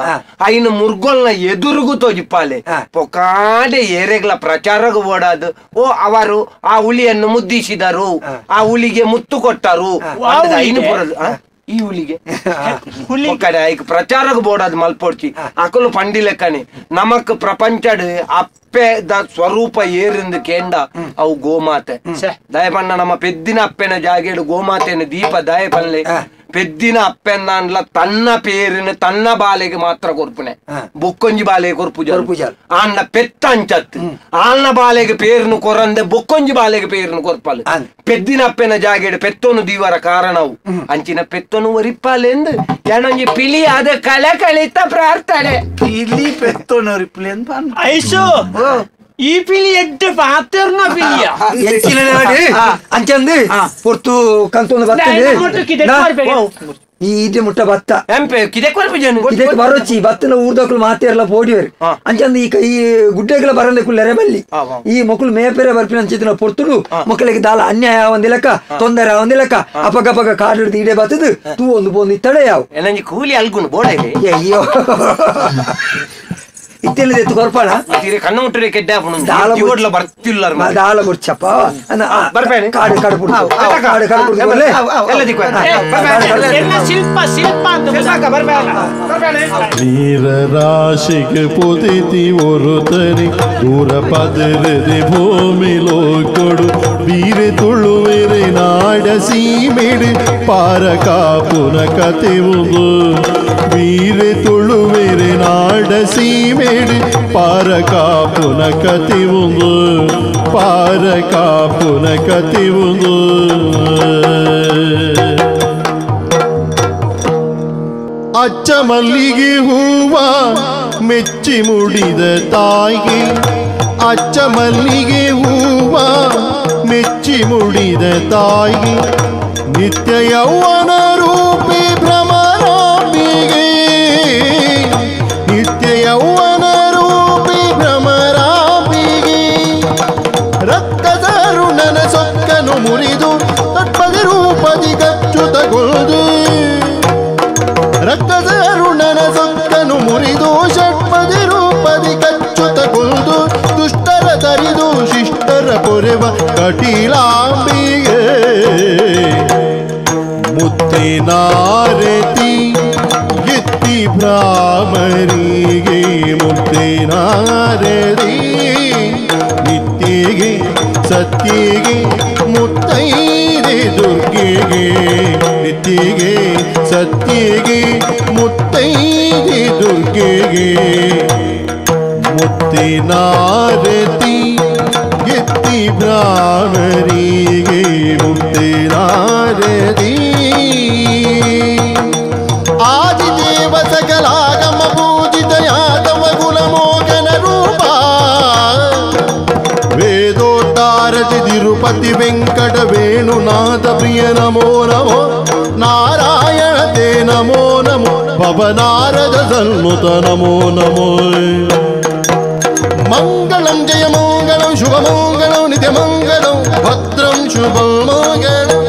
ಐನ ಮುರ್ಗೋಲ್ನ ಎದುರುಗು ತೋಜಿಪ್ಪಾಲೆ ಪೊಕಾಡೆ ಏರೆಗ್ಲ ಪ್ರಚಾರಗೂ ಓಡಾದು ಓ ಅವರು ಆ ಹುಲಿಯನ್ನು ಮುದ್ದಿಸಿದರು ಆ ಹುಲಿಗೆ ಮುತ್ತು ಕೊಟ್ಟರು ಐನು ಬರೋದು ಈ ಹುಲಿಗೆ ಕಡೆ ಐಕ್ ಪ್ರಚಾರಕ್ಕೆ ಬೋಡಾದ್ ಮಲ್ಪೊಡ್ಚಿ ಅಕಲು ಪಂಡಿ ಲೆಕ್ಕನೆ ನಮಕ್ ಪ್ರಪಂಚಡ್ ಅಪ್ಪೆದ ಸ್ವರೂಪ ಏರಿಂದ ಕೇಂಡ ಅವು ಗೋಮಾತೆ ದಯಪಣ್ಣ ನಮ್ಮ ಪೆದ್ದಿನ ಅಪ್ಪೆನ ಜಾಗೇಡು ಗೋಮಾತೆನ ದೀಪ ದಯಪಲ್ಲೆ ಪೆದ್ದಿನ ಅಪ್ಪೆಂದಾನ್ಲ ತನ್ನ ಪೇರಿನ ತನ್ನ ಬಾಲೆಗೆ ಮಾತ್ರ ಕೊರ್ಪುನೆ ಬೊಕ್ಕೊಂಜಿ ಬಾಲೆಗೆ ಕೊರ್ಪುಜ ಆಂಡ ಪೆತ್ತ ಅಂಚತ್ ಆಲ್ನ ಬಾಲೆಗೆ ಪೇರ್ನು ಕೊರಂದೆ ಬೊಕ್ಕೊಂಜಿ ಬಾಲೆಗೆ ಪೇರ್ನು ಕೊರ್ಪಲ್ ಪೆದ್ದಿನ ಅಪ್ಪೆನ ಜಾಗೇಡು ಪೆತ್ತೋನು ದೀವರ ಕಾರಣವು ಅಂಚಿನ ಪೆತ್ತೋನು ಒರಿಪ್ಪಾಲೆಂದು ಏನೊಂಜಿ ಪಿಲಿ ಅದ ಕಳೆ ಕಳಿತ ಪ್ರಾರ್ಥನೆ ಪಿಲಿ ಪೆತ್ತೋನು ಒರಿಪ್ಲೆ ಅಂತ ಐಸು ಈ ಪಿಲಿ ಎಡ್ಡೆ ಪಾತೆರ್ನ ಪಿಲಿಯ ಹೆಚ್ಚಿನ ನಾಡಿ ಅಂಚಂದು ಪೊರ್ತು ಕಂತೊಂದು ಬರ್ತದೆ ಈ ಇಡ್ಲಿ ಮುಟ್ಟ ಭತ್ತ ಇದಕ್ಕೆ ಬರೋಚಿ ಭತ್ತನ ಊರ್ದಕ್ಲು ಮಾತೆರ್ಲ ಪೋಡಿಯರು ಅಂಚಂದು ಈ ಗುಡ್ಡೆಗಳ ಬರಂದೆ ಕುಲ್ಲರೆ ಬಲ್ಲಿ ಈ ಮಕ್ಕಳು ಮೇಪೆರೆ ಬರ್ಪಿನ ಅಂಚಿನ ಪೊರ್ತುಡು ಮಕ್ಕಳಿಗೆ ದಾಲ ಅನ್ಯಾಯ ಒಂದಿಲಕ್ಕ ತೊಂದರೆ ಒಂದಿಲಕ್ಕ ಅಪಗಪಗ ಕಾಡು ಹಿಡಿದು ಇಡೆ ಬತ್ತದು ತೂ ಒಂದು ಪೋಂದು ಇತ್ತಡೆ ಯಾವ ಕೂಲಿ ಅಲ್ಗುನು ಬೋಡ ಅಯ್ಯೋ ಇತ್ತೆಲ್ಲ ಎತ್ತು ಕೊರ್ಪಾಳ ಕಣ್ಣು ಮುಟ್ಟರೆ ಕೆಡ್ಡ ಬರ್ತಿಲ್ಲ ದಾಳ ಬುಡ್ಚಪ್ಪ ಬರ್ಬೇನೆ ಕಾಡು ಕಾಡು ಕಾಡು ಕಾಡು ನೀರರಾಶಿಗೆ ಪೊದಿತಿ ಒರುತರಿ ದೂರ ಪದರದೆ ಭೂಮಿಲೋ ಕೊಡು ಬೀರೆ ತುಳುವೆರೆ ನಾಡ ಸೀಮೆಡು ಪಾರ ಕಾಪುನ ಕತೆವುದು ಬೀರೆ ತುಳುವೆರೆ ನಾಡ ಸೀಮೆ ಪಾರಕಾಪುನ ಕತಿವುದು ಪಾರಕಾಪುನ ಕತಿವುದು ಅಚ್ಚ ಮಲ್ಲಿಗೆ ಹೂವ ಮೆಚ್ಚಿ ಮುಡಿದ ತಾಯಿಗೆ ಅಚ್ಚ ಮಲ್ಲಿಗೆ ಹೂವ ಮೆಚ್ಚಿ ಮುಡಿದ ತಾಯಿಗೆ ನಿತ್ಯ ಯೌವನ ರೂಪಿ ಭ್ರಮರಾಂಬಿಗೆ ನಿತ್ಯ ಯೌವನ ರೂಪಿ ಭ್ರಮರಾಂಬಿಗೆ ರಕ್ತದ ಋಣನ ಸೊಕ್ಕನು ಮುರಿದು ತಟ್ಪದಿ ರೂಪದಿ ಕಚ್ಚುತಗೊಳ್ದು ರಕ್ತದ ಋಣನ ಸೊಕ್ಕನು ಮುರಿದು ಷಟ್ಪದಿ ರೂಪದಿ ಕಚ್ಚುತಗೊಳ್ದು ದುಷ್ಟರ ತರಿದು ಶಿಷ್ಟರ ಕೊರೆವ ಕಟೀಲಾಂಬಿಗೆ ಮುತ್ತಿನಾರತಿ ಎತ್ತಿ ಭ್ರಾಮರಿಗೆ ಮುತ್ತಿನಾರತಿ ನಿತ್ಯಗೆ ಸತ್ಯಗೆ ಮುತ್ತೈದೆ ದುರ್ಗೆಗೆ ಮುತ್ತಿಗೆ ಸತ್ತಿಗೆ ಮುತ್ತೈದೆ ದುರ್ಗೆಗೆ ಮುತ್ತಿನಾರತಿ ಎತ್ತಿ ಬ್ರಾಹ್ಮರಿಗೆ ಮುತ್ತಿನಾರತಿ ಆದಿದೇವ ಸಕಲಾಗಮ ಪೂಜಿತ ಯಾದವ ಕುಲಮೋಹನ ರೂಪ ವೇದೋದ್ಧಾರತಿ ತಿರುಪತಿ ವೆಂಕಟ ವೇಣುನಾಥ ಪ್ರಿಯ ನಮೋ ನಮೋ ನಾರಾಯಣ ತೇ ನಮೋ ನಮೋ ಪವನಾರದ ಸನ್ನುತ ನಮೋ ನಮೋ ಮಂಗಳಂ ಜಯ ಮಂಗಳಂ ಶುಭ ಮಂಗಳಂ ನಿತ್ಯ ಮಂಗಳಂ ಭದ್ರಂ ಶುಭ ಮಂಗಳಂ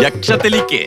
ಯಕ್ಷತೆಲಿಕೆ